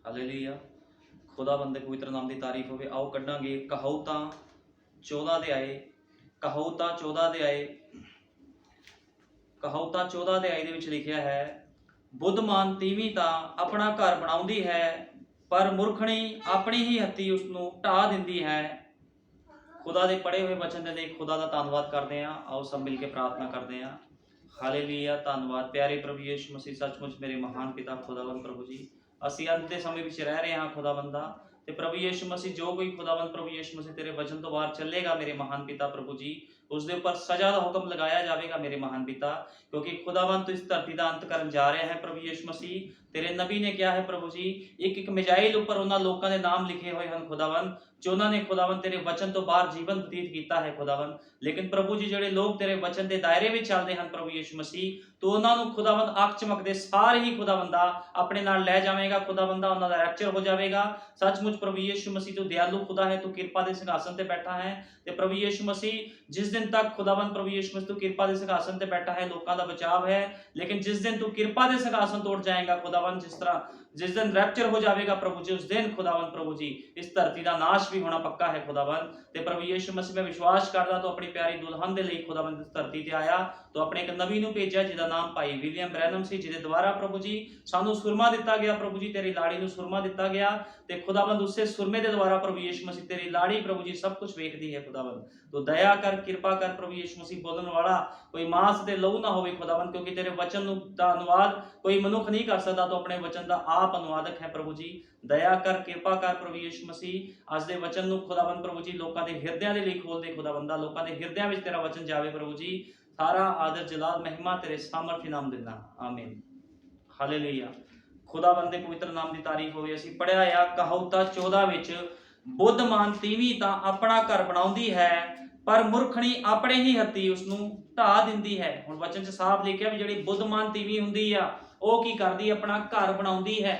Hallelujah. ਖੁਦਾਵੰਦ ਦੇ ਪਵਿੱਤਰ ਨਾਮ ਦੀ ਤਾਰੀਫ ਹੋਵੇ। ਆਓ ਕੱਢਾਂਗੇ ਕਹਾਉਤਾਂ 14 ਅਧਿਆਏ। ਕਹਾਉਤਾਂ 14 ਅਧਿਆਏ ਕਹਾਉਤਾਂ 14 ਅਧਿਆਏ ਦੇ ਵਿੱਚ ਲਿਖਿਆ ਹੈ, ਬੁੱਧਮਾਨ ਤੀਵੀਂ ਤਾਂ ਆਪਣਾ ਘਰ ਬਣਾਉਂਦੀ ਹੈ, ਪਰ ਮੁਰਖਣੀ ਆਪਣੀ ਹੀ ਹੱਥੀਂ ਉਸ ਨੂੰ ਢਾਹ ਦਿੰਦੀ ਹੈ। ਖੁਦਾ ਦੇ ਪੜ੍ਹੇ ਹੋਏ ਵਚਨ ਦੇ ਲਈ ਖੁਦਾ ਦਾ ਧੰਨਵਾਦ ਕਰਦੇ ਹਾਂ। ਆਓ ਸਭ ਮਿਲ ਕੇ ਪ੍ਰਾਰਥਨਾ ਕਰਦੇ ਹਾਂ। ਹਾਲੇਲੂਇਆ। ਧੰਨਵਾਦ ਪਿਆਰੇ ਪ੍ਰਭੂ ਯਿਸੂ ਮਸੀਹ, ਸੱਚਮੁੱਚ ਮੇਰੇ ਮਹਾਨ ਪਿਤਾ ਖੁਦਾਵੰਦ ਪ੍ਰਭੂ ਜੀ, ਅਸੀਂ ਅੰਤ ਦੇ ਸਮੇਂ ਵਿੱਚ ਰਹਿ ਰਹੇ ਹਾਂ ਖੁਦਾਵੰਦਾ, ਤੇ ਪ੍ਰਭੂ ਯਿਸੂ ਮਸੀਹ ਜੋ ਕੋਈ ਖੁਦਾਵੰਦ ਪ੍ਰਭੂ ਯਿਸੂ ਮਸੀਹ ਤੇਰੇ ਵਚਨ ਤੋਂ ਬਾਹਰ ਚੱਲੇਗਾ ਮੇਰੇ ਮਹਾਨ ਪਿਤਾ ਪ੍ਰਭੂ ਜੀ, ਉਸ ਦੇ ਉੱਪਰ ਸਜ਼ਾ ਦਾ ਹੁਕਮ ਲਗਾਇਆ ਜਾਵੇਗਾ ਮੇਰੇ ਮਹਾਨ ਪਿਤਾ, ਕਿਉਂਕਿ ਖੁਦਾਵੰਦ ਤੂੰ ਇਸ ਧਰਤੀ ਦਾ ਅੰਤ ਕਰਨ ਜਾ ਰਿਹਾ ਹੈ ਪ੍ਰਭੂ ਯਿਸੂ ਮਸੀਹ। ਤੇਰੇ ਨਬੀ ਨੇ ਕਿਹਾ ਹੈ ਪ੍ਰਭੂ ਜੀ, ਇੱਕ ਇੱਕ ਮਿਜ਼ਾਈਲ ਉੱਪਰ ਉਹਨਾਂ ਲੋਕਾਂ ਦੇ ਨਾਮ ਲਿਖੇ ਹੋਏ ਹਨ ਖੁਦਾਵੰਦ, ਜਿਨ੍ਹਾਂ ਨੇ ਖੁਦਾਵੰਦ ਤੇਰੇ ਵਚਨ ਤੋਂ ਬਾਹਰ ਜੀਵਨ ਬਤੀਤ ਕੀਤਾ ਹੈ ਖੁਦਾਵੰਦ। ਲੇਕਿਨ ਪ੍ਰਭੂ ਜੀ ਜਿਹੜੇ ਲੋਕ ਤੇਰੇ ਵਚਨ ਦੇ ਦਾਇਰੇ ਵਿੱਚ ਚੱਲਦੇ ਹਨ ਪ੍ਰਭੂ ਯਿਸੂ ਮਸੀਹ, ਤੂੰ ਉਹਨਾਂ ਨੂੰ ਖੁਦਾਵੰਦ ਅੱਖ ਚਮਕਦੇ ਸਾਰ ਹੀ ਖੁਦਾਵੰਦਾ ਆਪਣੇ ਨਾਲ ਲੈ ਜਾਵੇਂਗਾ ਖੁਦਾਵੰਦਾ, ਉਹਨਾਂ ਦਾ ਰੈਪਚਰ ਹੋ ਜਾਵੇਗਾ। ਸੱਚਮੁੱਚ ਪ੍ਰਭੂ ਯਿਸੂ ਮਸੀਹ ਤੂੰ ਦਿਆਲੂ ਖੁਦਾ ਹੈ, ਤੂੰ ਕਿਰਪਾ ਦੇ ਸਿੰਘਾਸਨ ਤੇ ਬੈਠਾ ਹੈ। ਤੇ ਪ੍ਰਭੂ ਯਿਸੂ ਮਸੀਹ ਜਿਸ ਦਿਨ ਤੱਕ ਖੁਦਾਵੰਦ ਪ੍ਰਭੂ ਯਿਸੂ ਮਸੀਹ ਤੂੰ ਕਿਰਪਾ ਦੇ ਸਿੰਘਾਸਨ ਤੇ ਬੈਠਾ ਹੈ, ਲੋਕਾਂ ਦਾ ਬਚਾਵ ਹੈ। ਲੇਕਿਨ ਜਿਸ ਦਿਨ ਤੂੰ ਕਿਰਪਾ ਦੇ ਸਿੰਘਾਸਨ ਤੋੜ ਜਾਏਗਾ ਖੁਦਾਵੰਦ, जिस दिन रैप्चर हो जाएगा प्रभु जी, उस दिन खुदावंद प्रभु जी इस धरती का नाश भी होना पक्का है खुदावंद। ते प्रभु यीशु मसीह में विश्वास करदा तो अपनी प्यारी दुल्हन दे लई खुदावंद इस धरती ते आया, तो अपने एक नबी नूं भेजिया जिहदा नाम भाई विलियम ब्रैनम सी, जिहदे द्वारा प्रभु जी सानू सुरमा दिता गया प्रभु जी, तेरी लाड़ी नूं सुरमा दिता गया। ते खुदावंद उसे सुरमे दे द्वारा प्रभु यीशु मसीह तेरी लाड़ी प्रभु जी सब कुछ वेखदी है खुदावंद। तो दया कर, कृपा कर प्रभु यीशु मसीह, बोलण वाला कोई मांस ते लहू ना होवे खुदावंद, क्योंकि तेरे वचन दा अनुवाद कोई मनुख नहीं कर सकता, तो अपने वचन दा आप अनुवादक है प्रभु जी। दया कर, कृपा कर प्रभु यीशु मसीह, अज दे वचन नूं खुदावंद प्रभु जी लोकां दे हिरदियां दे लई खोल दे खुदावंदा, लोकां दे हिरदियां विच तेरा वचन जावे प्रभु जी। सारा आदर जलाल महिमा तेरे सामर्थी नाम दिंदा, आमीन। हालेलुया। खुदावंद दे पवित्र नाम दी तारीफ होवे। असीं पढ़िया आ कहावतां 14 विच, बुद्धमान तीवी तां अपना घर बनाउंदी है, पर मुरखणी अपने ही हत्थी उसनूं ढा दिंदी है। हुण वचन च साफ लिखिआ भी जिहड़ी बुद्धमान तीवी हुंदी आ ਉਹ ਕੀ ਕਰਦੀ, ਆਪਣਾ ਘਰ ਬਣਾਉਂਦੀ ਹੈ,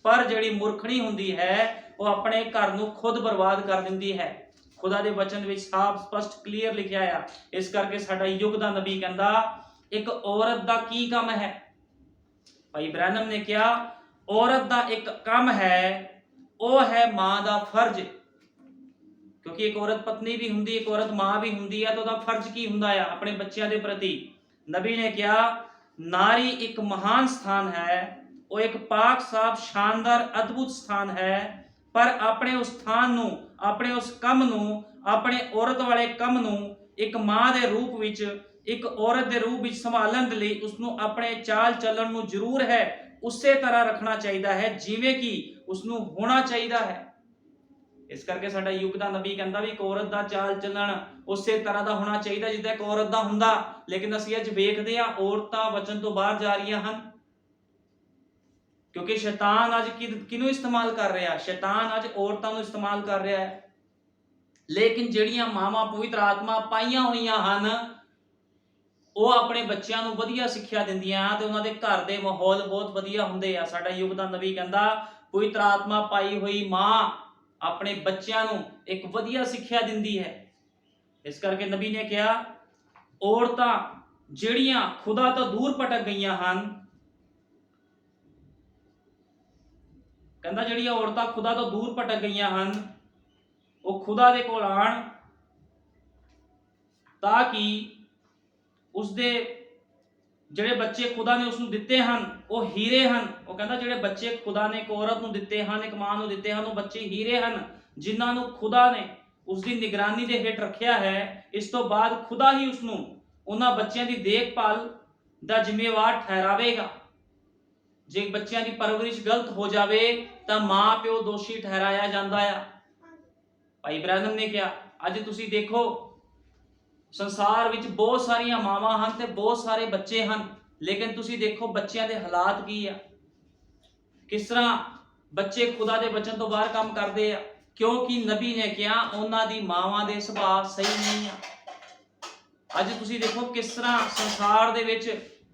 ਪਰ ਜਿਹੜੀ ਮੁਰਖਣੀ ਹੁੰਦੀ ਹੈ ਉਹ ਆਪਣੇ ਘਰ ਨੂੰ ਖੁਦ ਬਰਬਾਦ ਕਰ ਦਿੰਦੀ ਹੈ। ਖੁਦਾ ਦੇ ਵਚਨ ਵਿੱਚ ਸਾਫ਼ ਸਪਸ਼ਟ ਕਲੀਅਰ ਲਿਖਿਆ ਆ। ਇਸ ਕਰਕੇ ਸਾਡਾ ਯੁੱਗ ਦਾ ਨਬੀ ਕਹਿੰਦਾ, ਇੱਕ ਔਰਤ ਦਾ ਕੀ ਕੰਮ ਹੈ? ਭਾਈ ਬ੍ਰੈਨਮ ਨੇ ਕਿਹਾ, ਔਰਤ ਦਾ ਇੱਕ ਕੰਮ ਹੈ, ਉਹ ਹੈ ਮਾਂ ਦਾ ਫਰਜ਼। ਕਿਉਂਕਿ ਇੱਕ ਔਰਤ ਪਤਨੀ ਵੀ ਹੁੰਦੀ, ਇੱਕ ਔਰਤ ਮਾਂ ਵੀ ਹੁੰਦੀ ਹੈ, ਤਾਂ ਉਹਦਾ ਫਰਜ਼ ਕੀ ਹੁੰਦਾ ਆ ਆਪਣੇ ਬੱਚਿਆਂ ਦੇ ਪ੍ਰਤੀ? ਨਬੀ ਨੇ ਕਿਹਾ, नारी एक महान स्थान है, वो एक पाक साफ शानदार अद्भुत स्थान है, पर अपने उस स्थान नूं, अपने उस कम नूं, अपने औरत वाले कम नूं एक मां दे रूप विच, एक औरत दे रूप विच संभालण दे लई उसनूं अपने चाल चलन नूं जरूर है उसे तरह रखना चाहिदा है जिवें कि उसनूं होना चाहिदा है। इस करके साडा युग दा नबी कहंदा भी एक औरत दा चाल चलन उसे तरह दा होना चाहिए जिद्दां एक औरत दा हुंदा। लेकिन असीं अज वेखदे आ औरतां वचन तो बाहर जा रहीआं हन, क्योंकि शैतान अज किनू इस्तेमाल कर रहा? शैतान अज औरतां नूं इस्तेमाल कर रहा है। लेकिन जिहड़ियां मावां पवित्र आत्मा पाईआं होईआं हन, ਉਹ ਆਪਣੇ ਬੱਚਿਆਂ ਨੂੰ ਵਧੀਆ ਸਿੱਖਿਆ ਦਿੰਦੀਆਂ ਤੇ ਉਹਨਾਂ ਦੇ ਘਰ ਦੇ ਮਾਹੌਲ ਬਹੁਤ ਵਧੀਆ ਹੁੰਦੇ ਆ। ਸਾਡਾ ਯੁੱਗ ਦਾ ਨਬੀ ਕਹਿੰਦਾ, ਪਵਿੱਤਰ ਆਤਮਾ ਪਾਈ ਹੋਈ ਮਾਂ ਆਪਣੇ ਬੱਚਿਆਂ ਨੂੰ ਇੱਕ ਵਧੀਆ ਸਿੱਖਿਆ ਦਿੰਦੀ ਹੈ। ਇਸ ਕਰਕੇ ਨਬੀ ਨੇ ਕਿਹਾ, ਔਰਤਾਂ ਜਿਹੜੀਆਂ ਖੁਦਾ ਤੋਂ ਦੂਰ ਭਟਕ ਗਈਆਂ ਹਨ, ਕਹਿੰਦਾ ਜਿਹੜੀਆਂ ਔਰਤਾਂ ਖੁਦਾ ਤੋਂ ਦੂਰ ਭਟਕ ਗਈਆਂ ਹਨ, ਉਹ ਖੁਦਾ ਦੇ ਕੋਲ ਆਣ ਤਾਂ ਕਿ ਉਸਦੇ ਜਿਹੜੇ ਬੱਚੇ ਖੁਦਾ ਨੇ ਉਸਨੂੰ ਦਿੱਤੇ ਹਨ ਉਹ ਹੀਰੇ ਹਨ। ਉਹ ਕਹਿੰਦਾ ਜਿਹੜੇ ਬੱਚੇ ਖੁਦਾ ਨੇ ਇੱਕ ਔਰਤ ਨੂੰ ਦਿੱਤੇ ਹਨ, ਇੱਕ ਮਾਂ ਨੂੰ ਦਿੱਤੇ ਹਨ, ਉਹ ਬੱਚੇ ਹੀਰੇ ਹਨ, ਜਿਨ੍ਹਾਂ ਨੂੰ ਖੁਦਾ ਨੇ ਉਸਦੀ ਨਿਗਰਾਨੀ ਦੇ ਹੇਠ ਰੱਖਿਆ ਹੈ। ਇਸ ਤੋਂ ਬਾਅਦ ਖੁਦਾ ਹੀ ਉਸਨੂੰ ਉਹਨਾਂ ਬੱਚਿਆਂ ਦੀ ਦੇਖਭਾਲ ਦਾ ਜ਼ਿੰਮੇਵਾਰ ਠਹਿਰਾਵੇਗਾ। ਜੇ ਬੱਚਿਆਂ ਦੀ ਪਰਵਰਿਸ਼ ਗਲਤ ਹੋ ਜਾਵੇ ਤਾਂ ਮਾਂ ਪਿਓ ਦੋਸ਼ੀ ਠਹਿਰਾਇਆ ਜਾਂਦਾ ਆ। ਭਾਈ ਬ੍ਰੈਨਮ ਨੇ ਕਿਹਾ, ਅੱਜ ਤੁਸੀਂ ਦੇਖੋ ਸੰਸਾਰ ਵਿੱਚ ਬਹੁਤ ਸਾਰੀਆਂ ਮਾਵਾਂ ਹਨ ਤੇ ਬਹੁਤ ਸਾਰੇ ਬੱਚੇ ਹਨ, ਲੇਕਿਨ ਤੁਸੀਂ ਦੇਖੋ ਬੱਚਿਆਂ ਦੇ ਹਾਲਾਤ ਕੀ ਆ, ਕਿਸ ਤਰ੍ਹਾਂ ਬੱਚੇ ਖੁਦਾ ਦੇ ਵਚਨ ਤੋਂ ਬਾਹਰ ਕੰਮ ਕਰਦੇ ਆ, ਕਿਉਂਕਿ ਨਬੀ ਨੇ ਕਿਹਾ ਉਹਨਾਂ ਦੀ ਮਾਵਾਂ ਦੇ ਸੁਭਾਅ ਸਹੀ ਨਹੀਂ ਆ। ਅੱਜ ਤੁਸੀਂ ਦੇਖੋ ਕਿਸ ਤਰ੍ਹਾਂ ਸੰਸਾਰ ਦੇ ਵਿੱਚ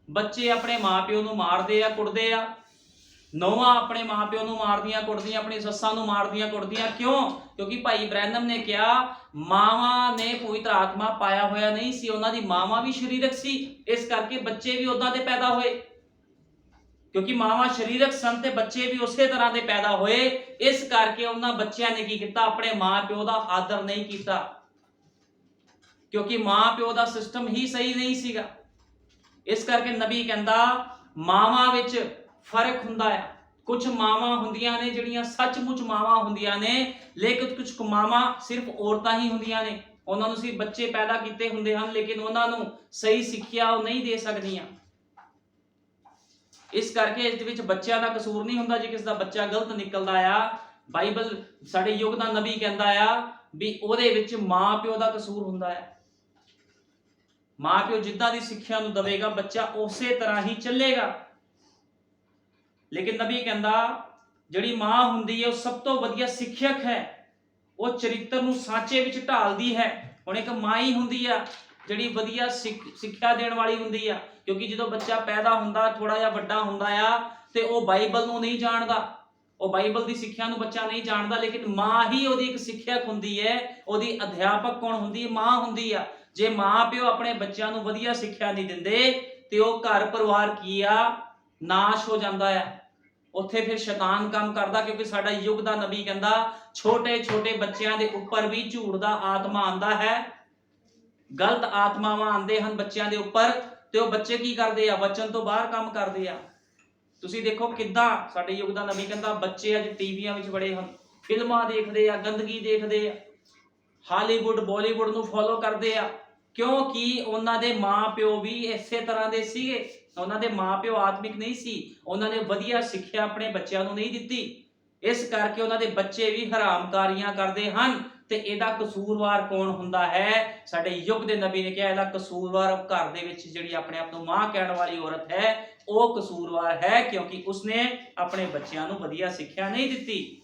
ਬੱਚੇ ਆਪਣੇ ਮਾਪਿਓ ਨੂੰ ਮਾਰਦੇ ਆ, ਕੁੱਟਦੇ ਆ, ਨੌਵਾਂ ਆਪਣੇ ਮਾਪਿਓ ਨੂੰ ਮਾਰਦੀਆਂ ਕੁੱਟਦੀਆਂ, ਆਪਣੀ ਸੱਸਾਂ ਨੂੰ ਮਾਰਦੀਆਂ ਕੁੱਟਦੀਆਂ। ਕਿਉਂ? ਕਿਉਂਕਿ ਭਾਈ ਬ੍ਰੈਨਮ ਨੇ ਕਿਹਾ, ਮਾਵਾਂ ਨੇ ਪਵਿੱਤਰ ਆਤਮਾ ਪਾਇਆ ਹੋਇਆ ਨਹੀਂ ਸੀ, ਉਹਨਾਂ ਦੀ ਮਾਵਾਂ ਵੀ ਸਰੀਰਕ ਸੀ, ਇਸ ਕਰਕੇ ਬੱਚੇ ਵੀ ਉਦਾਂ ਦੇ ਪੈਦਾ ਹੋਏ। ਕਿਉਂਕਿ ਮਾਵਾਂ ਸਰੀਰਕ ਸਨ ਤੇ ਬੱਚੇ ਵੀ ਉਸੇ ਤਰ੍ਹਾਂ ਦੇ ਪੈਦਾ ਹੋਏ। ਇਸ ਕਰਕੇ ਉਹਨਾਂ ਬੱਚਿਆਂ ਨੇ ਕੀ ਕੀਤਾ, ਆਪਣੇ ਮਾਂ ਪਿਓ ਦਾ ਆਦਰ ਨਹੀਂ ਕੀਤਾ, ਕਿਉਂਕਿ ਮਾਂ ਪਿਓ ਦਾ ਸਿਸਟਮ ਹੀ ਸਹੀ ਨਹੀਂ ਸੀਗਾ। ਇਸ ਕਰਕੇ ਨਬੀ ਕਹਿੰਦਾ ਮਾਵਾਂ ਵਿੱਚ ਫਰਕ ਹੁੰਦਾ ਹੈ। ਕੁਝ ਮਾਵਾਂ ਹੁੰਦੀਆਂ ਨੇ ਜਿਹੜੀਆਂ ਸੱਚਮੁੱਚ ਮਾਵਾਂ ਹੁੰਦੀਆਂ ਨੇ, ਲੇਕਿਨ ਕੁਝ ਮਾਵਾਂ ਸਿਰਫ ਔਰਤਾਂ ਹੀ ਹੁੰਦੀਆਂ ਨੇ। ਉਹਨਾਂ ਨੂੰ ਸਿਰਫ ਬੱਚੇ ਪੈਦਾ ਕੀਤੇ ਹੁੰਦੇ ਹਨ, ਲੇਕਿਨ ਉਹਨਾਂ ਨੂੰ ਸਹੀ ਸਿੱਖਿਆ ਉਹ ਨਹੀਂ ਦੇ ਸਕਦੀਆਂ। ਇਸ ਕਰਕੇ ਇਸ ਦੇ ਵਿੱਚ ਬੱਚਿਆਂ ਦਾ ਕਸੂਰ ਨਹੀਂ ਹੁੰਦਾ। ਜੇ ਕਿਸ ਦਾ ਬੱਚਾ ਗਲਤ ਨਿਕਲਦਾ ਆ, ਬਾਈਬਲ ਸਾਡੇ ਯੁੱਗ ਦਾ ਨਬੀ ਕਹਿੰਦਾ ਆ ਵੀ ਉਹਦੇ ਵਿੱਚ ਮਾਂ ਪਿਓ ਦਾ ਕਸੂਰ ਹੁੰਦਾ ਹੈ। ਮਾਂ ਪਿਓ ਜਿੱਦਾਂ ਦੀ ਸਿੱਖਿਆ ਨੂੰ ਦੇਵੇਗਾ, ਬੱਚਾ ਉਸੇ ਤਰ੍ਹਾਂ ਹੀ ਚੱਲੇਗਾ। ਲੇਕਿਨ ਨਬੀ ਕਹਿੰਦਾ ਜਿਹੜੀ ਮਾਂ ਹੁੰਦੀ ਹੈ ਉਹ ਸਭ ਤੋਂ ਵਧੀਆ ਸਿੱਖਿਅਕ ਹੈ। ਉਹ ਚਰਿੱਤਰ ਨੂੰ ਸਾਚੇ ਵਿੱਚ ਢਾਲਦੀ ਹੈ। ਹੁਣ ਇੱਕ ਮਾਂ ਹੀ ਹੁੰਦੀ ਆ ਜਿਹੜੀ ਵਧੀਆ ਸਿੱਖਿਆ ਦੇਣ ਵਾਲੀ ਹੁੰਦੀ ਆ, ਕਿਉਂਕਿ ਜਦੋਂ ਬੱਚਾ ਪੈਦਾ ਹੁੰਦਾ, ਥੋੜਾ ਜਿਹਾ ਵੱਡਾ ਹੁੰਦਾ ਆ, ਤੇ ਉਹ ਬਾਈਬਲ ਨੂੰ ਨਹੀਂ ਜਾਣਦਾ, ਉਹ ਬਾਈਬਲ ਦੀ ਸਿੱਖਿਆ ਨੂੰ ਬੱਚਾ ਨਹੀਂ ਜਾਣਦਾ, ਲੇਕਿਨ ਮਾਂ ਹੀ ਉਹਦੀ ਇੱਕ ਸਿੱਖਿਅਕ ਹੁੰਦੀ ਹੈ। ਉਹਦੀ ਅਧਿਆਪਕ ਕੌਣ ਹੁੰਦੀ ਹੈ? ਮਾਂ ਹੁੰਦੀ ਆ। ਜੇ ਮਾਂ ਪਿਓ ਆਪਣੇ ਬੱਚਿਆਂ ਨੂੰ ਵਧੀਆ ਸਿੱਖਿਆ ਨਹੀਂ ਦਿੰਦੇ ਤੇ ਉਹ ਘਰ ਪਰਿਵਾਰ ਕੀ ਆ, ਨਾਸ਼ ਹੋ ਜਾਂਦਾ ਆ। ਉੱਥੇ ਫਿਰ ਸ਼ੈਤਾਨ ਕੰਮ ਕਰਦਾ, ਕਿਉਂਕਿ ਸਾਡਾ ਯੁੱਗ ਦਾ ਨਬੀ ਕਹਿੰਦਾ ਛੋਟੇ ਛੋਟੇ ਬੱਚਿਆਂ ਦੇ ਉੱਪਰ ਵੀ ਝੂਠ ਦਾ ਆਤਮਾ ਆਂਦਾ ਹੈ, ਗਲਤ ਆਤਮਾਵਾਂ ਆਉਂਦੇ ਹਨ ਬੱਚਿਆਂ ਦੇ ਉੱਪਰ, ਤੇ ਉਹ ਬੱਚੇ ਕੀ ਕਰਦੇ ਆ? ਵਚਨ ਤੋਂ ਬਾਹਰ ਕੰਮ ਕਰਦੇ ਆ। ਤੁਸੀਂ ਦੇਖੋ ਕਿੱਦਾਂ ਸਾਡੇ ਯੁੱਗ ਦਾ ਨਬੀ ਕਹਿੰਦਾ ਬੱਚੇ ਅੱਜ ਟੀਵੀਆਂ ਵਿੱਚ ਬੜੇ ਹਨ, ਫਿਲਮਾਂ ਦੇਖਦੇ ਆ, ਗੰਦਗੀ ਦੇਖਦੇ ਆ, ਹਾਲੀਵੁੱਡ ਬਾਲੀਵੁੱਡ ਨੂੰ ਫੋਲੋ ਕਰਦੇ ਆ, ਕਿਉਂਕਿ ਉਹਨਾਂ ਦੇ ਮਾਂ ਪਿਓ ਵੀ ਇਸੇ ਤਰ੍ਹਾਂ ਦੇ ਸੀਗੇ। ਉਹਨਾਂ ਦੇ ਮਾਂ ਪਿਓ ਆਤਮਿਕ ਨਹੀਂ ਸੀ, ਉਹਨਾਂ ਨੇ ਵਧੀਆ ਸਿੱਖਿਆ ਆਪਣੇ ਬੱਚਿਆਂ ਨੂੰ ਨਹੀਂ ਦਿੱਤੀ। ਇਸ ਕਰਕੇ ਉਹਨਾਂ ਦੇ ਬੱਚੇ ਵੀ ਹਰਾਮਕਾਰੀਆਂ ਕਰਦੇ ਹਨ। ਤੇ ਇਹਦਾ ਕਸੂਰਵਾਰ ਕੌਣ ਹੁੰਦਾ ਹੈ? ਸਾਡੇ ਯੁੱਗ ਦੇ ਨਬੀ ਨੇ ਕਿਹਾ ਇਹਦਾ ਕਸੂਰਵਾਰ ਘਰ ਦੇ ਵਿੱਚ ਜਿਹੜੀ ਆਪਣੇ ਆਪ ਨੂੰ ਮਾਂ ਕਹਿਣ ਵਾਲੀ ਔਰਤ ਹੈ, ਉਹ ਕਸੂਰਵਾਰ ਹੈ, ਕਿਉਂਕਿ ਉਸਨੇ ਆਪਣੇ ਬੱਚਿਆਂ ਨੂੰ ਵਧੀਆ ਸਿੱਖਿਆ ਨਹੀਂ ਦਿੱਤੀ।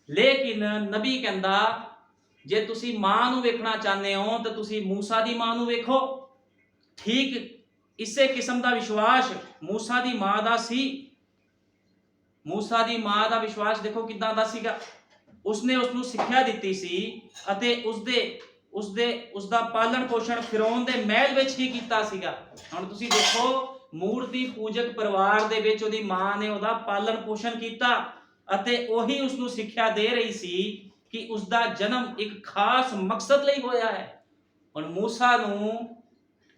ਲੇਕਿਨ ਨਬੀ ਕਹਿੰਦਾ ਜੇ ਤੁਸੀਂ ਮਾਂ ਨੂੰ ਵੇਖਣਾ ਚਾਹੁੰਦੇ ਹੋ ਤਾਂ ਤੁਸੀਂ ਮੂਸਾ ਦੀ ਮਾਂ ਨੂੰ ਵੇਖੋ। ਠੀਕ ਇਸੇ ਕਿਸਮ ਦਾ ਵਿਸ਼ਵਾਸ ਮੂਸਾ ਦੀ ਮਾਂ ਦਾ ਸੀ। ਮੂਸਾ ਦੀ ਮਾਂ ਦਾ ਵਿਸ਼ਵਾਸ ਦੇਖੋ ਕਿੱਦਾਂ ਦਾ ਸੀਗਾ। ਉਸਨੇ ਉਸਨੂੰ ਸਿੱਖਿਆ ਦਿੱਤੀ ਸੀ ਅਤੇ ਉਸਦਾ ਪਾਲਣ ਪੋਸ਼ਣ ਫਿਰੌਨ ਦੇ ਮਹਿਲ ਵਿੱਚ ਹੀ ਕੀਤਾ ਸੀਗਾ। ਹੁਣ ਤੁਸੀਂ ਦੇਖੋ ਮੂਰਤੀ ਪੂਜਕ ਪਰਿਵਾਰ ਦੇ ਵਿੱਚ ਉਹਦੀ ਮਾਂ ਨੇ ਉਹਦਾ ਪਾਲਣ ਪੋਸ਼ਣ ਕੀਤਾ ਅਤੇ ਉਹੀ ਉਸਨੂੰ ਸਿੱਖਿਆ ਦੇ ਰਹੀ ਸੀ ਕਿ ਉਸਦਾ ਜਨਮ ਇੱਕ ਖਾਸ ਮਕਸਦ ਲਈ ਹੋਇਆ ਹੈ। ਹੁਣ ਮੂਸਾ ਨੂੰ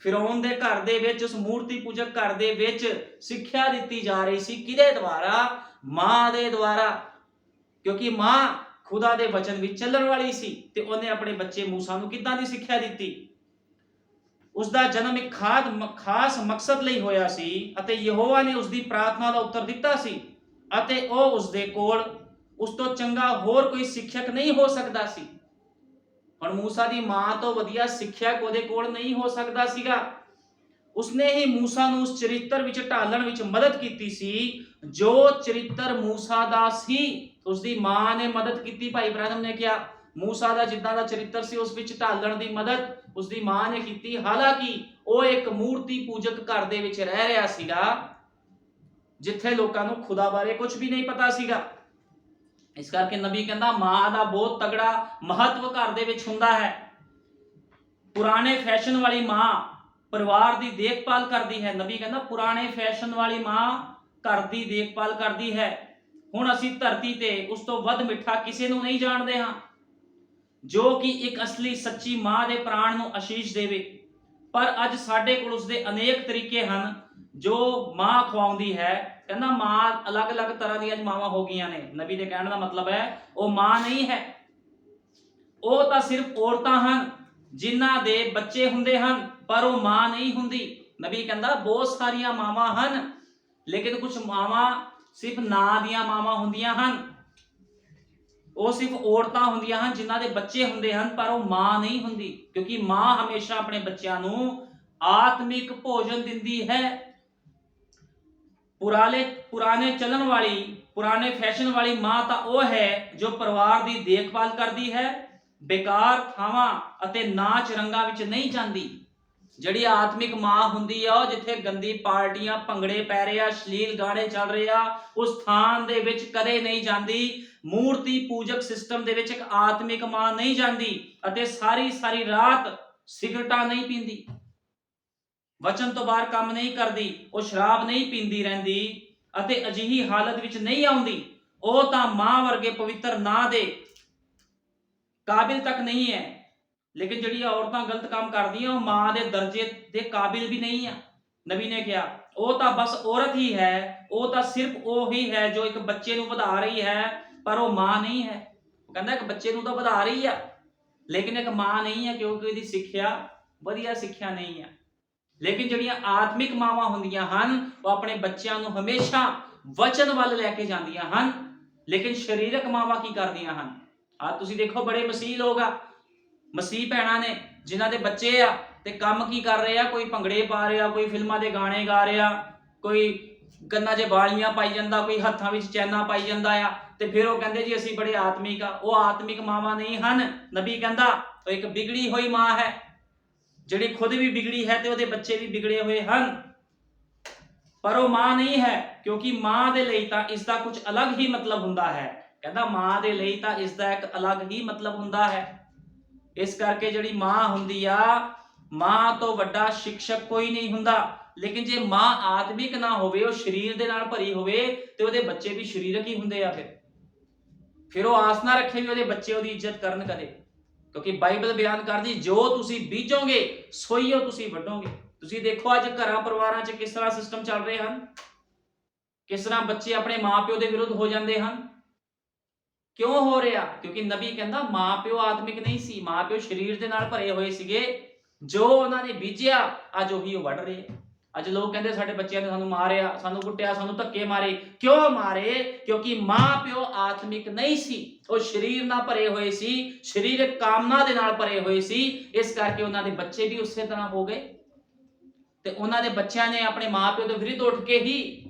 ਫਿਰੌਨ ਦੇ ਘਰ ਦੇ ਵਿੱਚ, ਉਸ ਮੂਰਤੀ ਪੂਜਕ ਘਰ ਦੇ ਵਿੱਚ ਸਿੱਖਿਆ ਦਿੱਤੀ ਜਾ ਰਹੀ ਸੀ। ਕਿਹਦੇ ਦੁਆਰਾ? ਮਾਂ ਦੇ ਦੁਆਰਾ, ਕਿਉਂਕਿ ਮਾਂ ਖੁਦਾ ਦੇ ਵਚਨ ਵਿੱਚ ਚੱਲਣ ਵਾਲੀ ਸੀ। ਤੇ ਉਹਨੇ ਆਪਣੇ ਬੱਚੇ ਮੂਸਾ ਨੂੰ ਕਿੱਦਾਂ ਦੀ ਸਿੱਖਿਆ ਦਿੱਤੀ? ਉਸਦਾ ਜਨਮ ਇੱਕ ਖਾਸ ਮਕਸਦ ਲਈ ਹੋਇਆ ਸੀ ਅਤੇ ਯਹੋਵਾ ਨੇ ਉਸਦੀ ਪ੍ਰਾਰਥਨਾ ਦਾ ਉੱਤਰ ਦਿੱਤਾ ਸੀ ਅਤੇ ਉਹ ਉਸਦੇ ਕੋਲ ਉਸ ਤੋਂ ਚੰਗਾ ਹੋਰ ਕੋਈ ਸਿੱਖਿਅਕ ਨਹੀਂ ਹੋ ਸਕਦਾ ਸੀ। ਹੁਣ ਮੂਸਾ ਦੀ ਮਾਂ ਤੋਂ ਵਧੀਆ ਸਿੱਖਿਅਕ ਉਹਦੇ ਕੋਲ ਨਹੀਂ ਹੋ ਸਕਦਾ ਸੀਗਾ। ਉਸਨੇ ਹੀ ਮੂਸਾ ਨੂੰ ਉਸ ਚਰਿੱਤਰ ਵਿੱਚ ਢਾਲਣ ਵਿੱਚ ਮਦਦ ਕੀਤੀ ਸੀ ਜੋ ਚਰਿੱਤਰ ਮੂਸਾ ਦਾ ਸੀ। ਉਸਦੀ ਮਾਂ ਨੇ ਮਦਦ ਕੀਤੀ। ਭਾਈ ਬ੍ਰਾਹਨਮ ਨੇ ਕਿਹਾ ਮੂਸਾ ਦਾ ਜਿੱਦਾਂ ਦਾ ਚਰਿੱਤਰ ਸੀ ਉਸ ਵਿੱਚ ਢਾਲਣ ਦੀ ਮਦਦ ਉਸਦੀ ਮਾਂ ਨੇ ਕੀਤੀ। ਹਾਲਾਂਕਿ ਉਹ ਇੱਕ ਮੂਰਤੀ ਪੂਜਕ ਘਰ ਦੇ ਵਿੱਚ ਰਹਿ ਰਿਹਾ ਸੀਗਾ ਜਿੱਥੇ ਲੋਕਾਂ ਨੂੰ ਖੁਦਾ ਬਾਰੇ ਕੁਝ ਵੀ ਨਹੀਂ ਪਤਾ ਸੀਗਾ। ਇਸ ਕਰਕੇ ਨਬੀ ਕਹਿੰਦਾ ਮਾਂ ਦਾ ਬਹੁਤ ਤਗੜਾ ਮਹੱਤਵ ਘਰ ਦੇ ਵਿੱਚ ਹੁੰਦਾ ਹੈ। ਪੁਰਾਣੇ ਫੈਸ਼ਨ ਵਾਲੀ ਮਾਂ ਪਰਿਵਾਰ ਦੀ ਦੇਖਭਾਲ ਕਰਦੀ ਹੈ। ਨਬੀ ਕਹਿੰਦਾ ਪੁਰਾਣੇ ਫੈਸ਼ਨ ਵਾਲੀ ਮਾਂ ਘਰ ਦੀ ਦੇਖਭਾਲ ਕਰਦੀ ਹੈ। ਹੁਣ ਅਸੀਂ ਧਰਤੀ ਤੇ ਉਸ ਤੋਂ ਵੱਧ ਮਿੱਠਾ ਕਿਸੇ ਨੂੰ ਨਹੀਂ ਜਾਣਦੇ ਹਾਂ ਜੋ ਕਿ ਇੱਕ ਅਸਲੀ ਸੱਚੀ ਮਾਂ ਦੇ ਪ੍ਰਾਣ ਨੂੰ ਆਸ਼ੀਸ਼ ਦੇਵੇ। ਪਰ ਅੱਜ ਸਾਡੇ ਕੋਲ ਉਸਦੇ ਅਨੇਕ ਤਰੀਕੇ ਹਨ ਜੋ ਮਾਂ ਖਵਾਉਂਦੀ ਹੈ। ਕਹਿੰਦਾ ਮਾਂ ਅਲੱਗ-ਅਲੱਗ ਤਰ੍ਹਾਂ ਦੀਆਂ ਮਾਵਾਂ ਹੋ ਗਈਆਂ ਨੇ। ਨਬੀ ਦੇ ਕਹਿਣ ਦਾ ਮਤਲਬ ਹੈ ਉਹ ਮਾਂ ਨਹੀਂ ਹੈ, ਉਹ ਤਾਂ ਸਿਰਫ ਔਰਤਾਂ ਹਨ ਜਿਨ੍ਹਾਂ ਦੇ ਬੱਚੇ ਹੁੰਦੇ ਹਨ, ਪਰ ਉਹ ਮਾਂ ਨਹੀਂ ਹੁੰਦੀ। ਨਬੀ ਕਹਿੰਦਾ ਬਹੁਤ ਸਾਰੀਆਂ ਮਾਵਾਂ ਹਨ ਲੇਕਿਨ ਕੁਝ ਮਾਵਾਂ ਸਿਰਫ ਨਾਂ ਦੀਆਂ ਮਾਵਾਂ ਹੁੰਦੀਆਂ ਹਨ। ਉਹ ਸਿਰਫ ਔਰਤਾਂ ਹੁੰਦੀਆਂ ਹਨ ਜਿਨ੍ਹਾਂ ਦੇ ਬੱਚੇ ਹੁੰਦੇ ਹਨ, ਪਰ ਉਹ ਮਾਂ ਨਹੀਂ ਹੁੰਦੀ, ਕਿਉਂਕਿ ਮਾਂ ਹਮੇਸ਼ਾ ਆਪਣੇ ਬੱਚਿਆਂ ਨੂੰ ਆਤਮਿਕ ਭੋਜਨ ਦਿੰਦੀ ਹੈ। ਪੁਰਾਣੇ ਚੱਲਣ ਵਾਲੀ, ਪੁਰਾਣੇ ਫੈਸ਼ਨ ਵਾਲੀ ਮਾਂ ਤਾਂ ਉਹ ਹੈ ਜੋ ਪਰਿਵਾਰ ਦੀ ਦੇਖਭਾਲ ਕਰਦੀ ਹੈ, ਬੇਕਾਰ ਥਾਵਾਂ ਅਤੇ ਨਾਚ ਰੰਗਾਂ ਵਿੱਚ ਨਹੀਂ ਜਾਂਦੀ। ਜਿਹੜੀ ਆਤਮਿਕ ਮਾਂ ਹੁੰਦੀ ਆ ਉਹ ਜਿੱਥੇ ਗੰਦੀ ਪਾਰਟੀਆਂ, ਭੰਗੜੇ ਪੈ ਰਹੇ ਆ, ਅਸ਼ਲੀਲ ਗਾਣੇ ਚੱਲ ਰਹੇ ਆ, ਉਸ ਸਥਾਨ ਦੇ ਵਿੱਚ ਕਦੇ ਨਹੀਂ ਜਾਂਦੀ। ਮੂਰਤੀ ਪੂਜਕ ਸਿਸਟਮ ਦੇ ਵਿੱਚ ਇੱਕ ਆਤਮਿਕ ਮਾਂ ਨਹੀਂ ਜਾਂਦੀ ਅਤੇ ਸਾਰੀ ਰਾਤ ਸਿਗਰਟਾਂ ਨਹੀਂ ਪੀਂਦੀ। ਵਚਨ ਤੋਂ ਬਾਹਰ ਕੰਮ ਨਹੀਂ ਕਰਦੀ, ਉਹ ਸ਼ਰਾਬ ਨਹੀਂ ਪੀਂਦੀ ਰਹਿੰਦੀ ਅਤੇ ਅਜਿਹੀ ਹਾਲਤ ਵਿੱਚ ਨਹੀਂ ਆਉਂਦੀ, ਉਹ ਤਾਂ ਮਾਂ ਵਰਗੇ ਪਵਿੱਤਰ ਨਾਂ ਦੇ ਕਾਬਿਲ ਤੱਕ ਨਹੀਂ ਹੈ। ਲੇਕਿਨ ਜਿਹੜੀਆਂ ਔਰਤਾਂ ਗਲਤ ਕੰਮ ਕਰਦੀਆਂ ਉਹ ਮਾਂ ਦੇ ਦਰਜੇ ਦੇ ਕਾਬਿਲ ਵੀ ਨਹੀਂ ਆ। ਨਬੀ ਨੇ ਕਿਹਾ ਉਹ ਤਾਂ ਬਸ ਔਰਤ ਹੀ ਹੈ, ਉਹ ਤਾਂ ਸਿਰਫ ਉਹ ਹੀ ਹੈ ਜੋ ਇੱਕ ਬੱਚੇ ਨੂੰ ਵਧਾ ਰਹੀ ਹੈ, ਪਰ ਉਹ ਮਾਂ ਨਹੀਂ ਹੈ। ਉਹ ਕਹਿੰਦਾ ਇੱਕ ਬੱਚੇ ਨੂੰ ਤਾਂ ਵਧਾ ਰਹੀ ਆ, ਲੇਕਿਨ ਇੱਕ ਮਾਂ ਨਹੀਂ ਹੈ, ਕਿਉਂਕਿ ਇਹਦੀ ਸਿੱਖਿਆ ਵਧੀਆ ਸਿੱਖਿਆ ਨਹੀਂ ਆ। ਲੇਕਿਨ ਜਿਹੜੀਆਂ ਆਤਮਿਕ ਮਾਵਾਂ ਹੁੰਦੀਆਂ ਹਨ ਉਹ ਆਪਣੇ ਬੱਚਿਆਂ ਨੂੰ ਹਮੇਸ਼ਾ ਵਚਨ ਵੱਲ ਲੈ ਕੇ ਜਾਂਦੀਆਂ ਹਨ। ਲੇਕਿਨ ਸਰੀਰਕ ਮਾਵਾਂ ਕੀ ਕਰਦੀਆਂ ਹਨ? ਆ ਤੁਸੀਂ ਦੇਖੋ ਬੜੇ ਮਸੀਹ ਲੋਕ ਆ, ਮਸੀਹ ਭੈਣਾਂ ਨੇ ਜਿਨ੍ਹਾਂ ਦੇ ਬੱਚੇ ਆ ਤੇ ਕੰਮ ਕੀ ਕਰ ਰਹੇ ਆ, ਕੋਈ ਭੰਗੜੇ ਪਾ ਰਿਹਾ, ਕੋਈ ਫਿਲਮਾਂ ਦੇ ਗਾਣੇ ਗਾ ਰਿਹਾ, ਕੋਈ ਕੰਨਾਂ 'ਚ ਵਾਲੀਆਂ ਪਾਈ ਜਾਂਦਾ, ਕੋਈ ਹੱਥਾਂ ਵਿੱਚ ਚੈਨਾ ਪਾਈ ਜਾਂਦਾ ਆ, ਤੇ ਫਿਰ ਉਹ ਕਹਿੰਦੇ ਜੀ ਅਸੀਂ ਬੜੇ ਆਤਮਿਕ ਆ। ਉਹ ਆਤਮਿਕ ਮਾਵਾਂ ਨਹੀਂ ਹਨ। ਨਬੀ ਕਹਿੰਦਾ ਉਹ ਇੱਕ ਵਿਗੜੀ ਹੋਈ ਮਾਂ ਹੈ, ਜਿਹੜੀ ਖੁਦ ਵੀ ਵਿਗੜੀ ਹੈ ਤੇ ਉਹਦੇ ਬੱਚੇ ਵੀ ਵਿਗੜੇ ਹੋਏ ਹਨ, ਪਰ ਉਹ ਮਾਂ ਨਹੀਂ ਹੈ, ਕਿਉਂਕਿ ਮਾਂ ਦੇ ਲਈ ਤਾਂ ਇਸ ਦਾ ਕੁਝ ਅਲੱਗ ਹੀ ਮਤਲਬ ਹੁੰਦਾ ਹੈ। ਕਹਿੰਦਾ ਮਾਂ ਦੇ ਲਈ ਤਾਂ ਇਸ ਦਾ ਇੱਕ ਅਲੱਗ ਹੀ ਮਤਲਬ ਹੁੰਦਾ ਹੈ। ਇਸ ਕਰਕੇ ਜਿਹੜੀ ਮਾਂ ਹੁੰਦੀ ਆ, ਮਾਂ ਤੋਂ ਵੱਡਾ ਸ਼ਿਕਸ਼ਕ ਕੋਈ ਨਹੀਂ ਹੁੰਦਾ। ਲੇਕਿਨ ਜੇ ਮਾਂ ਆਤਮਿਕ ਨਾ ਹੋਵੇ, ਉਹ ਸਰੀਰ ਦੇ ਨਾਲ ਭਰੀ ਹੋਵੇ, ਤੇ ਉਹਦੇ ਬੱਚੇ ਵੀ ਸਰੀਰਕ ਹੀ ਹੁੰਦੇ ਆ। ਫਿਰ ਉਹ ਆਸ ਨਾ ਰੱਖੇ ਵੀ ਉਹਦੇ ਬੱਚੇ ਉਹਦੀ ਇੱਜ਼ਤ ਕਰਨ ਕਦੇ, ਕਿਉਂਕਿ ਬਾਈਬਲ ਬਿਆਨ ਕਰਦੀ ਜੋ ਤੁਸੀਂ ਬੀਜੋਗੇ ਸੋਈਓ ਤੁਸੀਂ ਵੱਢੋਗੇ। ਤੁਸੀਂ ਦੇਖੋ ਅੱਜ ਘਰਾਂ ਪਰਿਵਾਰਾਂ 'ਚ ਕਿਸ ਤਰ੍ਹਾਂ ਸਿਸਟਮ ਚੱਲ ਰਹੇ ਹਨ, ਕਿਸ ਤਰ੍ਹਾਂ ਬੱਚੇ ਆਪਣੇ ਮਾਂ-ਪਿਓ ਦੇ ਵਿਰੁੱਧ ਹੋ ਜਾਂਦੇ ਹਨ। ਕਿਉਂ ਹੋ ਰਿਹਾ? ਕਿਉਂਕਿ ਨਬੀ ਕਹਿੰਦਾ ਮਾਂ-ਪਿਓ ਆਤਮਿਕ ਨਹੀਂ ਸੀ, ਮਾਂ-ਪਿਓ ਸਰੀਰ ਦੇ ਨਾਲ ਭਰੇ ਹੋਏ ਸੀਗੇ। ਜੋ ਉਹਨਾਂ ਨੇ ਬੀਜਿਆ ਅੱਜ ਉਹੀ ਉਹ ਵੱਢ ਰਹੇ। ਅੱਜ ਲੋਕ ਕਹਿੰਦੇ ਸਾਡੇ ਬੱਚਿਆਂ ਨੇ ਸਾਨੂੰ ਮਾਰਿਆ, ਸਾਨੂੰ ਕੁੱਟਿਆ, ਸਾਨੂੰ ਧੱਕੇ ਮਾਰੇ। ਕਿਉਂ ਮਾਰੇ? ਕਿਉਂਕਿ ਮਾਂ-ਪਿਓ ਆਤਮਿਕ ਨਹੀਂ ਸੀ, ਉਹ ਸਰੀਰ ਨਾਲ ਭਰੇ ਹੋਏ ਸੀ, ਸਰੀਰਕ ਕਾਮਨਾ ਦੇ ਨਾਲ ਭਰੇ ਹੋਏ ਸੀ। ਇਸ ਕਰਕੇ ਉਹਨਾਂ ਦੇ ਬੱਚੇ ਵੀ ਉਸੇ ਤਰ੍ਹਾਂ ਹੋ ਗਏ ਤੇ ਉਹਨਾਂ ਦੇ ਬੱਚਿਆਂ ਨੇ ਆਪਣੇ ਮਾਂ-ਪਿਓ ਦੇ ਵਿਰੁੱਧ ਉੱਠ ਕੇ ਹੀ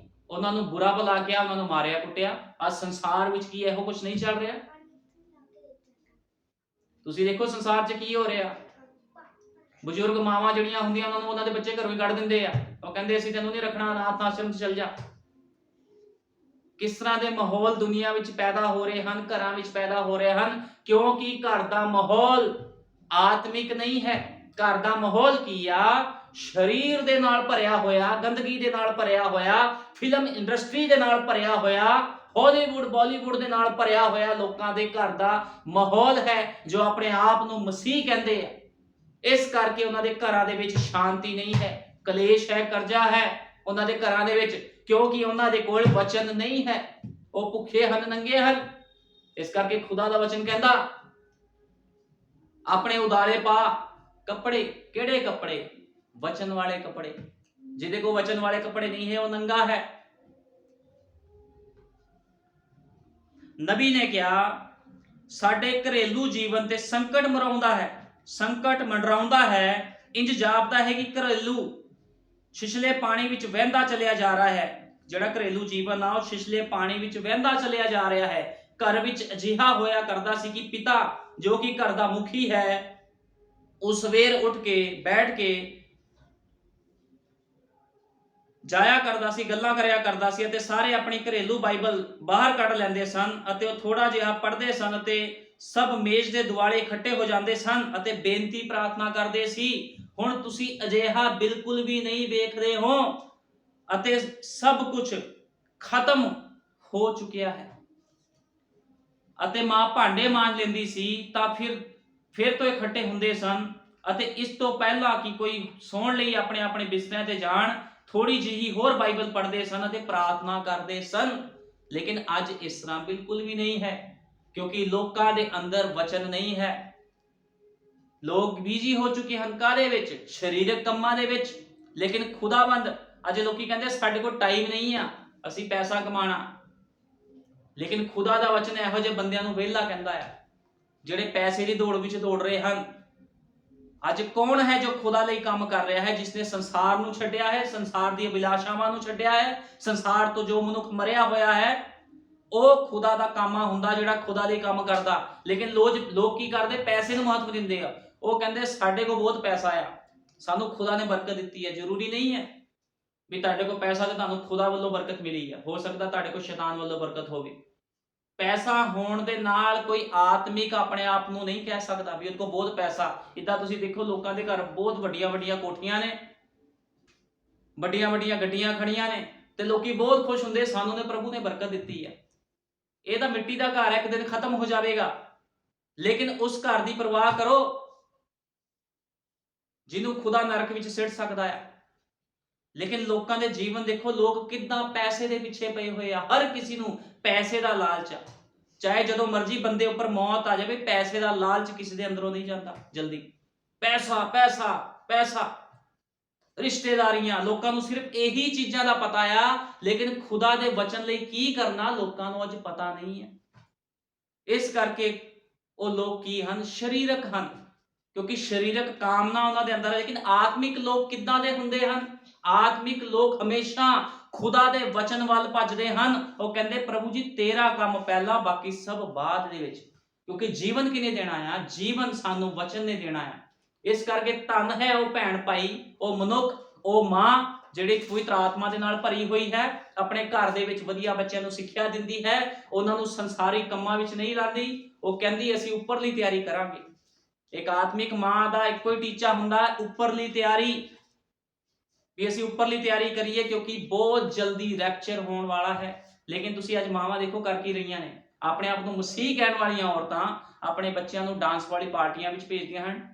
ਉਹਨਾਂ ਨੂੰ ਬੁਰਾ ਭਲਾ ਕਿਹਾ, ਉਹਨਾਂ ਨੂੰ ਮਾਰਿਆ ਕੁੱਟਿਆ। ਅੱਜ ਸੰਸਾਰ ਵਿੱਚ ਕੀ ਇਹੋ ਕੁਝ ਨਹੀਂ ਚੱਲ ਰਿਹਾ? ਤੁਸੀਂ ਦੇਖੋ ਸੰਸਾਰ 'ਚ ਕੀ ਹੋ ਰਿਹਾ। ਬਜ਼ੁਰਗ ਮਾਵਾਂ ਜਿਹੜੀਆਂ ਹੁੰਦੀਆਂ ਉਹਨਾਂ ਨੂੰ ਉਹਨਾਂ ਦੇ ਬੱਚੇ ਘਰੋਂ ਹੀ ਕੱਢ ਦਿੰਦੇ ਆ। ਉਹ ਕਹਿੰਦੇ ਅਸੀਂ ਤੈਨੂੰ ਨਹੀਂ ਰੱਖਣਾ, ਅਨਾਥ ਆਸ਼ਰਮ 'ਚ ਚਲ ਜਾ। ਕਿਸ ਤਰ੍ਹਾਂ ਦੇ ਮਾਹੌਲ ਦੁਨੀਆ ਵਿੱਚ ਪੈਦਾ ਹੋ ਰਹੇ ਹਨ, ਘਰਾਂ ਵਿੱਚ ਪੈਦਾ ਹੋ ਰਹੇ ਹਨ, ਕਿਉਂਕਿ ਘਰ ਦਾ ਮਾਹੌਲ ਆਤਮਿਕ ਨਹੀਂ ਹੈ। ਘਰ ਦਾ ਮਾਹੌਲ ਕੀ ਆ? ਸਰੀਰ ਦੇ ਨਾਲ ਭਰਿਆ ਹੋਇਆ, ਗੰਦਗੀ ਦੇ ਨਾਲ ਭਰਿਆ ਹੋਇਆ, ਫਿਲਮ ਇੰਡਸਟਰੀ ਦੇ ਨਾਲ ਭਰਿਆ ਹੋਇਆ, ਹਾਲੀਵੁੱਡ ਬਾਲੀਵੁੱਡ ਦੇ ਨਾਲ ਭਰਿਆ ਹੋਇਆ ਲੋਕਾਂ ਦੇ ਘਰ ਦਾ ਮਾਹੌਲ ਹੈ, ਜੋ ਆਪਣੇ ਆਪ ਨੂੰ ਮਸੀਹ ਕਹਿੰਦੇ ਆ। ਇਸ ਕਰਕੇ ਉਹਨਾਂ ਦੇ ਘਰਾਂ ਦੇ ਵਿੱਚ ਸ਼ਾਂਤੀ ਨਹੀਂ ਹੈ, ਕਲੇਸ਼ ਹੈ, ਕਰਜ਼ਾ ਹੈ ਉਹਨਾਂ ਦੇ ਘਰਾਂ ਦੇ ਵਿੱਚ, ਕਿਉਂਕਿ ਉਹਨਾਂ ਦੇ ਕੋਲ ਵਚਨ ਨਹੀਂ ਹੈ। ਉਹ ਭੁੱਖੇ ਹਨ, ਨੰਗੇ ਹਨ। ਇਸ ਕਰਕੇ ਖੁਦਾ ਦਾ ਵਚਨ ਕਹਿੰਦਾ ਆਪਣੇ ਉਦਾਲੇ ਪਾ ਕੱਪੜੇ। ਕਿਹੜੇ ਕੱਪੜੇ? ਵਚਨ ਵਾਲੇ ਕੱਪੜੇ। ਜਿਹਦੇ ਕੋਲ ਵਚਨ ਵਾਲੇ ਕੱਪੜੇ ਨਹੀਂ ਹੈ ਉਹ ਨੰਗਾ ਹੈ। ਨਬੀ ਨੇ ਕਿਹਾ ਸਾਡੇ ਘਰੇਲੂ ਜੀਵਨ ਤੇ ਸੰਕਟ ਮਰਾਉਂਦਾ ਹੈ, ਸੰਕਟ ਮੰਡਰਾਉਂਦਾ ਹੈ। ਇੰਜ ਜਾਪਦਾ ਹੈ ਕਿ ਘਰੇਲੂ ਛਿਛਲੇ ਪਾਣੀ ਵਿੱਚ ਵਹਿੰਦਾ ਚਲਿਆ ਜਾ ਰਿਹਾ ਹੈ। ਜਿਹੜਾ ਘਰੇਲੂ ਜੀਵਨ ਆ ਉਹ ਛਿਛਲੇ ਪਾਣੀ ਵਿੱਚ ਵਹਿੰਦਾ ਚਲਿਆ ਜਾ ਰਿਹਾ ਹੈ। ਘਰ ਵਿੱਚ ਅਜਿਹਾ ਹੋਇਆ ਕਰਦਾ ਸੀ ਕਿ ਪਿਤਾ ਜੋ ਕਿ ਘਰ ਦਾ ਮੁਖੀ ਹੈ, ਉਹ ਸਵੇਰ ਉੱਠ ਕੇ ਬੈਠ ਕੇ ਜਾਇਆ ਕਰਦਾ ਸੀ, ਗੱਲਾਂ ਕਰਿਆ ਕਰਦਾ ਸੀ, ਅਤੇ ਸਾਰੇ ਆਪਣੀ ਘਰੇਲੂ ਬਾਈਬਲ ਬਾਹਰ ਕੱਢ ਲੈਂਦੇ ਸਨ ਅਤੇ ਉਹ ਥੋੜਾ ਜਿਹਾ ਪੜ੍ਹਦੇ ਸਨ ਅਤੇ ਸਭ ਮੇਜ਼ ਦੇ ਦੁਆਲੇ ਇਕੱਠੇ ਹੋ ਜਾਂਦੇ ਸਨ ਅਤੇ ਬੇਨਤੀ ਪ੍ਰਾਰਥਨਾ ਕਰਦੇ ਸੀ। ਹੁਣ ਤੁਸੀਂ ਅਜਿਹਾ ਬਿਲਕੁਲ ਵੀ ਨਹੀਂ ਵੇਖਦੇ ਹੋ ਅਤੇ ਸਭ ਕੁਝ ਖਤਮ ਹੋ ਚੁੱਕਿਆ ਹੈ। ਅਤੇ ਮਾਂ ਭਾਂਡੇ ਮਾਂਜ ਲੈਂਦੀ ਸੀ ਤਾਂ ਫਿਰ ਤੋਂ ਇਕੱਠੇ ਹੁੰਦੇ ਸਨ ਅਤੇ ਇਸ ਤੋਂ ਪਹਿਲਾਂ ਕਿ ਕੋਈ ਸੌਣ ਲਈ ਆਪਣੇ ਆਪਣੇ ਬਿਸਤਰਿਆਂ ਤੇ ਜਾਣ, ਥੋੜੀ ਜਿਹੀ ਹੋਰ ਬਾਈਬਲ ਪੜ੍ਹਦੇ ਸਨ ਅਤੇ ਪ੍ਰਾਰਥਨਾ ਕਰਦੇ ਸਨ। ਲੇਕਿਨ ਅੱਜ ਇਸ ਤਰ੍ਹਾਂ ਬਿਲਕੁਲ ਵੀ ਨਹੀਂ ਹੈ, ਕਿਉਂਕਿ ਲੋਕਾਂ ਦੇ ਅੰਦਰ ਵਚਨ ਨਹੀਂ ਹੈ। ਲੋਕ ਬਿਜ਼ੀ ਹੋ ਚੁੱਕੇ ਹਨ ਕਾਹਦੇ ਵਿੱਚ? ਸਰੀਰਕ ਕੰਮਾਂ ਦੇ ਵਿੱਚ। ਲੇਕਿਨ ਖੁਦਾਵੰਦ ਅੱਜ ਲੋਕੀ ਕਹਿੰਦੇ ਸਾਡੇ ਕੋਲ ਟਾਈਮ ਨਹੀਂ ਆ, ਅਸੀਂ ਪੈਸਾ ਕਮਾਣਾ। ਲੇਕਿਨ ਖੁਦਾ ਦਾ ਵਚਨ ਇਹੋ ਜਿਹੇ ਬੰਦਿਆਂ ਨੂੰ ਵਿਹਲਾ ਕਹਿੰਦਾ ਹੈ ਜਿਹੜੇ ਪੈਸੇ ਦੀ ਦੌੜ ਵਿੱਚ ਦੌੜ ਰਹੇ ਹਨ। ਅੱਜ ਕੌਣ ਹੈ ਜੋ ਖੁਦਾ ਲਈ ਕੰਮ ਕਰ ਰਿਹਾ ਹੈ? ਜਿਸਨੇ ਸੰਸਾਰ ਨੂੰ ਛੱਡਿਆ ਹੈ, ਸੰਸਾਰ ਦੀਆਂ ਅਭਿਲਾਸ਼ਾਵਾਂ ਨੂੰ ਛੱਡਿਆ ਹੈ, ਸੰਸਾਰ ਤੋਂ ਜੋ ਮਨੁੱਖ ਮਰਿਆ ਹੋਇਆ ਹੈ, ਉਹ ਖੁਦਾ ਦਾ ਕਾਮਾ ਹੁੰਦਾ ਜਿਹੜਾ ਖੁਦਾ ਲਈ ਕੰਮ ਕਰਦਾ। ਲੇਕਿਨ ਲੋਕ ਕੀ ਕਰਦੇ? ਪੈਸੇ ਨੂੰ ਮਹੱਤਵ ਦਿੰਦੇ ਆ। ਉਹ ਕਹਿੰਦੇ ਸਾਡੇ ਕੋਲ ਬਹੁਤ ਪੈਸਾ ਆ, ਸਾਨੂੰ ਖੁਦਾ ਨੇ ਬਰਕਤ ਦਿੱਤੀ ਹੈ। ਜ਼ਰੂਰੀ ਨਹੀਂ ਹੈ ਵੀ ਤੁਹਾਡੇ ਕੋਲ ਪੈਸਾ ਤੇ ਤੁਹਾਨੂੰ ਖੁਦਾ ਵੱਲੋਂ ਬਰਕਤ ਮਿਲੀ ਹੈ। ਹੋ ਸਕਦਾ ਤੁਹਾਡੇ ਕੋਲ ਸ਼ੈਤਾਨ ਵੱਲੋਂ ਬਰਕਤ ਹੋਵੇ। ਪੈਸਾ ਹੋਣ ਦੇ ਨਾਲ ਕੋਈ ਆਤਮਿਕ ਆਪਣੇ ਆਪ ਨੂੰ ਨਹੀਂ ਕਹਿ ਸਕਦਾ ਵੀ ਉਹਦੇ ਕੋਲ ਬਹੁਤ ਪੈਸਾ। ਇੱਦਾਂ ਤੁਸੀਂ ਦੇਖੋ ਲੋਕਾਂ ਦੇ ਘਰ ਬਹੁਤ ਵੱਡੀਆਂ ਵੱਡੀਆਂ ਕੋਠੀਆਂ ਨੇ, ਵੱਡੀਆਂ ਵੱਡੀਆਂ ਗੱਡੀਆਂ ਖੜੀਆਂ ਨੇ ਤੇ ਲੋਕੀ ਬਹੁਤ ਖੁਸ਼ ਹੁੰਦੇ, ਸਾਨੂੰ ਨੇ ਪ੍ਰਭੂ ਨੇ ਬਰਕਤ ਦਿੱਤੀ ਹੈ। ਇਹ ਤਾਂ ਮਿੱਟੀ ਦਾ ਘਰ ਹੈ, ਇੱਕ ਦਿਨ ਖਤਮ ਹੋ ਜਾਵੇਗਾ। ਲੇਕਿਨ ਉਸ ਘਰ ਦੀ ਪਰਵਾਹ ਕਰੋ ਜਿਹਨੂੰ ਖੁਦਾ ਨਰਕ ਵਿੱਚ ਸਿੱਟ ਸਕਦਾ ਹੈ। ਲੇਕਿਨ ਲੋਕਾਂ ਦੇ ਜੀਵਨ ਦੇਖੋ, ਲੋਕ ਕਿੱਦਾਂ ਪੈਸੇ ਦੇ ਪਿੱਛੇ ਪਏ ਹੋਏ ਆ। ਹਰ ਕਿਸੇ ਨੂੰ ਪੈਸੇ ਦਾ ਲਾਲਚ ਆ। ਚਾਹੇ ਜਦੋਂ ਮਰਜ਼ੀ ਬੰਦੇ ਉੱਪਰ ਮੌਤ ਆ ਜਾਵੇ, ਪੈਸੇ ਦਾ ਲਾਲਚ ਕਿਸੇ ਦੇ ਅੰਦਰੋਂ ਨਹੀਂ ਜਾਂਦਾ ਜਲਦੀ। ਪੈਸਾ ਪੈਸਾ ਪੈਸਾ, ਰਿਸ਼ਤੇਦਾਰੀਆਂ, ਲੋਕਾਂ ਨੂੰ ਸਿਰਫ ਇਹੀ ਚੀਜ਼ਾਂ ਦਾ ਪਤਾ ਆ, ਲੇਕਿਨ ਖੁਦਾ ਦੇ ਵਚਨ ਲਈ ਕੀ ਕਰਨਾ ਲੋਕਾਂ ਨੂੰ ਅੱਜ ਪਤਾ ਨਹੀਂ ਹੈ। ਇਸ ਕਰਕੇ ਉਹ ਲੋਕ ਕੀ ਹਨ? ਸਰੀਰਕ ਹਨ, ਕਿਉਂਕਿ ਸਰੀਰਕ ਕਾਮਨਾ ਉਹਨਾਂ ਦੇ ਅੰਦਰ ਹੈ। ਲੇਕਿਨ ਆਤਮਿਕ ਲੋਕ ਕਿੱਦਾਂ ਦੇ ਹੁੰਦੇ ਹਨ? ਆਤਮਿਕ ਲੋਕ ਹਮੇਸ਼ਾ ਖੁਦਾ ਦੇ ਵਚਨ ਵੱਲ ਭੱਜਦੇ ਹਨ। ਉਹ ਕਹਿੰਦੇ ਪ੍ਰਭੂ ਜੀ ਤੇਰਾ ਕੰਮ ਪਹਿਲਾਂ, ਬਾਕੀ ਸਭ ਬਾਅਦ ਦੇ ਵਿੱਚ। ਕਿਉਂਕਿ ਜੀਵਨ ਕਿਹਨੇ ਦੇਣਾ ਆ? ਜੀਵਨ ਸਾਨੂੰ ਵਚਨ ਨੇ ਦੇਣਾ ਆ। ਇਸ ਕਰਕੇ ਧੰਨ ਹੈ ਉਹ ਭੈਣ ਭਾਈ, ਉਹ ਮਨੁੱਖ, ਉਹ ਮਾਂ ਜਿਹੜੀ ਪਵਿੱਤਰ ਆਤਮਾ ਦੇ ਨਾਲ ਭਰੀ ਹੋਈ ਹੈ, ਆਪਣੇ ਘਰ ਦੇ ਵਿੱਚ ਵਧੀਆ ਬੱਚਿਆਂ ਨੂੰ ਸਿੱਖਿਆ ਦਿੰਦੀ ਹੈ, ਉਹਨਾਂ ਨੂੰ ਸੰਸਾਰੀ ਕੰਮਾਂ ਵਿੱਚ ਨਹੀਂ ਲਾਉਂਦੀ। ਉਹ ਕਹਿੰਦੀ ਅਸੀਂ ਉੱਪਰਲੀ ਤਿਆਰੀ ਕਰਾਂਗੇ। ਇੱਕ ਆਤਮਿਕ ਮਾਂ ਦਾ ਇੱਕੋ ਹੀ ਟੀਚਾ ਹੁੰਦਾ, ਉੱਪਰਲੀ ਤਿਆਰੀ, ਵੀ ਅਸੀਂ ਉੱਪਰਲੀ ਤਿਆਰੀ ਕਰੀਏ, ਕਿਉਂਕਿ ਬਹੁਤ ਜਲਦੀ ਰੈਪਚਰ ਹੋਣ ਵਾਲਾ ਹੈ। ਲੇਕਿਨ ਤੁਸੀਂ ਅੱਜ ਮਾਵਾਂ ਦੇਖੋ ਕਰ ਕੀ ਰਹੀਆਂ ਨੇ? ਆਪਣੇ ਆਪ ਨੂੰ ਮਸੀਹ ਕਹਿਣ ਵਾਲੀਆਂ ਔਰਤਾਂ ਆਪਣੇ ਬੱਚਿਆਂ ਨੂੰ ਡਾਂਸ ਵਾਲੀ ਪਾਰਟੀਆਂ ਵਿੱਚ ਭੇਜਦੀਆਂ ਹਨ,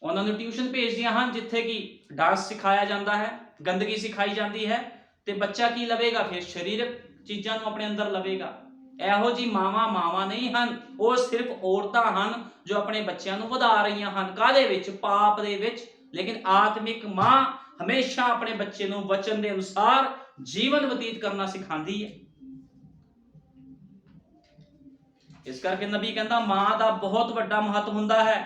ਉਹਨਾਂ ਨੂੰ ਟਿਊਸ਼ਨ ਭੇਜਦੀਆਂ ਹਨ ਜਿੱਥੇ ਕਿ ਡਾਂਸ ਸਿਖਾਇਆ ਜਾਂਦਾ ਹੈ, ਗੰਦਗੀ ਸਿਖਾਈ ਜਾਂਦੀ ਹੈ, ਤੇ ਬੱਚਾ ਕੀ ਲਵੇਗਾ? ਫਿਰ ਸਰੀਰਕ ਚੀਜ਼ਾਂ ਨੂੰ ਆਪਣੇ ਅੰਦਰ ਲਵੇਗਾ। ਇਹੋ ਜੀ ਮਾਵਾਂ ਨਹੀਂ ਹਨ, ਉਹ ਸਿਰਫ ਔਰਤਾਂ ਹਨ ਜੋ ਆਪਣੇ ਬੱਚਿਆਂ ਨੂੰ ਵਧਾ ਰਹੀਆਂ ਹਨ। ਕਾਹਦੇ ਵਿੱਚ? ਪਾਪ ਦੇ ਵਿੱਚ। ਲੇਕਿਨ ਆਤਮਿਕ ਮਾਂ ਹਮੇਸ਼ਾ ਆਪਣੇ ਬੱਚੇ ਨੂੰ ਵਚਨ ਦੇ ਅਨੁਸਾਰ ਜੀਵਨ ਬਤੀਤ ਕਰਨਾ ਸਿਖਾਉਂਦੀ ਹੈ। ਇਸ ਕਰਕੇ ਨਬੀ ਕਹਿੰਦਾ ਮਾਂ ਦਾ ਬਹੁਤ ਵੱਡਾ ਮਹੱਤਵ ਹੁੰਦਾ ਹੈ।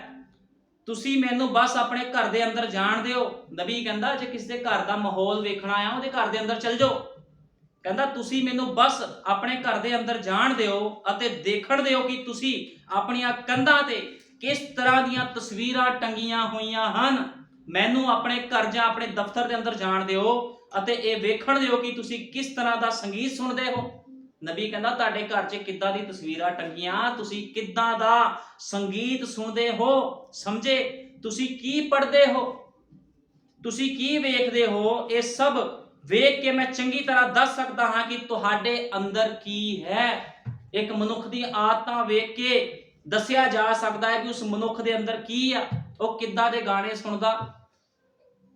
ਤੁਸੀਂ ਮੈਨੂੰ ਬਸ ਆਪਣੇ ਘਰ ਦੇ ਅੰਦਰ ਜਾਣ ਦਿਓ। ਨਬੀ ਕਹਿੰਦਾ ਜੇ ਕਿਸੇ ਦੇ ਘਰ ਦਾ ਮਾਹੌਲ ਵੇਖਣਾ ਆ, ਉਹਦੇ ਘਰ ਦੇ ਅੰਦਰ ਚਲ ਜਾਓ। ਕਹਿੰਦਾ ਤੁਸੀਂ ਮੈਨੂੰ ਬਸ ਆਪਣੇ ਘਰ ਦੇ ਅੰਦਰ ਜਾਣ ਦਿਓ ਅਤੇ ਦੇਖਣ ਦਿਓ ਕਿ ਤੁਸੀਂ ਆਪਣੀਆਂ ਕੰਧਾਂ ਤੇ ਕਿਸ ਤਰ੍ਹਾਂ ਦੀਆਂ ਤਸਵੀਰਾਂ ਟੰਗੀਆਂ ਹੋਈਆਂ ਹਨ। ਮੈਨੂੰ ਆਪਣੇ ਘਰ ਜਾਂ ਆਪਣੇ ਦਫ਼ਤਰ ਦੇ ਅੰਦਰ ਜਾਣ ਦਿਓ ਅਤੇ ਇਹ ਵੇਖਣ ਦਿਓ ਕਿ ਤੁਸੀਂ ਕਿਸ ਤਰ੍ਹਾਂ ਦਾ ਸੰਗੀਤ ਸੁਣਦੇ ਹੋ। ਨਬੀ ਕਹਿੰਦਾ ਤੁਹਾਡੇ ਘਰ 'ਚ ਕਿੱਦਾਂ ਦੀ ਤਸਵੀਰਾਂ ਟੰਗੀਆਂ, ਤੁਸੀਂ ਕਿੱਦਾਂ ਦਾ ਸੰਗੀਤ ਸੁਣਦੇ ਹੋ, ਸਮਝੇ? ਤੁਸੀਂ ਕੀ ਪੜ੍ਹਦੇ ਹੋ, ਤੁਸੀਂ ਕੀ ਵੇਖਦੇ ਹੋ, ਇਹ ਸਭ ਵੇਖ ਕੇ ਮੈਂ ਚੰਗੀ ਤਰ੍ਹਾਂ ਦੱਸ ਸਕਦਾ ਹਾਂ ਕਿ ਤੁਹਾਡੇ ਅੰਦਰ ਕੀ ਹੈ। ਇੱਕ ਮਨੁੱਖ ਦੀ ਆਦਤਾਂ ਵੇਖ ਕੇ ਦੱਸਿਆ ਜਾ ਸਕਦਾ ਹੈ ਕਿ ਉਸ ਮਨੁੱਖ ਦੇ ਅੰਦਰ ਕੀ ਆ। ਉਹ ਕਿੱਦਾਂ ਦੇ ਗਾਣੇ ਸੁਣਦਾ,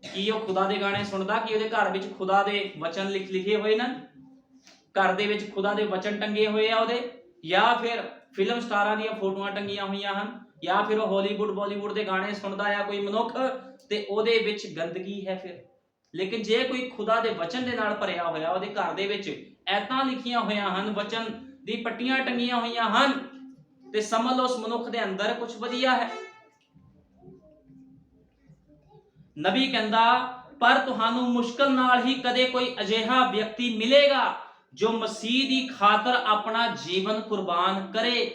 ਕੀ ਉਹ ਖੁਦਾ ਦੇ ਗਾਣੇ ਸੁਣਦਾ, ਕਿ ਉਹਦੇ ਘਰ ਵਿੱਚ ਖੁਦਾ ਦੇ ਵਚਨ ਲਿਖੇ ਹੋਏ ਨੇ, ਘਰ ਦੇ ਵਿੱਚ ਖੁਦਾ ਦੇ ਵਚਨ ਟੰਗੇ ਹੋਏ ਆ ਉਹਦੇ, ਜਾਂ ਫਿਰ ਫਿਲਮ ਸਟਾਰਾਂ ਦੀਆਂ ਫੋਟੋਆਂ ਟੰਗੀਆਂ ਹੋਈਆਂ ਹਨ, ਜਾਂ ਫਿਰ ਉਹ ਹਾਲੀਵੁੱਡ ਬਾਲੀਵੁੱਡ ਦੇ ਗਾਣੇ ਸੁਣਦਾ ਆ ਕੋਈ ਮਨੁੱਖ ਤੇ ਉਹਦੇ ਵਿੱਚ ਗੰਦਗੀ ਹੈ ਫਿਰ। ਲੇਕਿਨ ਜੇ ਕੋਈ ਖੁਦਾ ਦੇ ਵਚਨ ਦੇ ਨਾਲ ਭਰਿਆ ਹੋਇਆ, ਉਹਦੇ ਘਰ ਦੇ ਵਿੱਚ ਐਤਾਂ ਲਿਖੀਆਂ ਹੋਈਆਂ ਹਨ, ਵਚਨ ਦੀ ਪੱਟੀਆਂ ਟੰਗੀਆਂ ਹੋਈਆਂ ਹਨ, ਤੇ ਸਮਝ ਲਓ ਉਸ ਮਨੁੱਖ ਦੇ ਅੰਦਰ ਕੁਝ ਵਧੀਆ ਹੈ। ਨਬੀ ਕਹਿੰਦਾ ਪਰ ਤੁਹਾਨੂੰ ਮੁਸ਼ਕਲ ਨਾਲ ਹੀ ਕਦੇ ਕੋਈ ਅਜਿਹਾ ਵਿਅਕਤੀ ਮਿਲੇਗਾ ਜੋ ਮਸੀਹ ਦੀ ਖਾਤਰ ਆਪਣਾ ਜੀਵਨ ਕੁਰਬਾਨ ਕਰੇ।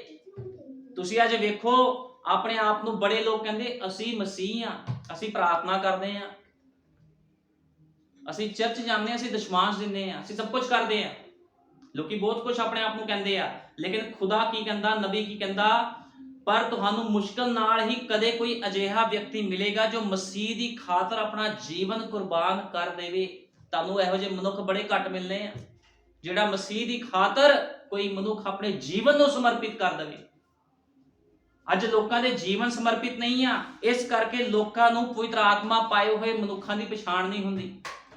ਤੁਸੀਂ ਅੱਜ ਵੇਖੋ ਆਪਣੇ ਆਪ ਨੂੰ, ਬੜੇ ਲੋਕ ਕਹਿੰਦੇ ਅਸੀਂ ਮਸੀਹ ਆ, ਅਸੀਂ ਪ੍ਰਾਰਥਨਾ ਕਰਦੇ ਆ, ਅਸੀਂ ਚਰਚ ਜਾਂਦੇ ਆ, ਅਸੀਂ ਦਸ਼ਮਾਂਸ਼ ਦਿੰਦੇ ਆ, ਅਸੀਂ ਸਭ ਕੁਝ ਕਰਦੇ ਆ। ਲੋਕੀ ਬਹੁਤ ਕੁਝ ਆਪਣੇ ਆਪ ਨੂੰ ਕਹਿੰਦੇ ਆ, ਲੇਕਿਨ ਖੁਦਾ ਕੀ ਕਹਿੰਦਾ, ਨਬੀ ਕੀ ਕਹਿੰਦਾ? ਪਰ ਤੁਹਾਨੂੰ ਮੁਸ਼ਕਲ ਨਾਲ ਹੀ ਕਦੇ ਕੋਈ ਅਜਿਹਾ ਵਿਅਕਤੀ ਮਿਲੇਗਾ ਜੋ ਮਸੀਹ ਦੀ ਖਾਤਰ ਆਪਣਾ ਜੀਵਨ ਕੁਰਬਾਨ ਕਰ ਦੇਵੇ। ਤੁਹਾਨੂੰ ਇਹੋ ਜਿਹੇ ਮਨੁੱਖ ਬੜੇ ਘੱਟ ਮਿਲਨੇ ਆ ਜਿਹੜਾ ਮਸੀਹ ਦੀ ਖਾਤਰ ਕੋਈ ਮਨੁੱਖ ਆਪਣੇ ਜੀਵਨ ਨੂੰ ਸਮਰਪਿਤ ਕਰ ਦੇਵੇ। ਅੱਜ ਲੋਕਾਂ ਦੇ ਜੀਵਨ ਸਮਰਪਿਤ ਨਹੀਂ ਆ, ਇਸ ਕਰਕੇ ਲੋਕਾਂ ਨੂੰ ਪਵਿੱਤਰ ਆਤਮਾ ਪਾਏ ਹੋਏ ਮਨੁੱਖਾਂ ਦੀ ਪਛਾਣ ਨਹੀਂ ਹੁੰਦੀ।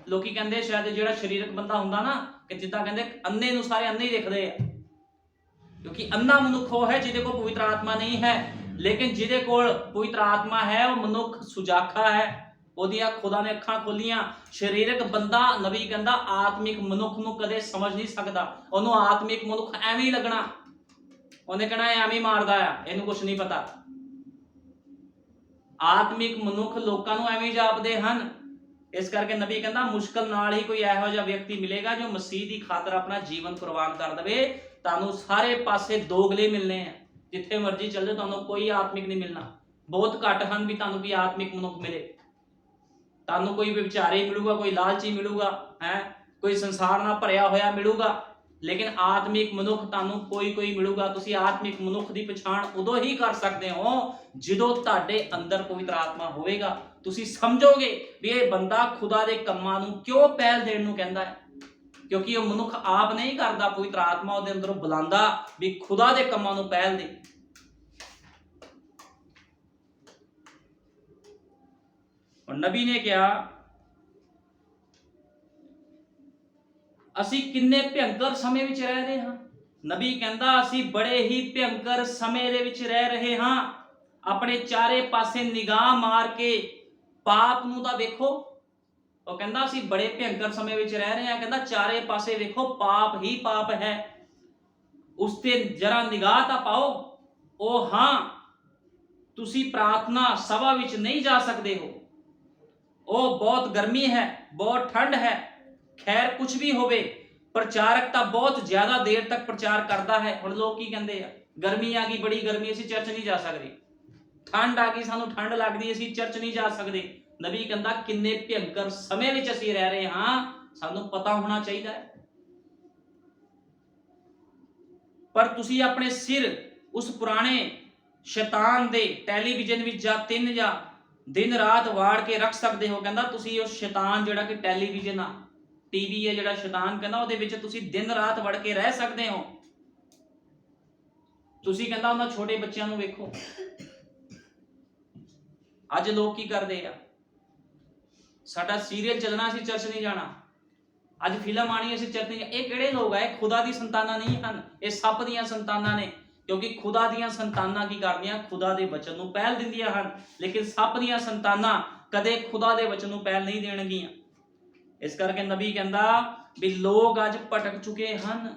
ਲੋਕੀ ਕਹਿੰਦੇ ਸ਼ਾਇਦ ਜਿਹੜਾ ਸਰੀਰਕ ਬੰਦਾ ਹੁੰਦਾ ਨਾ, ਕਿ ਜਿੱਦਾਂ ਕਹਿੰਦੇ ਅੰਨੇ ਨੂੰ ਸਾਰੇ ਅੰਨੇ ਹੀ ਦਿਖਦੇ ਆ, ਕਿਉਂਕਿ ਅੰਨਾ ਮਨੁੱਖ ਉਹ ਹੈ ਜਿਹਦੇ ਕੋਲ ਪਵਿੱਤਰ ਆਤਮਾ ਨਹੀਂ ਹੈ। ਲੇਕਿਨ ਜਿਹਦੇ ਕੋਲ ਪਵਿੱਤਰ ਆਤਮਾ ਹੈ ਉਹ ਮਨੁੱਖ ਸੁਜਾਖਾ ਹੈ, ਉਹਦੀਆਂ ਖੁਦਾ ਨੇ ਅੱਖਾਂ ਖੋਲੀਆਂ। ਸਰੀਰਕ ਬੰਦਾ, ਨਬੀ ਕਹਿੰਦਾ ਆਤਮਿਕ ਮਨੁੱਖ ਨੂੰ ਕਦੇ ਸਮਝ ਨਹੀਂ ਸਕਦਾ। ਉਹਨੂੰ ਆਤਮਿਕ ਮਨੁੱਖ ਐਵੇਂ ਹੀ ਲੱਗਣਾ, ਉਹਨੇ ਕਹਿਣਾ ਐਵੇਂ ਹੀ ਮਾਰਦਾ ਆ, ਇਹਨੂੰ ਕੁਝ ਨਹੀਂ ਪਤਾ। ਆਤਮਿਕ ਮਨੁੱਖ ਲੋਕਾਂ ਨੂੰ ਐਵੇਂ ਜਾਪਦੇ ਹਨ। ਇਸ ਕਰਕੇ ਨਬੀ ਕਹਿੰਦਾ ਮੁਸ਼ਕਲ ਨਾਲ ਹੀ ਕੋਈ ਇਹੋ ਜਿਹਾ ਵਿਅਕਤੀ ਮਿਲੇਗਾ ਜੋ ਮਸੀਹ ਦੀ ਖਾਤਰ ਆਪਣਾ ਜੀਵਨ ਕੁਰਬਾਨ ਕਰ ਦੇਵੇ। ਤੁਹਾਨੂੰ ਸਾਰੇ ਪਾਸੇ ਦੋਗਲੇ ਮਿਲਨੇ ਆ, ਜਿੱਥੇ ਮਰਜ਼ੀ ਚੱਲ ਜਾਓ ਤੁਹਾਨੂੰ ਕੋਈ ਆਤਮਿਕ ਨਹੀਂ ਮਿਲਣਾ। ਬਹੁਤ ਘੱਟ ਹਨ ਵੀ ਤੁਹਾਨੂੰ ਕੋਈ ਆਤਮਿਕ ਮਨੁੱਖ ਮਿਲੇ। ਤੁਹਾਨੂੰ ਕੋਈ ਵਿਚਾਰੇ ਮਿਲੂਗਾ, ਕੋਈ ਲਾਲਚੀ ਮਿਲੂਗਾ, ਕੋਈ ਸੰਸਾਰ ਨਾਲ ਭਰਿਆ ਹੋਇਆ ਮਿਲੂਗਾ, ਲੇਕਿਨ ਆਤਮਿਕ ਮਨੁੱਖ ਤੁਹਾਨੂੰ ਕੋਈ ਮਿਲੂਗਾ। ਤੁਸੀਂ ਆਤਮਿਕ ਮਨੁੱਖ ਦੀ ਪਛਾਣ ਉਦੋਂ ਹੀ ਕਰ ਸਕਦੇ ਹੋ ਜਦੋਂ ਤੁਹਾਡੇ ਅੰਦਰ ਪਵਿੱਤਰ ਆਤਮਾ ਹੋਵੇਗਾ। ਤੁਸੀਂ ਸਮਝੋਗੇ ਵੀ ਇਹ ਬੰਦਾ ਖੁਦਾ ਦੇ ਕੰਮਾਂ ਨੂੰ ਕਿਉਂ ਪਹਿਲ ਦੇਣ ਨੂੰ ਕਹਿੰਦਾ ਹੈ, ਕਿਉਂਕਿ ਉਹ ਮਨੁੱਖ ਆਪ ਨਹੀਂ ਕਰਦਾ, ਪਵਿੱਤਰ ਆਤਮਾ ਉਹਦੇ ਅੰਦਰੋਂ ਬੁਲਾਉਂਦਾ ਵੀ ਖੁਦਾ ਦੇ ਕੰਮਾਂ ਨੂੰ ਪਹਿਲ ਦੇ। और नबी ने क्या, ਅਸੀਂ ਕਿੰਨੇ ਭਿਅੰਕਰ ਸਮੇਂ ਵਿੱਚ ਰਹਿ ਰਹੇ ਹਾਂ। ਨਬੀ ਕਹਿੰਦਾ ਅਸੀਂ ਬੜੇ ਹੀ ਭਿਅੰਕਰ ਸਮੇਂ ਦੇ ਵਿੱਚ ਰਹਿ ਰਹੇ ਹਾਂ। ਆਪਣੇ ਚਾਰੇ ਪਾਸੇ ਨਿਗਾਹ ਮਾਰ ਕੇ ਪਾਪ ਨੂੰ ਤਾਂ ਵੇਖੋ। ਉਹ ਕਹਿੰਦਾ ਅਸੀਂ ਬੜੇ ਭਿਅੰਕਰ ਸਮੇਂ ਵਿੱਚ ਰਹਿ ਰਹੇ ਹਾਂ। ਕਹਿੰਦਾ ਚਾਰੇ ਪਾਸੇ ਵੇਖੋ ਪਾਪ ਹੀ ਪਾਪ ਹੈ, ਉਸ ਤੇ ਜਰਾ ਨਿਗਾਹ ਤਾਂ ਪਾਓ। ਉਹ ਹਾਂ, ਤੁਸੀਂ ਪ੍ਰਾਰਥਨਾ ਸਭਾ ਵਿੱਚ ਨਹੀਂ ਜਾ ਸਕਦੇ ਹੋ, ਉਹ ਬਹੁਤ ਗਰਮੀ ਹੈ, ਬਹੁਤ ਠੰਡ ਹੈ। खैर कुछ भी होवे, प्रचारक ਤਾਂ ਬਹੁਤ ਜ਼ਿਆਦਾ ਦੇਰ ਤੱਕ ਪ੍ਰਚਾਰ ਕਰਦਾ ਹੈ। ਹੁਣ ਲੋਕ ਕੀ ਕਹਿੰਦੇ ਆ, ਗਰਮੀ ਆ ਗਈ, ਬੜੀ ਗਰਮੀ, ਅਸੀਂ ਚਰਚ ਨਹੀਂ ਜਾ ਸਕਦੇ। ਠੰਡ ਆ ਗਈ, ਸਾਨੂੰ ਠੰਡ ਲੱਗਦੀ, ਅਸੀਂ ਚਰਚ ਨਹੀਂ ਜਾ ਸਕਦੇ। ਨਬੀ ਕਹਿੰਦਾ ਕਿੰਨੇ ਭਿਅੰਕਰ ਸਮੇਂ ਵਿੱਚ ਅਸੀਂ ਰਹਿ ਰਹੇ ਹਾਂ, ਸਾਨੂੰ ਪਤਾ ਹੋਣਾ ਚਾਹੀਦਾ ਹੈ। ਪਰ ਤੁਸੀਂ ਆਪਣੇ ਸਿਰ ਉਸ ਪੁਰਾਣੇ ਸ਼ੈਤਾਨ ਦੇ ਟੈਲੀਵਿਜ਼ਨ ਵਿੱਚ ਜਾਂ ਦਿਨ ਰਾਤ ਵਾੜ ਕੇ ਰੱਖ ਸਕਦੇ ਹੋ। ਕਹਿੰਦਾ ਤੁਸੀਂ ਉਸ ਸ਼ੈਤਾਨ ਜਿਹੜਾ ਕਿ ਟੈਲੀਵਿਜ਼ਨ ਆ, ਟੀਵੀ ਹੈ ਜਿਹੜਾ ਸ਼ੈਤਾਨ, ਕਹਿੰਦਾ ਉਹਦੇ ਵਿੱਚ ਤੁਸੀਂ ਦਿਨ ਰਾਤ ਵੜ ਕੇ ਰਹਿ ਸਕਦੇ ਹੋ। ਤੁਸੀਂ ਕਹਿੰਦਾ ਉਹਨਾਂ ਛੋਟੇ ਬੱਚਿਆਂ ਨੂੰ ਵੇਖੋ। ਅੱਜ ਲੋਕ ਕੀ ਕਰਦੇ ਆ, ਸਾਡਾ ਸੀਰੀਅਲ ਚੱਲਣਾ, ਅਸੀਂ ਚਰਚ ਨਹੀਂ ਜਾਣਾ। ਅੱਜ ਫਿਲਮ ਆਣੀ, ਅਸੀਂ ਚਰਚ ਨਹੀਂ। ਇਹ ਕਿਹੜੇ ਲੋਕ ਆ? ਇਹ ਖੁਦਾ ਦੀ ਸੰਤਾਨਾਂ ਨਹੀਂ ਹਨ, ਇਹ ਸੱਪ ਦੀਆਂ ਸੰਤਾਨਾਂ ਨੇ। ਕਿਉਂਕਿ ਖੁਦਾ ਦੀਆਂ ਸੰਤਾਨਾਂ ਕੀ ਕਰਦੀਆਂ, ਖੁਦਾ ਦੇ ਵਚਨ ਨੂੰ ਪਹਿਲ ਦਿੰਦੀਆਂ ਹਨ। ਲੇਕਿਨ ਸੱਪ ਦੀਆਂ ਸੰਤਾਨਾਂ ਕਦੇ ਖੁਦਾ ਦੇ ਵਚਨ ਨੂੰ ਪਹਿਲ ਨਹੀਂ ਦੇਣਗੀਆਂ। ਇਸ ਕਰਕੇ ਨਬੀ ਕਹਿੰਦਾ ਵੀ ਲੋਕ ਅੱਜ ਭਟਕ ਚੁੱਕੇ ਹਨ।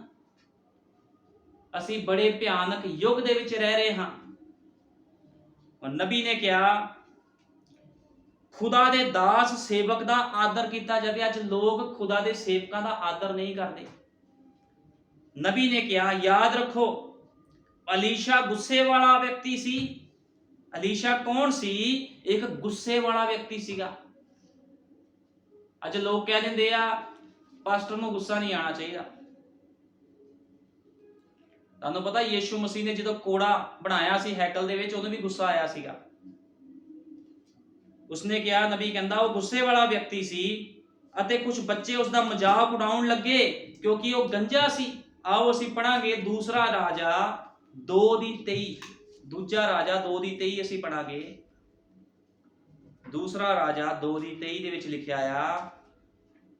ਅਸੀਂ ਬੜੇ ਭਿਆਨਕ ਯੁੱਗ ਦੇ ਵਿੱਚ ਰਹਿ ਰਹੇ ਹਾਂ। और नबी ने ਕਿਹਾ खुदा ਦੇ ਦਾਸ ਸੇਵਕ ਦਾ ਆਦਰ ਕੀਤਾ ਜਾਵੇ। ਅੱਜ ਲੋਕ ਖੁਦਾ ਦੇ ਸੇਵਕਾਂ ਦਾ ਆਦਰ ਨਹੀਂ ਕਰਦੇ। ਨਬੀ ਨੇ ਕਿਹਾ ਯਾਦ ਰੱਖੋ, ਅਲੀਸ਼ਾ ਗੁੱਸੇ ਵਾਲਾ ਵਿਅਕਤੀ ਸੀ। ਅਲੀਸ਼ਾ ਕੌਣ ਸੀ? ਇੱਕ ਗੁੱਸੇ ਵਾਲਾ ਵਿਅਕਤੀ ਸੀਗਾ। ਅੱਜ ਲੋਕ ਕਹਿ ਦਿੰਦੇ ਆ ਪਾਸਟਰ ਨੂੰ ਗੁੱਸਾ ਨਹੀਂ ਆਣਾ ਚਾਹੀਦਾ। ਤੁਹਾਨੂੰ ਪਤਾ ਯੀਸ਼ੂ ਮਸੀਹ ਨੇ ਜਦੋਂ ਕੋੜਾ ਬਣਾਇਆ ਸੀ ਹੈਕਲ ਦੇ ਵਿੱਚ, ਉਹਨੂੰ ਵੀ ਗੁੱਸਾ ਆਇਆ ਸੀਗਾ। ਉਸਨੇ ਕਿਹਾ, ਨਬੀ ਕਹਿੰਦਾ ਉਹ ਗੁੱਸੇ ਵਾਲਾ ਵਿਅਕਤੀ ਸੀ ਅਤੇ ਕੁਝ ਬੱਚੇ ਉਸ ਦਾ ਮਜ਼ਾਕ ਉਡਾਉਣ ਲੱਗੇ ਕਿਉਂਕਿ ਉਹ ਗੰਜਾ ਸੀ। ਆਓ ਅਸੀਂ ਪੜਾਂਗੇ ਦੂਸਰਾ ਰਾਜਾ 2:23। ਦੂਜਾ ਰਾਜਾ 2:23 ਅਸੀਂ ਪੜਾਂਗੇ। ਦੂਸਰਾ ਰਾਜਾ 2:23 ਦੇ ਵਿੱਚ ਲਿਖਿਆ ਆ,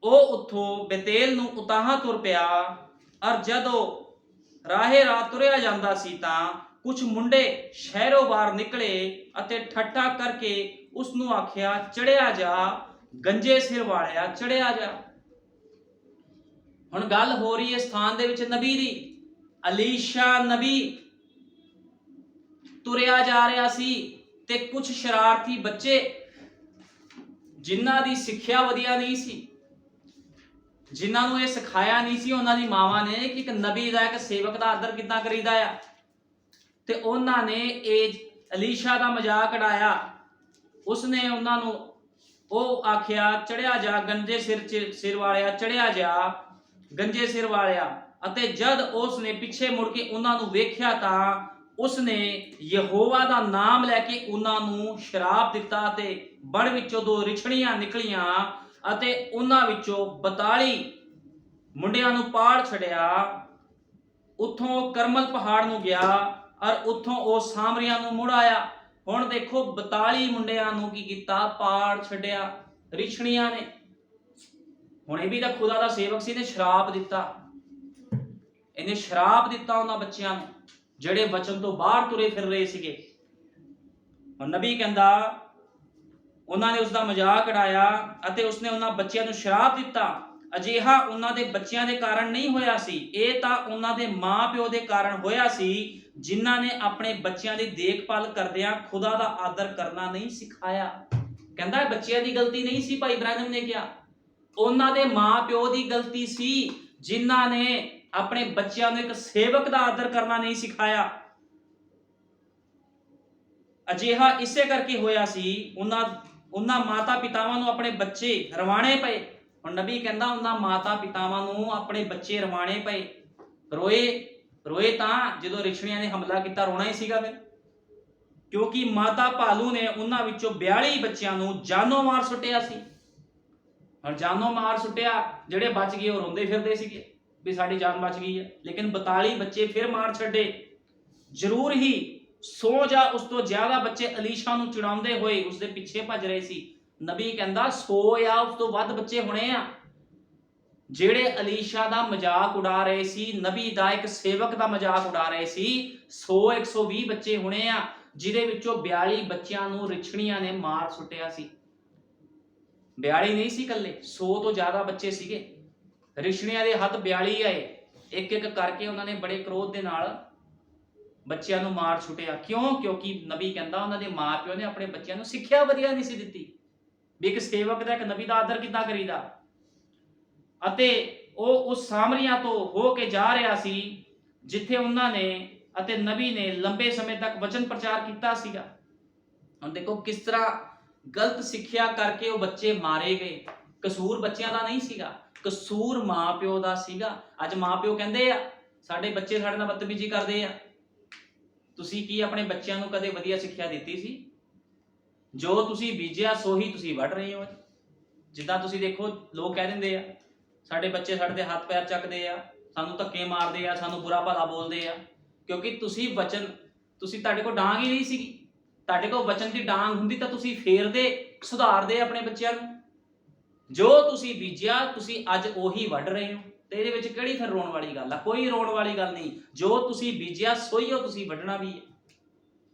ਉਹ ਉੱਥੋਂ ਬੇਤੇਲ ਨੂੰ ਉਤਾਹਾਂ ਤੁਰ ਪਿਆ। ਔਰ ਜਦੋਂ ਰਾਹੇ ਰਾਹ ਤੁਰਿਆ ਜਾਂਦਾ ਸੀ ਤਾਂ ਕੁਝ ਮੁੰਡੇ ਸ਼ਹਿਰੋਂ ਬਾਹਰ ਨਿਕਲੇ ਅਤੇ ਠੱਠਾ ਕਰਕੇ ਉਸ ਨੂੰ ਆਖਿਆ, ਚੜਿਆ ਜਾ ਗੰਜੇ ਸਿਰ ਵਾਲਿਆ, ਚੜਿਆ ਜਾ। ਹੁਣ ਗੱਲ ਹੋ ਰਹੀ ਹੈ ਸਥਾਨ ਦੇ ਵਿੱਚ ਨਬੀ ਦੀ। ਅਲੀਸ਼ਾ ਨਬੀ ਤੁਰਿਆ ਜਾ ਰਿਹਾ ਸੀ ਤੇ ਕੁਝ ਸ਼ਰਾਰਤੀ ਬੱਚੇ ਜਿਨ੍ਹਾਂ ਦੀ ਸਿੱਖਿਆ ਵਧੀਆ ਨਹੀਂ ਸੀ, ਜਿਨ੍ਹਾਂ ਨੂੰ ਇਹ ਸਿਖਾਇਆ ਨਹੀਂ ਸੀ ਉਹਨਾਂ ਦੀ ਮਾਵਾਂ ਨੇ ਕਿ ਇੱਕ ਨਬੀ ਦਾ, ਇੱਕ ਸੇਵਕ ਦਾ ਆਦਰ ਕਿੱਦਾਂ ਕਰੀਦਾ ਆ, ਤੇ ਉਹਨਾਂ ਨੇ ਇਹ ਅਲੀਸ਼ਾ ਦਾ ਮਜ਼ਾਕ ਉਡਾਇਆ। ਉਸਨੇ ਉਹਨਾਂ ਨੂੰ ਉਹ ਆਖਿਆ, ਚੜਿਆ ਜਾ ਗੰਜੇ ਸਿਰ ਵਾਲਿਆ, ਚੜਿਆ ਜਾ ਗੰਜੇ ਸਿਰ ਵਾਲਿਆ। ਅਤੇ ਜਦ ਉਸਨੇ ਪਿੱਛੇ ਮੁੜ ਕੇ ਉਹਨਾਂ ਨੂੰ ਵੇਖਿਆ ਤਾਂ ਉਸਨੇ ਯਹੋਵਾ ਦਾ ਨਾਮ ਲੈ ਕੇ ਉਹਨਾਂ ਨੂੰ ਸ਼ਰਾਪ ਦਿੱਤਾ ਤੇ ਬੜ ਵਿੱਚੋਂ 2 ਰਿਛੜੀਆਂ ਨਿਕਲੀਆਂ ਅਤੇ ਉਹਨਾਂ ਵਿੱਚੋਂ 42 ਮੁੰਡਿਆਂ ਨੂੰ ਪਾੜ ਛੱਡਿਆ। ਉੱਥੋਂ ਕਰਮਲ ਪਹਾੜ ਨੂੰ ਗਿਆ ਔਰ ਉੱਥੋਂ ਉਹ ਸਾਮਰੀਆਂ ਨੂੰ ਮੁੜ ਆਇਆ। ਹੁਣ ਦੇਖੋ 42 ਮੁੰਡਿਆਂ ਨੂੰ ਕੀ ਕੀਤਾ, ਪਾੜ ਛੱਡਿਆ ਰਿਛੜੀਆਂ ਨੇ। ਹੁਣ ਇਹ ਵੀ ਤਾਂ ਖੁਦਾ ਦਾ ਸੇਵਕ ਸੀ, ਨੇ ਸ਼ਰਾਪ ਦਿੱਤਾ। ਇਹਨੇ ਸ਼ਰਾਪ ਦਿੱਤਾ ਉਹਨਾਂ ਬੱਚਿਆਂ ਨੂੰ ਜਿਹੜੇ ਵਚਨ ਤੋਂ ਬਾਹਰ ਤੁਰੇ ਫਿਰ ਰਹੇ ਸੀਗੇ। ਹੁਣ ਨਬੀ ਕਹਿੰਦਾ ਉਹਨਾਂ ਨੇ ਉਸ ਦਾ ਮਜ਼ਾਕ ਉਡਾਇਆ ਅਤੇ ਉਸਨੇ ਉਹਨਾਂ ਬੱਚਿਆਂ ਨੂੰ ਸ਼ਰਾਪ ਦਿੱਤਾ। ਅਜਿਹਾ ਉਹਨਾਂ ਦੇ ਬੱਚਿਆਂ ਦੇ ਕਾਰਨ ਨਹੀਂ ਹੋਇਆ ਸੀ, ਇਹ ਤਾਂ ਉਹਨਾਂ ਦੇ ਮਾਂ-ਪਿਓ ਦੇ ਕਾਰਨ ਹੋਇਆ ਸੀ ਜਿਨ੍ਹਾਂ ਨੇ ਆਪਣੇ ਬੱਚਿਆਂ ਦੀ ਦੇਖਭਾਲ ਕਰਦਿਆਂ ਖੁਦਾ ਦਾ ਆਦਰ ਕਰਨਾ ਨਹੀਂ ਸਿਖਾਇਆ। ਕਹਿੰਦਾ ਬੱਚਿਆਂ ਦੀ ਗਲਤੀ ਨਹੀਂ ਸੀ, ਭਾਈ ਇਬਰਾਹਿਮ ਨੇ ਕਿਹਾ ਉਹਨਾਂ ਦੇ ਮਾਂ-ਪਿਓ ਦੀ ਗਲਤੀ ਸੀ ਜਿਨ੍ਹਾਂ ਨੇ ਆਪਣੇ ਬੱਚਿਆਂ ਨੂੰ ਇੱਕ ਸੇਵਕ ਦਾ ਆਦਰ ਕਰਨਾ ਨਹੀਂ ਸਿਖਾਇਆ। ਅਜਿਹਾ ਇਸੇ ਕਰਕੇ ਹੋਇਆ ਸੀ, ਉਹਨਾਂ ਮਾਤਾ ਪਿਤਾਵਾਂ ਨੂੰ ਆਪਣੇ ਬੱਚੇ ਰਵਾਣੇ ਪਏ। ਹੁਣ ਨਬੀ ਕਹਿੰਦਾ ਉਹਨਾਂ ਮਾਤਾ ਪਿਤਾਵਾਂ ਨੂੰ ਆਪਣੇ ਬੱਚੇ ਰਵਾਣੇ ਪਏ। ਰੋਏ ਤਾਂ ਜਦੋਂ ਰਿਛੜੀਆਂ ਨੇ ਹਮਲਾ ਕੀਤਾ, ਰੋਣਾ ਹੀ ਸੀਗਾ। ਫਿਰ ਕਿਉਂਕਿ ਮਾਤਾ ਭਾਲੂ ਨੇ ਉਹਨਾਂ ਵਿੱਚੋਂ 42 ਬੱਚਿਆਂ ਨੂੰ ਜਾਨੋਂ ਮਾਰ ਸੁੱਟਿਆ ਸੀ। ਹੁਣ ਜਾਨੋਂ ਮਾਰ ਸੁੱਟਿਆ, ਜਿਹੜੇ ਬਚ ਗਏ ਉਹ ਰੋਂਦੇ ਫਿਰਦੇ ਸੀਗੇ ਵੀ ਸਾਡੀ ਜਾਨ ਬਚ ਗਈ ਹੈ, ਲੇਕਿਨ 42 ਬੱਚੇ ਫਿਰ ਮਾਰ ਛੱਡੇ। ਜ਼ਰੂਰ ਹੀ 100 ਜਾਂ ਉਸ ਤੋਂ ਜ਼ਿਆਦਾ ਬੱਚੇ ਅਲੀਸ਼ਾ ਨੂੰ ਚਿੜਾਉਂਦੇ ਹੋਏ ਉਸਦੇ ਪਿੱਛੇ ਭੱਜ ਰਹੇ ਸੀ। ਨਬੀ ਕਹਿੰਦਾ 100 ਜਾਂ ਉਸ ਤੋਂ ਵੱਧ ਬੱਚੇ ਹੋਣੇ ਆ ਜਿਹੜੇ ਅਲੀਸ਼ਾ ਦਾ ਮਜ਼ਾਕ ਉਡਾ ਰਹੇ ਸੀ, ਨਬੀ ਦਾ ਇੱਕ ਸੇਵਕ ਦਾ ਮਜ਼ਾਕ ਉਡਾ ਰਹੇ ਸੀ। 100 120 ਬੱਚੇ ਹੋਣੇ ਆ ਜਿਹਦੇ ਵਿੱਚੋਂ 42 ਬੱਚਿਆਂ ਨੂੰ ਰਿਛਣੀਆਂ ਨੇ ਮਾਰ ਸੁੱਟਿਆ ਸੀ। 42 ਨਹੀਂ ਸੀ ਇਕੱਲੇ, 100 ਤੋਂ ਜ਼ਿਆਦਾ ਬੱਚੇ ਸੀਗੇ। ਰਿਛਣੀਆਂ ਦੇ ਹੱਥ 42 ਆਏ, ਇੱਕ ਇੱਕ ਕਰਕੇ ਉਹਨਾਂ ਨੇ ਬੜੇ ਕ੍ਰੋਧ ਦੇ ਨਾਲ ਬੱਚਿਆਂ ਨੂੰ ਮਾਰ ਸੁੱਟਿਆ। ਕਿਉਂ? ਕਿਉਂਕਿ ਨਬੀ ਕਹਿੰਦਾ ਉਹਨਾਂ ਦੇ ਮਾਪਿਓ ਨੇ ਆਪਣੇ ਬੱਚਿਆਂ ਨੂੰ ਸਿੱਖਿਆ ਵਧੀਆ ਨਹੀਂ ਸੀ ਦਿੱਤੀ ਵੀ ਇੱਕ ਸੇਵਕ ਦਾ, ਇੱਕ ਨਬੀ ਦਾ ਆਦਰ ਕਿੱਦਾਂ ਕਰੀਦਾ। ਅਤੇ ਉਹ ਉਸ ਸਾਮਰੀਆਂ ਤੋਂ ਹੋ ਕੇ ਜਾ ਰਿਹਾ ਸੀ ਜਿੱਥੇ ਉਹਨਾਂ ਨੇ ਅਤੇ ਨਬੀ ਨੇ ਲੰਬੇ ਸਮੇਂ ਤੱਕ ਵਚਨ ਪ੍ਰਚਾਰ ਕੀਤਾ ਸੀਗਾ। ਹੁਣ ਦੇਖੋ ਕਿਸ ਤਰ੍ਹਾਂ ਗਲਤ ਸਿੱਖਿਆ ਕਰਕੇ ਉਹ ਬੱਚੇ ਮਾਰੇ ਗਏ। ਕਸੂਰ ਬੱਚਿਆਂ ਦਾ ਨਹੀਂ ਸੀਗਾ, ਕਸੂਰ ਮਾਪਿਓ ਦਾ ਸੀਗਾ। ਅੱਜ ਮਾਪਿਓ ਕਹਿੰਦੇ ਆ ਸਾਡੇ ਬੱਚੇ ਸਾਡੇ ਨਾਲ ਬਦਤਮੀਜ਼ੀ ਕਰਦੇ ਆ। ਤੁਸੀਂ ਕੀ ਆਪਣੇ ਬੱਚਿਆਂ ਨੂੰ ਕਦੇ ਵਧੀਆ ਸਿੱਖਿਆ ਦਿੱਤੀ ਸੀ? ਜੋ ਤੁਸੀਂ ਬੀਜਿਆ ਸੋਹੀ ਤੁਸੀਂ ਵੱਢ ਰਹੇ ਹੋ। ਜਿੱਦਾਂ ਤੁਸੀਂ ਦੇਖੋ ਲੋਕ ਕਹਿ ਦਿੰਦੇ ਆ ਸਾਡੇ ਬੱਚੇ ਸਾਡੇ ਤੇ ਹੱਥ ਪੈਰ ਚੱਕਦੇ ਆ, ਸਾਨੂੰ ਧੱਕੇ ਮਾਰਦੇ ਆ, ਸਾਨੂੰ ਬੁਰਾ ਭਲਾ ਬੋਲਦੇ ਆ, ਕਿਉਂਕਿ ਤੁਸੀਂ ਤੁਹਾਡੇ ਕੋਲ ਡਾਂਗ ਹੀ ਨਹੀਂ ਸੀਗੀ। ਤੁਹਾਡੇ ਕੋਲ ਵਚਨ ਦੀ ਡਾਂਗ ਹੁੰਦੀ ਤਾਂ ਤੁਸੀਂ ਫੇਰਦੇ, ਸੁਧਾਰਦੇ ਆਪਣੇ ਬੱਚਿਆਂ ਨੂੰ। ਜੋ ਤੁਸੀਂ ਬੀਜਿਆ ਤੁਸੀਂ ਅੱਜ ਉਹੀ ਵੱਢ ਰਹੇ ਹੋ, ਤੇ ਇਹਦੇ ਵਿੱਚ ਕਿਹੜੀ ਫਿਰ ਰੋਣ ਵਾਲੀ ਗੱਲ ਆ? ਕੋਈ ਰੋਣ ਵਾਲੀ ਗੱਲ ਨਹੀਂ। ਜੋ ਤੁਸੀਂ ਬੀਜਿਆ ਸੋਈ ਉਹ ਤੁਸੀਂ ਵੱਢਣਾ ਵੀ ਹੈ।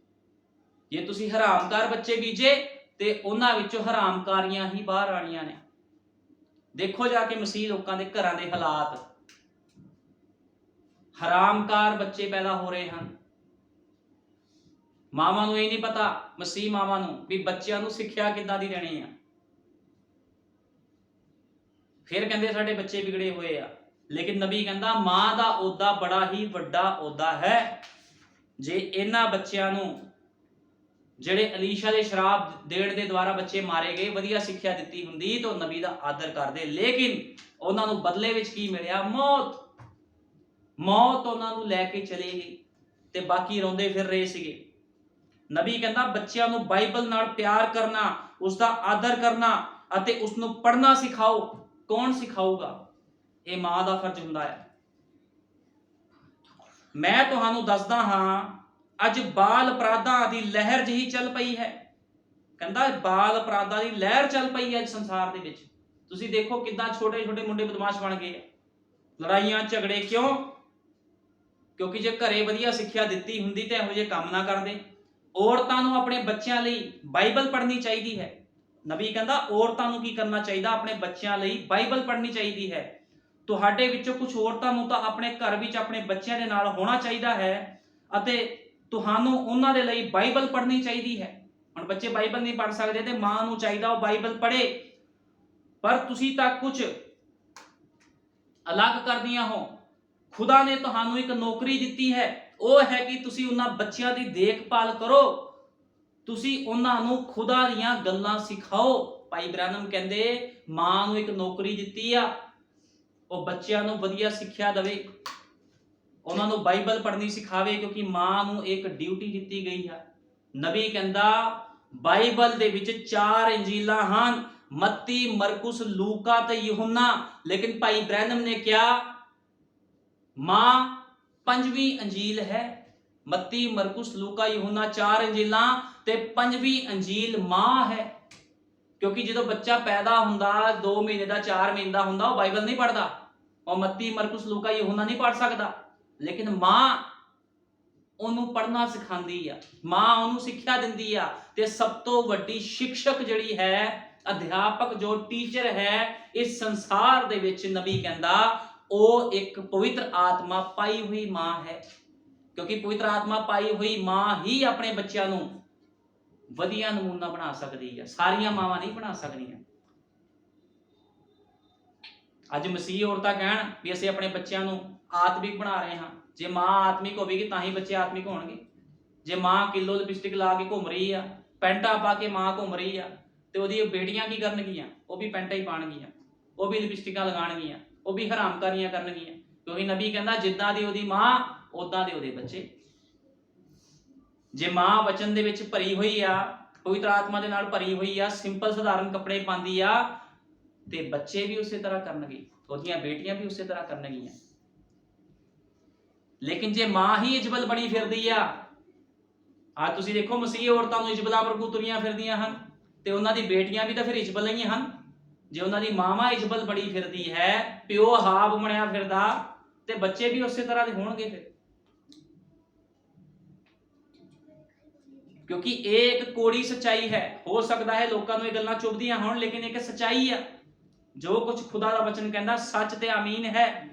ਜੇ ਤੁਸੀਂ ਹਰਾਮਕਾਰ ਬੱਚੇ ਬੀਜੇ ਤੇ ਉਹਨਾਂ ਵਿੱਚੋਂ ਹਰਾਮਕਾਰੀਆਂ ਹੀ ਬਾਹਰ ਆਣੀਆਂ ਨੇ। ਦੇਖੋ ਜਾ ਕੇ ਮਸੀਹ ਲੋਕਾਂ ਦੇ ਘਰਾਂ ਦੇ ਹਾਲਾਤ, ਹਰਾਮਕਾਰ ਬੱਚੇ ਪੈਦਾ ਹੋ ਰਹੇ ਹਨ। ਮਾਵਾਂ ਨੂੰ ਇਹ ਨਹੀਂ ਪਤਾ, ਮਸੀਹ ਮਾਵਾਂ ਨੂੰ, ਵੀ ਬੱਚਿਆਂ ਨੂੰ ਸਿੱਖਿਆ ਕਿੱਦਾਂ ਦੀ ਦੇਣੀ ਆ। ਫਿਰ ਕਹਿੰਦੇ ਸਾਡੇ ਬੱਚੇ ਵਿਗੜੇ ਹੋਏ ਆ, ਲੇਕਿਨ ਨਬੀ ਕਹਿੰਦਾ ਮਾਂ ਦਾ ਅਹੁਦਾ ਬੜਾ ਹੀ ਵੱਡਾ ਅਹੁਦਾ ਹੈ। ਜੇ ਇਹਨਾਂ ਬੱਚਿਆਂ ਨੂੰ ਜਿਹੜੇ ਅਲੀਸ਼ਾ ਦੇ ਸ਼ਰਾਬ ਦੇਣ ਦੇ ਦੁਆਰਾ ਬੱਚੇ ਮਾਰੇ ਗਏ ਵਧੀਆ ਸਿੱਖਿਆ ਦਿੱਤੀ ਹੁੰਦੀ ਤਾਂ ਨਬੀ ਦਾ ਆਦਰ ਕਰਦੇ, ਲੇਕਿਨ ਉਹਨਾਂ ਨੂੰ ਬਦਲੇ ਵਿੱਚ ਕੀ ਮਿਲਿਆ? ਮੌਤ ਉਹਨਾਂ ਨੂੰ ਲੈ ਕੇ ਚਲੇ ਗਈ ਤੇ ਬਾਕੀ ਰੋਂਦੇ ਫਿਰ ਰਹੇ ਸੀਗੇ। ਨਬੀ ਕਹਿੰਦਾ ਬੱਚਿਆਂ ਨੂੰ ਬਾਈਬਲ ਨਾਲ ਪਿਆਰ ਕਰਨਾ, ਉਸ ਦਾ ਆਦਰ ਕਰਨਾ ਅਤੇ ਉਸ ਨੂੰ ਪੜ੍ਹਨਾ ਸਿਖਾਓ। ਕੌਣ ਸਿਖਾਊਗਾ? ਇਹ ਮਾਂ ਦਾ ਫਰਜ਼ ਹੁੰਦਾ ਹੈ। ਮੈਂ ਤੁਹਾਨੂੰ ਦੱਸਦਾ ਹਾਂ ਅੱਜ ਬਾਲ ਅਪਰਾਧਾਂ ਦੀ ਲਹਿਰ ਜਿਹੀ ਚੱਲ ਪਈ ਹੈ। ਕਹਿੰਦਾ ਬਾਲ ਅਪਰਾਧਾਂ ਦੀ ਲਹਿਰ ਚੱਲ ਪਈ ਹੈ ਅੱਜ ਸੰਸਾਰ ਦੇ ਵਿੱਚ। ਤੁਸੀਂ ਦੇਖੋ ਕਿੱਦਾਂ ਛੋਟੇ ਛੋਟੇ ਮੁੰਡੇ ਬਦਮਾਸ਼ ਬਣ ਗਏ, ਲੜਾਈਆਂ ਝਗੜੇ। ਕਿਉਂ? ਕਿਉਂਕਿ ਜੇ ਘਰੇ ਵਧੀਆ ਸਿੱਖਿਆ ਦਿੱਤੀ ਹੁੰਦੀ ਤੇ ਇਹੋ ਜਿਹੇ ਕੰਮ ਨਾ ਕਰਦੇ। ਔਰਤਾਂ ਨੂੰ ਆਪਣੇ ਬੱਚਿਆਂ ਲਈ ਬਾਈਬਲ ਪੜ੍ਹਨੀ ਚਾਹੀਦੀ ਹੈ। ਨਬੀ ਕਹਿੰਦਾ ਔਰਤਾਂ ਨੂੰ ਕੀ ਕਰਨਾ ਚਾਹੀਦਾ? ਆਪਣੇ ਬੱਚਿਆਂ ਲਈ ਬਾਈਬਲ ਪੜ੍ਹਨੀ ਚਾਹੀਦੀ ਹੈ। ਤੁਹਾਡੇ ਵਿੱਚੋਂ ਕੁਝ ਔਰਤਾਂ ਨੂੰ ਤਾਂ ਆਪਣੇ ਘਰ ਵਿੱਚ ਆਪਣੇ ਬੱਚਿਆਂ ਦੇ ਨਾਲ ਹੋਣਾ ਚਾਹੀਦਾ ਹੈ ਅਤੇ ਤੁਹਾਨੂੰ ਉਹਨਾਂ ਦੇ ਲਈ ਬਾਈਬਲ ਪੜ੍ਹਨੀ ਚਾਹੀਦੀ ਹੈ। ਹੁਣ ਬੱਚੇ ਬਾਈਬਲ ਨਹੀਂ ਪੜ੍ਹ ਸਕਦੇ ਤੇ ਮਾਂ ਨੂੰ ਚਾਹੀਦਾ ਉਹ ਬਾਈਬਲ ਪੜ੍ਹੇ। ਪਰ ਤੁਸੀਂ ਤਾਂ ਕੁਝ ਅਲੱਗ ਕਰਦੀਆਂ ਹੋ। ਖੁਦਾ ਨੇ ਤੁਹਾਨੂੰ ਇੱਕ ਨੌਕਰੀ ਦਿੱਤੀ ਹੈ, ਉਹ ਹੈ ਕਿ ਤੁਸੀਂ ਉਹਨਾਂ ਬੱਚਿਆਂ ਦੀ ਦੇਖਭਾਲ ਕਰੋ। ਤੁਸੀਂ ਉਹਨਾਂ ਨੂੰ ਖੁਦਾ ਦੀਆਂ ਗੱਲਾਂ ਸਿਖਾਓ। ਭਾਈ ਬ੍ਰਾਨਮ ਕਹਿੰਦੇ ਮਾਂ ਨੂੰ ਇੱਕ ਨੌਕਰੀ ਦਿੱਤੀ ਆ, ਉਹ ਬੱਚਿਆਂ ਨੂੰ ਵਧੀਆ ਸਿੱਖਿਆ ਦੇਵੇ, ਉਹਨਾਂ ਨੂੰ ਬਾਈਬਲ ਪੜ੍ਹਨੀ ਸਿਖਾਵੇ, ਕਿਉਂਕਿ ਮਾਂ ਨੂੰ ਇੱਕ ਡਿਊਟੀ ਦਿੱਤੀ ਗਈ ਹੈ। ਨਬੀ ਕਹਿੰਦਾ ਬਾਈਬਲ ਦੇ ਵਿੱਚ 4 ਇੰਜੀਲਾਂ ਹਨ, ਮੱਤੀ, ਮਰਕੁਸ, ਲੂਕਾ ਤੇ ਯਹੂਨਾ। ਲੇਕਿਨ ਭਾਈ ਬ੍ਰਾਨਮ ਨੇ ਕਿਹਾ ਮਾਂ 5ਵੀਂ ਅੰਜੀਲ ਹੈ। ਮੱਤੀ, ਮਰਕੁਸ, ਲੂਕਾ, ਯਹੂਨਾ 4 ਇੰਜੀਲਾਂ ਤੇ 5ਵੀਂ ਅੰਜੀਲ ਮਾਂ ਹੈ। ਕਿਉਂਕਿ ਜਦੋਂ ਬੱਚਾ ਪੈਦਾ ਹੁੰਦਾ 2 ਮਹੀਨੇ ਦਾ 4 ਮਹੀਨੇ ਦਾ ਹੁੰਦਾ ਉਹ ਬਾਈਬਲ ਨਹੀਂ ਪੜ੍ਹਦਾ, ਉਹ ਮੱਤੀ, ਮਰਕੁਸ, ਲੂਕਾ, ਯਹੂਨਾ ਨਹੀਂ ਪੜ੍ਹ ਸਕਦਾ। ਲੇਕਿਨ ਮਾਂ ਉਹਨੂੰ ਪੜ੍ਹਨਾ ਸਿਖਾਉਂਦੀ ਆ, ਮਾਂ ਉਹਨੂੰ ਸਿੱਖਿਆ ਦਿੰਦੀ ਆ। ਤੇ ਸਭ ਤੋਂ ਵੱਡੀ ਸਿੱਖਿਅਕ ਜਿਹੜੀ ਹੈ, ਅਧਿਆਪਕ ਜੋ ਟੀਚਰ ਹੈ ਇਸ ਸੰਸਾਰ ਦੇ ਵਿੱਚ, ਨਬੀ ਕਹਿੰਦਾ ਉਹ ਇੱਕ ਪਵਿੱਤਰ ਆਤਮਾ ਪਾਈ ਹੋਈ ਮਾਂ ਹੈ। ਕਿਉਂਕਿ ਪਵਿੱਤਰ ਆਤਮਾ ਪਾਈ ਹੋਈ ਮਾਂ ਹੀ ਆਪਣੇ ਬੱਚਿਆਂ ਨੂੰ ਵਧੀਆ ਨਮੂਨਾ ਬਣਾ ਸਕਦੀ ਹੈ, ਸਾਰੀਆਂ ਮਾਵਾਂ ਨਹੀਂ ਬਣਾ ਸਕਦੀਆਂ। ਅੱਜ ਮਸੀਹ ਔਰਤਾਂ ਕਹਿਣ ਵੀ ਅਸੀਂ ਆਪਣੇ ਬੱਚਿਆਂ ਨੂੰ ਆਤਮਿਕ ਬਣਾ ਰਹੇ ਹਾਂ। ਜੇ ਮਾਂ ਆਤਮਿਕ ਹੋਵੇਗੀ ਤਾਂ ਹੀ ਬੱਚੇ ਆਤਮਿਕ ਹੋਣਗੇ। ਜੇ ਮਾਂ ਕਿਲੋ ਲਿਪਸਟਿਕ ਲਾ ਕੇ ਘੁੰਮ ਰਹੀ ਆ, ਪੈਂਟਾਂ ਪਾ ਕੇ ਮਾਂ ਘੁੰਮ ਰਹੀ ਆ, ਤੇ ਉਹਦੀ ਬੇਟੀਆਂ ਕੀ ਕਰਨਗੀਆਂ? ਉਹ ਵੀ ਪੈਂਟਾਂ ਹੀ ਪਾਣਗੀਆਂ, ਉਹ ਵੀ ਲਿਪਸਟਿਕਾਂ ਲਗਾਣਗੀਆਂ, ਉਹ ਵੀ ਹਰਾਮਕਾਰੀਆਂ ਕਰਨਗੀਆਂ। ਕਿਉਂਕਿ ਨਬੀ ਕਹਿੰਦਾ ਜਿੱਦਾਂ ਦੀ ਉਹਦੀ ਮਾਂ ਉਦਾਂ ਦੇ ਉਹਦੇ ਬੱਚੇ। ਜੇ ਮਾਂ ਵਚਨ ਦੇ ਵਿੱਚ ਭਰੀ ਹੋਈ ਆ, ਪਵਿੱਤਰ ਆਤਮਾ ਦੇ ਨਾਲ ਭਰੀ ਹੋਈ ਆ, ਸਿੰਪਲ ਸਧਾਰਨ ਕੱਪੜੇ ਪਾਉਂਦੀ ਆ, ਤੇ ਬੱਚੇ ਵੀ ਉਸੇ ਤਰ੍ਹਾਂ ਕਰਨਗੇ, ਉਹਦੀਆਂ ਬੇਟੀਆਂ ਵੀ ਉਸੇ ਤਰ੍ਹਾਂ ਕਰਨਗੀਆਂ। ਲੇਕਿਨ ਜੇ ਮਾਂ ਹੀ ਇਜਬਲ ਬਣੀ ਫਿਰਦੀ ਆ, ਅੱਜ ਤੁਸੀਂ ਦੇਖੋ ਮਸੀਹ ਔਰਤਾਂ ਨੂੰ ਇਜਬਲਾਂ ਵਾਂਗੂ ਤੁਰੀਆਂ ਫਿਰਦੀਆਂ ਹਨ, ਤੇ ਉਹਨਾਂ ਦੀ ਬੇਟੀਆਂ ਵੀ ਤਾਂ ਫਿਰ ਇਜਬਲ ਹੀ ਹਨ। ਜੇ ਉਹਨਾਂ ਦੀ ਮਾਂ ਇਜਬਲ ਬਣੀ ਫਿਰਦੀ ਹੈ, ਪਿਓ ਹਾਬ ਬਣਿਆ ਫਿਰਦਾ, ਤੇ ਬੱਚੇ ਵੀ ਉਸੇ ਤਰ੍ਹਾਂ ਦੇ ਹੋਣਗੇ ਫਿਰ। ਕਿਉਂਕਿ ਇਹ ਇੱਕ ਕੋੜੀ ਸੱਚਾਈ ਹੈ। ਹੋ ਸਕਦਾ ਹੈ ਲੋਕਾਂ ਨੂੰ ਇਹ ਗੱਲਾਂ ਚੁਭਦੀਆਂ ਹੋਣ, ਲੇਕਿਨ ਇੱਕ ਸੱਚਾਈ ਆ। ਜੋ ਕੁਝ ਖੁਦਾ ਦਾ ਵਚਨ ਕਹਿੰਦਾ ਸੱਚ ਤੇ ਆਮੀਨ ਹੈ।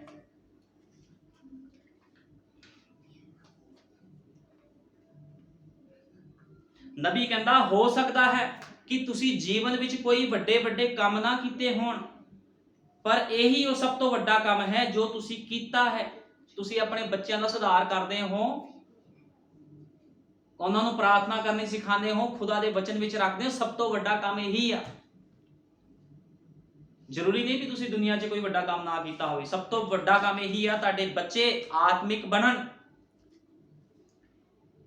ਨਬੀ ਕਹਿੰਦਾ ਹੋ ਸਕਦਾ ਹੈ ਕਿ ਤੁਸੀਂ ਜੀਵਨ ਵਿੱਚ ਕੋਈ ਵੱਡੇ ਵੱਡੇ ਕੰਮ ਨਾ ਕੀਤੇ ਹੋਣ, ਪਰ ਇਹੀ ਉਹ ਸਭ ਤੋਂ ਵੱਡਾ ਕੰਮ ਹੈ ਜੋ ਤੁਸੀਂ ਕੀਤਾ ਹੈ। ਤੁਸੀਂ ਆਪਣੇ ਬੱਚਿਆਂ ਦਾ ਸੁਧਾਰ ਕਰਦੇ ਹੋ, ਉਹਨਾਂ ਨੂੰ ਪ੍ਰਾਰਥਨਾ ਕਰਨੀ ਸਿਖਾਉਂਦੇ ਹੋ, ਖੁਦਾ ਦੇ ਵਚਨ ਵਿੱਚ ਰੱਖਦੇ ਹੋ, ਸਭ ਤੋਂ ਵੱਡਾ ਕੰਮ ਇਹੀ ਆ। ਜ਼ਰੂਰੀ ਨਹੀਂ ਕਿ ਤੁਸੀਂ ਦੁਨੀਆ 'ਚ ਕੋਈ ਵੱਡਾ ਕੰਮ ਨਾ ਕੀਤਾ ਹੋਵੇ, ਸਭ ਤੋਂ ਵੱਡਾ ਕੰਮ ਇਹੀ ਆ ਤੁਹਾਡੇ ਬੱਚੇ ਆਤਮਿਕ ਬਣਨ।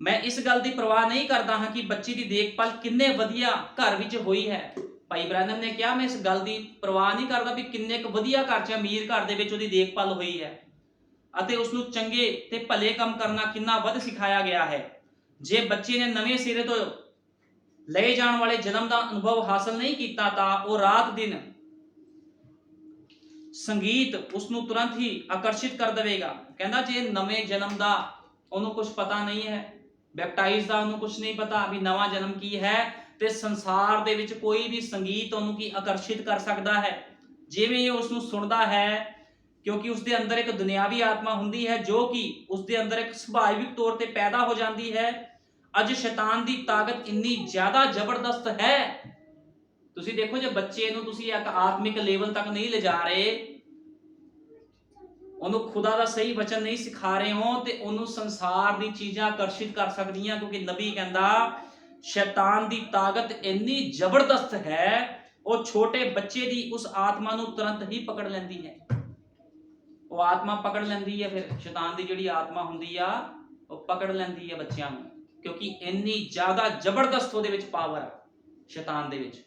ਮੈਂ ਇਸ ਗੱਲ ਦੀ ਪਰਵਾਹ ਨਹੀਂ ਕਰਦਾ ਹਾਂ ਕਿ ਬੱਚੀ ਦੀ ਦੇਖਭਾਲ ਕਿੰਨੇ ਵਧੀਆ ਘਰ ਵਿੱਚ ਹੋਈ ਹੈ। ਭਾਈ ਬ੍ਰੈਨਮ ਨੇ ਕਿਹਾ ਮੈਂ ਇਸ ਗੱਲ ਦੀ ਪਰਵਾਹ ਨਹੀਂ ਕਰਦਾ ਵੀ ਕਿੰਨੇ ਕੁ ਵਧੀਆ ਘਰ 'ਚ, ਅਮੀਰ ਘਰ ਦੇ ਵਿੱਚ ਉਹਦੀ ਦੇਖਭਾਲ ਹੋਈ ਹੈ, ਅਤੇ ਉਸ ਨੂੰ ਚੰਗੇ ਤੇ ਭਲੇ ਕੰਮ ਕਰਨਾ ਕਿੰਨਾ ਵੱਧ ਸਿਖਾਇਆ ਗਿਆ ਹੈ। ਜੇ ਬੱਚੇ ਨੇ ਨਵੇਂ ਸਿਰੇ ਤੋਂ ਲਏ ਜਾਣ ਵਾਲੇ ਜਨਮ ਦਾ ਅਨੁਭਵ ਹਾਸਲ ਨਹੀਂ ਕੀਤਾ ਤਾਂ ਉਹ ਰਾਤ ਦਿਨ ਸੰਗੀਤ ਉਸ ਨੂੰ ਤੁਰੰਤ ਹੀ ਆਕਰਸ਼ਿਤ ਕਰ ਦੇਵੇਗਾ। ਕਹਿੰਦਾ ਜੇ ਨਵੇਂ ਜਨਮ ਦਾ ਉਹਨੂੰ ਕੁਝ ਪਤਾ ਨਹੀਂ ਹੈ, ਬੈਪਟਾਈਜ਼ ਦਾ ਉਹਨੂੰ ਕੁਝ ਨਹੀਂ ਪਤਾ ਵੀ ਨਵਾਂ ਜਨਮ ਕੀ ਹੈ, ਤੇ ਸੰਸਾਰ ਦੇ ਵਿੱਚ ਕੋਈ ਵੀ ਸੰਗੀਤ ਉਹਨੂੰ ਕੀ ਆਕਰਸ਼ਿਤ ਕਰ ਸਕਦਾ ਹੈ। ਜਿਵੇਂ ਇਹ ਉਸ ਨੂੰ ਸੁਣਦਾ ਹੈ, ਕਿਉਂਕਿ ਉਸ ਦੇ ਅੰਦਰ ਇੱਕ ਦੁਨਿਆਵੀ ਆਤਮਾ ਹੁੰਦੀ ਹੈ ਜੋ ਕਿ ਉਸ ਦੇ ਅੰਦਰ ਇੱਕ ਸੁਭਾਵਿਕ ਤੌਰ ਤੇ ਪੈਦਾ ਹੋ ਜਾਂਦੀ ਹੈ। ਅੱਜ ਸ਼ੈਤਾਨ ਦੀ ਤਾਕਤ ਇੰਨੀ ਜ਼ਿਆਦਾ ਜ਼ਬਰਦਸਤ ਹੈ। ਤੁਸੀਂ ਦੇਖੋ ਜੇ ਬੱਚੇ ਨੂੰ ਤੁਸੀਂ ਇੱਕ ਆਤਮਿਕ ਲੈਵਲ ਤੱਕ ਨਹੀਂ ਲਿਜਾ ਰਹੇ, ਉਹਨੂੰ ਖੁਦਾ ਦਾ ਸਹੀ ਵਚਨ ਨਹੀਂ ਸਿਖਾ ਰਹੇ ਹੋ, ਤੇ ਉਹਨੂੰ ਸੰਸਾਰ ਦੀ ਚੀਜ਼ਾਂ ਆਕਰਸ਼ਿਤ ਕਰ ਸਕਦੀਆਂ। ਕਿਉਂਕਿ ਨਬੀ ਕਹਿੰਦਾ ਸ਼ੈਤਾਨ ਦੀ ਤਾਕਤ ਇੰਨੀ ਜ਼ਬਰਦਸਤ ਹੈ, ਉਹ ਛੋਟੇ ਬੱਚੇ ਦੀ ਉਸ ਆਤਮਾ ਨੂੰ ਤੁਰੰਤ ਹੀ ਪਕੜ ਲੈਂਦੀ ਹੈ। ਉਹ ਆਤਮਾ ਪਕੜ ਲੈਂਦੀ ਹੈ, ਫਿਰ ਸ਼ੈਤਾਨ ਦੀ ਜਿਹੜੀ ਆਤਮਾ ਹੁੰਦੀ ਆ ਉਹ ਪਕੜ ਲੈਂਦੀ ਹੈ ਬੱਚਿਆਂ ਨੂੰ, ਕਿਉਂਕਿ ਇੰਨੀ ਜ਼ਿਆਦਾ ਜ਼ਬਰਦਸਤ ਉਹਦੇ ਵਿੱਚ ਪਾਵਰ ਹੈ ਸ਼ੈਤਾਨ ਦੇ ਵਿੱਚ।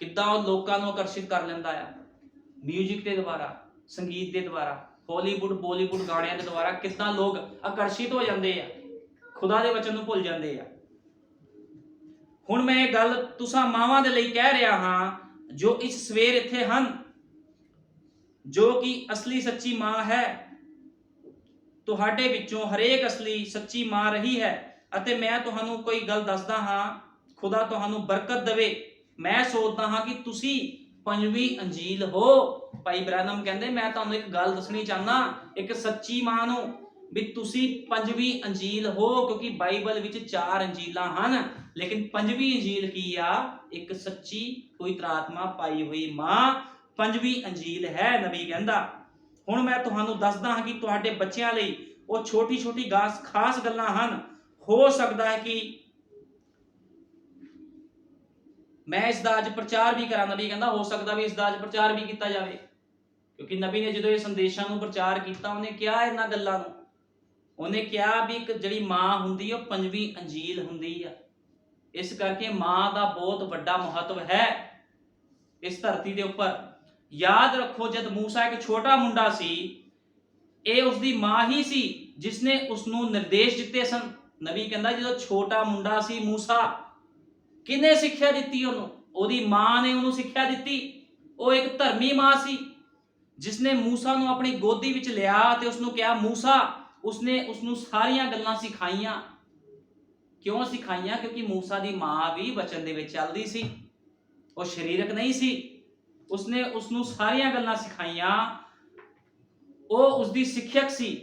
ਕਿੱਦਾਂ ਉਹ ਲੋਕਾਂ ਨੂੰ ਆਕਰਸ਼ਿਤ ਕਰ ਲੈਂਦਾ ਆ ਮਿਊਜ਼ਿਕ ਦੇ ਦੁਆਰਾ, ਸੰਗੀਤ ਦੇ ਦੁਆਰਾ, ਹਾਲੀਵੁੱਡ ਬਾਲੀਵੁੱਡ ਗਾਣਿਆਂ ਦੇ ਦੁਆਰਾ। ਕਿੱਦਾਂ ਲੋਕ ਆਕਰਸ਼ਿਤ ਹੋ ਜਾਂਦੇ ਆ, ਖੁਦਾ ਦੇ ਵਚਨ ਨੂੰ ਭੁੱਲ ਜਾਂਦੇ ਆ। ਹੁਣ ਮੈਂ ਇਹ ਗੱਲ ਤੁਸਾਂ ਮਾਵਾਂ ਦੇ ਲਈ ਕਹਿ ਰਿਹਾ ਹਾਂ ਜੋ ਇਸ ਸਵੇਰ ਇੱਥੇ ਹਨ, ਜੋ ਕਿ ਅਸਲੀ ਸੱਚੀ ਮਾਂ ਹੈ। ਤੁਹਾਡੇ ਵਿੱਚੋਂ ਹਰੇਕ ਅਸਲੀ ਸੱਚੀ ਮਾਂ ਰਹੀ ਹੈ, ਅਤੇ ਮੈਂ ਤੁਹਾਨੂੰ ਕੋਈ ਗੱਲ ਦੱਸਦਾ ਹਾਂ, ਖੁਦਾ ਤੁਹਾਨੂੰ ਬਰਕਤ ਦੇਵੇ। ਮੈਂ ਸੋਚਦਾ ਹਾਂ ਕਿ ਤੁਸੀਂ 5ਵੀਂ ਅੰਜੀਲ ਹੋ। ਭਾਈ ਬ੍ਰੈਨਮ ਕਹਿੰਦੇ ਮੈਂ ਤੁਹਾਨੂੰ ਇੱਕ ਗੱਲ ਦੱਸਣੀ ਚਾਹੁੰਦਾ ਇੱਕ ਸੱਚੀ ਮਾਂ ਨੂੰ, ਵੀ ਤੁਸੀਂ 5ਵੀਂ ਅੰਜੀਲ ਹੋ, ਕਿਉਂਕਿ ਬਾਈਬਲ ਵਿੱਚ 4 ਅੰਜੀਲਾਂ ਹਨ, ਲੇਕਿਨ 5ਵੀਂ ਅੰਜੀਲ ਕੀ ਆ? ਇੱਕ ਸੱਚੀ ਪਵਿੱਤਰ ਆਤਮਾ ਪਾਈ ਹੋਈ ਮਾਂ 5ਵੀਂ ਅੰਜੀਲ ਹੈ, ਨਬੀ ਕਹਿੰਦਾ। ਹੁਣ ਮੈਂ ਤੁਹਾਨੂੰ ਦੱਸਦਾ ਹਾਂ ਕਿ ਤੁਹਾਡੇ ਬੱਚਿਆਂ ਲਈ ਉਹ ਛੋਟੀ ਛੋਟੀ ਖਾਸ ਗੱਲਾਂ ਹਨ। ਹੋ ਸਕਦਾ ਹੈ ਕਿ ਮੈਂ ਇਸ ਦਾ ਅੱਜ ਪ੍ਰਚਾਰ ਵੀ ਕਰਾਂ। ਨਬੀ ਕਹਿੰਦਾ ਹੋ ਸਕਦਾ ਵੀ ਇਸ ਦਾ ਅੱਜ ਪ੍ਰਚਾਰ ਵੀ ਕੀਤਾ ਜਾਵੇ, ਕਿਉਂਕਿ ਨਬੀ ਨੇ ਜਦੋਂ ਇਹ ਸੰਦੇਸ਼ਾਂ ਨੂੰ ਪ੍ਰਚਾਰ ਕੀਤਾ, ਉਹਨੇ ਕਿਹਾ ਇਹਨਾਂ ਗੱਲਾਂ ਨੂੰ, ਉਹਨੇ ਕਿਹਾ ਵੀ ਇੱਕ ਜਿਹੜੀ ਮਾਂ ਹੁੰਦੀ ਹੈ ਉਹ 5ਵੀਂ ਅੰਜੀਲ ਹੁੰਦੀ ਆ। ਇਸ ਕਰਕੇ ਮਾਂ ਦਾ ਬਹੁਤ ਵੱਡਾ ਮਹੱਤਵ ਹੈ ਇਸ ਧਰਤੀ ਦੇ ਉੱਪਰ। ਯਾਦ ਰੱਖੋ ਜਦ ਮੂਸਾ ਇੱਕ ਛੋਟਾ ਮੁੰਡਾ ਸੀ, ਇਹ ਉਸਦੀ ਮਾਂ ਹੀ ਸੀ ਜਿਸਨੇ ਉਸ ਨੂੰ ਨਿਰਦੇਸ਼ ਦਿੱਤੇ ਸਨ। ਨਬੀ ਕਹਿੰਦਾ ਜਦੋਂ ਛੋਟਾ ਮੁੰਡਾ ਸੀ ਮੂਸਾ, ਕਿਹਨੇ ਸਿੱਖਿਆ ਦਿੱਤੀ ਉਹਨੂੰ? ਉਹਦੀ ਮਾਂ ਨੇ ਉਹਨੂੰ ਸਿੱਖਿਆ ਦਿੱਤੀ। ਉਹ ਇੱਕ ਧਰਮੀ ਮਾਂ ਸੀ ਜਿਸਨੇ ਮੂਸਾ ਨੂੰ ਆਪਣੀ ਗੋਦੀ ਵਿੱਚ ਲਿਆ ਤੇ ਉਸ ਨੂੰ ਕਿਹਾ ਮੂਸਾ। ਉਸਨੇ ਉਸ ਨੂੰ ਸਾਰੀਆਂ ਗੱਲਾਂ ਸਿਖਾਈਆਂ। ਕਿਉਂ ਸਿਖਾਈਆਂ? ਕਿਉਂਕਿ ਮੂਸਾ ਦੀ ਮਾਂ ਵੀ ਵਚਨ ਦੇ ਵਿੱਚ ਚੱਲਦੀ ਸੀ, ਉਹ ਸਰੀਰਕ ਨਹੀਂ ਸੀ। ਉਸਨੇ ਉਸ ਨੂੰ ਸਾਰੀਆਂ ਗੱਲਾਂ ਸਿਖਾਈਆਂ। ਉਹ ਉਸਦੀ ਸਿੱਖਿਅਕ ਸੀ,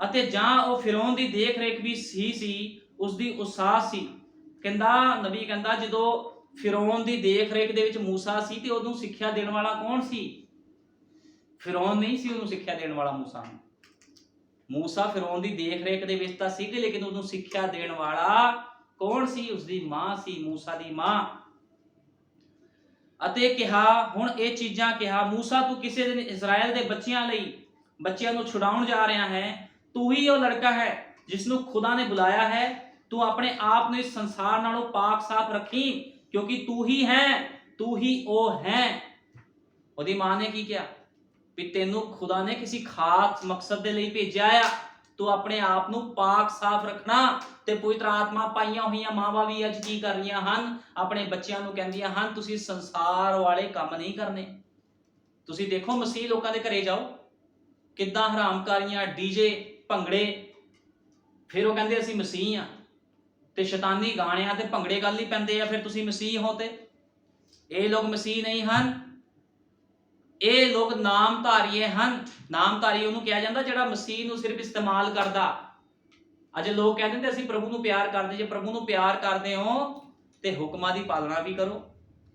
ਅਤੇ ਜਾਂ ਉਹ ਫਿਰੌਨ ਦੀ ਦੇਖ ਰੇਖ ਵੀ ਸੀ, ਉਸਦੀ ਉਸਾਸ ਸੀ। ਕਹਿੰਦਾ ਨਬੀ ਕਹਿੰਦਾ ਜਦੋਂ ਫਿਰੌਨ ਦੀ ਦੇਖ ਰੇਖ ਦੇ ਵਿੱਚ ਮੂਸਾ ਸੀ, ਤੇ ਉਹਨੂੰ ਸਿੱਖਿਆ ਦੇਣ ਵਾਲਾ ਕੌਣ ਸੀ? ਫਿਰੌਨ ਨਹੀਂ ਸੀ ਉਹਨੂੰ ਸਿੱਖਿਆ ਦੇਣ ਵਾਲਾ ਮੂਸਾ ਨੂੰ। ਮੂਸਾ ਫਿਰੌਨ ਦੀ ਦੇਖ ਰੇਖ ਦੇ ਵਿੱਚ ਤਾਂ ਸੀ, ਲੇਕਿਨ ਉਹਨੂੰ ਸਿੱਖਿਆ ਦੇਣ ਵਾਲਾ ਕੌਣ ਸੀ? ਉਸਦੀ ਮਾਂ ਸੀ, ਮੂਸਾ ਦੀ ਮਾਂ। ਅਤੇ ਕਿਹਾ, ਹੁਣ ਇਹ ਚੀਜ਼ਾਂ ਕਿਹਾ, ਮੂਸਾ ਤੂੰ ਕਿਸੇ ਦਿਨ ਇਜ਼ਰਾਈਲ ਦੇ ਬੱਚਿਆਂ ਨੂੰ ਛੁਡਾਉਣ ਜਾ ਰਿਹਾ ਹੈ। ਤੂੰ ਹੀ ਉਹ ਲੜਕਾ ਹੈ ਜਿਸ ਨੂੰ ਖੁਦਾ ਨੇ ਬੁਲਾਇਆ ਹੈ, ਤੂੰ ਆਪਣੇ ਆਪ ਨੂੰ ਇਸ ਸੰਸਾਰ ਨਾਲੋਂ ਪਾਕ ਸਾਫ ਰੱਖੀ, ਕਿਉਂਕਿ ਤੂੰ ਹੀ ਉਹ ਹੈ। ਉਹਦੀ ਮਾਂ ਨੇ ਕੀ ਕਿਹਾ ਵੀ ਤੈਨੂੰ ਖੁਦਾ ਨੇ ਕਿਸੇ ਖਾਸ ਮਕਸਦ ਦੇ ਲਈ ਭੇਜਿਆ ਆ, ਤੂੰ ਆਪਣੇ ਆਪ ਨੂੰ ਪਾਕ ਸਾਫ ਰੱਖਣਾ। ਤੇ ਪਵਿੱਤਰ ਆਤਮਾ ਪਾਈਆਂ ਹੋਈਆਂ ਮਾਵਾਂ ਵੀ ਅੱਜ ਕੀ ਕਰ ਰਹੀਆਂ ਹਨ, ਆਪਣੇ ਬੱਚਿਆਂ ਨੂੰ ਕਹਿੰਦੀਆਂ ਹਨ ਤੁਸੀਂ ਸੰਸਾਰ ਵਾਲੇ ਕੰਮ ਨਹੀਂ ਕਰਨੇ। ਤੁਸੀਂ ਦੇਖੋ ਮਸੀਹ ਲੋਕਾਂ ਦੇ ਘਰੇ ਜਾਓ, ਕਿੱਦਾਂ ਹਰਾਮਕਾਰੀਆਂ, ਡੀਜੇ, ਭੰਗੜੇ, ਫਿਰ ਉਹ ਕਹਿੰਦੇ ਅਸੀਂ ਮਸੀਹ ਆ, ਤੇ ਸ਼ੈਤਾਨੀ ਗਾਣਿਆਂ ਤੇ ਭੰਗੜੇ ਗੱਲ ਹੀ ਪੈਂਦੇ ਆ, ਫਿਰ ਤੁਸੀਂ ਮਸੀਹ ਹੋ। ਤੇ ਇਹ ਲੋਕ ਮਸੀਹ ਨਹੀਂ ਹਨ, ਇਹ ਲੋਕ ਨਾਮਧਾਰੀਏ ਹਨ। ਨਾਮਧਾਰੀ ਉਹਨੂੰ ਕਿਹਾ ਜਾਂਦਾ ਜਿਹੜਾ ਮਸੀਹ ਨੂੰ ਸਿਰਫ ਇਸਤੇਮਾਲ ਕਰਦਾ। ਅੱਜ ਲੋਕ ਕਹਿੰਦੇ ਨੇ ਅਸੀਂ ਪ੍ਰਭੂ ਨੂੰ ਪਿਆਰ ਕਰਦੇ। ਜੇ ਪ੍ਰਭੂ ਨੂੰ ਪਿਆਰ ਕਰਦੇ ਹੋ ਤੇ ਹੁਕਮਾਂ ਦੀ ਪਾਲਣਾ ਵੀ ਕਰੋ।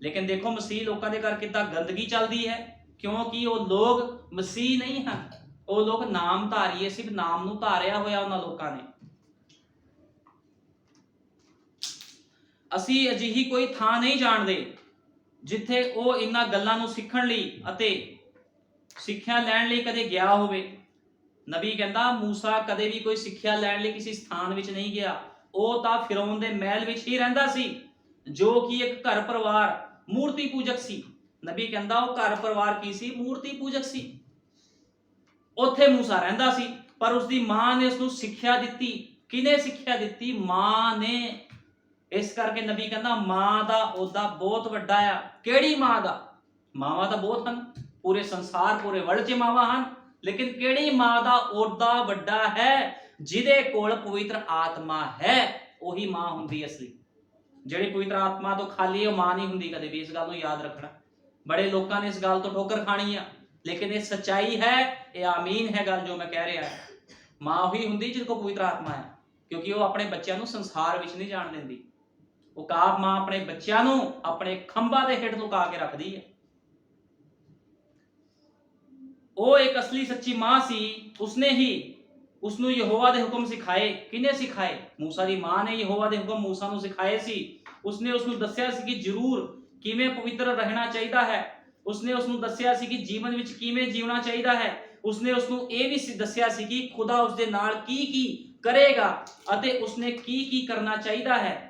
ਲੇਕਿਨ ਦੇਖੋ ਮਸੀਹ ਲੋਕਾਂ ਦੇ ਘਰ ਕਿੱਦਾਂ ਗੰਦਗੀ ਚੱਲਦੀ ਹੈ, ਕਿਉਂਕਿ ਉਹ ਲੋਕ ਮਸੀਹ ਨਹੀਂ ਹਨ, ਉਹ ਲੋਕ ਨਾਮਧਾਰੀਏ, ਸਿਰਫ ਨਾਮ ਨੂੰ ਧਾਰਿਆ ਹੋਇਆ ਉਹਨਾਂ ਲੋਕਾਂ ਨੇ। ਅਸੀਂ ਅਜਿਹੀ ਕੋਈ ਥਾਂ ਨਹੀਂ ਜਾਣਦੇ ਜਿੱਥੇ ਉਹ ਇਹਨਾਂ ਗੱਲਾਂ ਨੂੰ ਸਿੱਖਣ ਲਈ ਅਤੇ ਸਿੱਖਿਆ ਲੈਣ ਲਈ ਕਦੇ ਗਿਆ ਹੋਵੇ। ਨਬੀ ਕਹਿੰਦਾ ਮੂਸਾ ਕਦੇ ਵੀ ਕੋਈ ਸਿੱਖਿਆ ਲੈਣ ਲਈ ਕਿਸੇ ਸਥਾਨ ਵਿੱਚ ਨਹੀਂ ਗਿਆ, ਉਹ ਤਾਂ ਫਿਰੌਨ ਦੇ ਮਹਿਲ ਵਿੱਚ ਹੀ ਰਹਿੰਦਾ ਸੀ, ਜੋ ਕਿ ਇੱਕ ਘਰ ਪਰਿਵਾਰ ਮੂਰਤੀ ਪੂਜਕ ਸੀ। ਨਬੀ ਕਹਿੰਦਾ ਉਹ ਘਰ ਪਰਿਵਾਰ ਕੀ ਸੀ? ਮੂਰਤੀ ਪੂਜਕ ਸੀ। ਉੱਥੇ ਮੂਸਾ ਰਹਿੰਦਾ ਸੀ, ਪਰ ਉਸਦੀ ਮਾਂ ਨੇ ਉਸਨੂੰ ਸਿੱਖਿਆ ਦਿੱਤੀ। ਕਿਹਨੇ ਸਿੱਖਿਆ ਦਿੱਤੀ? ਮਾਂ ਨੇ। ਇਸ ਕਰਕੇ ਨਬੀ ਕਹਿੰਦਾ ਮਾਂ ਦਾ ਅਹੁਦਾ ਬਹੁਤ ਵੱਡਾ ਆ। ਕਿਹੜੀ ਮਾਂ ਦਾ? ਮਾਵਾਂ ਤਾਂ ਬਹੁਤ ਹਨ, ਪੂਰੇ ਸੰਸਾਰ, ਪੂਰੇ ਵਰਲਡ 'ਚ ਮਾਵਾਂ ਹਨ, ਲੇਕਿਨ ਕਿਹੜੀ ਮਾਂ ਦਾ ਅਹੁਦਾ ਵੱਡਾ ਹੈ? ਜਿਹਦੇ ਕੋਲ ਪਵਿੱਤਰ ਆਤਮਾ ਹੈ, ਉਹੀ ਮਾਂ ਹੁੰਦੀ ਅਸਲੀ। ਜਿਹੜੀ ਪਵਿੱਤਰ ਆਤਮਾ ਤੋਂ ਖਾਲੀ ਉਹ ਮਾਂ ਨਹੀਂ ਹੁੰਦੀ ਕਦੇ ਵੀ। ਇਸ ਗੱਲ ਨੂੰ ਯਾਦ ਰੱਖਣਾ। ਬੜੇ ਲੋਕਾਂ ਨੇ ਇਸ ਗੱਲ ਤੋਂ ਠੋਕਰ ਖਾਣੀ ਆ, ਲੇਕਿਨ ਇਹ ਸੱਚਾਈ ਹੈ, ਇਹ ਆਮੀਨ ਹੈ ਗੱਲ ਜੋ ਮੈਂ ਕਹਿ ਰਿਹਾ। ਮਾਂ ਉਹੀ ਹੁੰਦੀ ਜਿਹਦੇ ਕੋਲ ਪਵਿੱਤਰ ਆਤਮਾ ਹੈ, ਕਿਉਂਕਿ ਉਹ ਆਪਣੇ ਬੱਚਿਆਂ ਨੂੰ ਸੰਸਾਰ ਵਿੱਚ ਨਹੀਂ ਜਾਣ ਦਿੰਦੀ। ਉਕਾਬ ਮਾਂ ਆਪਣੇ ਬੱਚਿਆਂ ਨੂੰ ਆਪਣੇ ਖੰਭਾਂ ਦੇ ਹੇਠ ਲੁਕਾ ਕੇ ਰੱਖਦੀ ਹੈ। ਉਹ ਇੱਕ ਅਸਲੀ ਸੱਚੀ ਮਾਂ ਸੀ। ਉਸਨੇ ਹੀ ਉਸਨੂੰ ਯਹੋਵਾ ਦੇ ਹੁਕਮ ਸਿਖਾਏ। ਕਿਹਨੇ ਸਿਖਾਏ? ਮੂਸਾ ਦੀ ਮਾਂ ਨੇ ਯਹੋਵਾ ਦੇ ਹੁਕਮ ਮੂਸਾ ਨੂੰ ਸਿਖਾਏ ਸੀ। ਉਸਨੇ ਉਸਨੂੰ ਦੱਸਿਆ ਸੀ ਕਿ ਜ਼ਰੂਰ ਕਿਵੇਂ ਪਵਿੱਤਰ ਰਹਿਣਾ ਚਾਹੀਦਾ ਹੈ। ਉਸਨੇ ਉਸਨੂੰ ਦੱਸਿਆ ਸੀ ਕਿ ਜੀਵਨ ਵਿੱਚ ਕਿਵੇਂ ਜੀਉਣਾ ਚਾਹੀਦਾ ਹੈ। ਉਸਨੇ ਉਸਨੂੰ ਇਹ ਵੀ ਦੱਸਿਆ ਸੀ ਕਿ ਖੁਦਾ ਉਸਦੇ ਨਾਲ ਕੀ ਕੀ ਕਰੇਗਾ ਅਤੇ ਉਸਨੇ ਕੀ ਕੀ ਕਰਨਾ ਚਾਹੀਦਾ ਹੈ।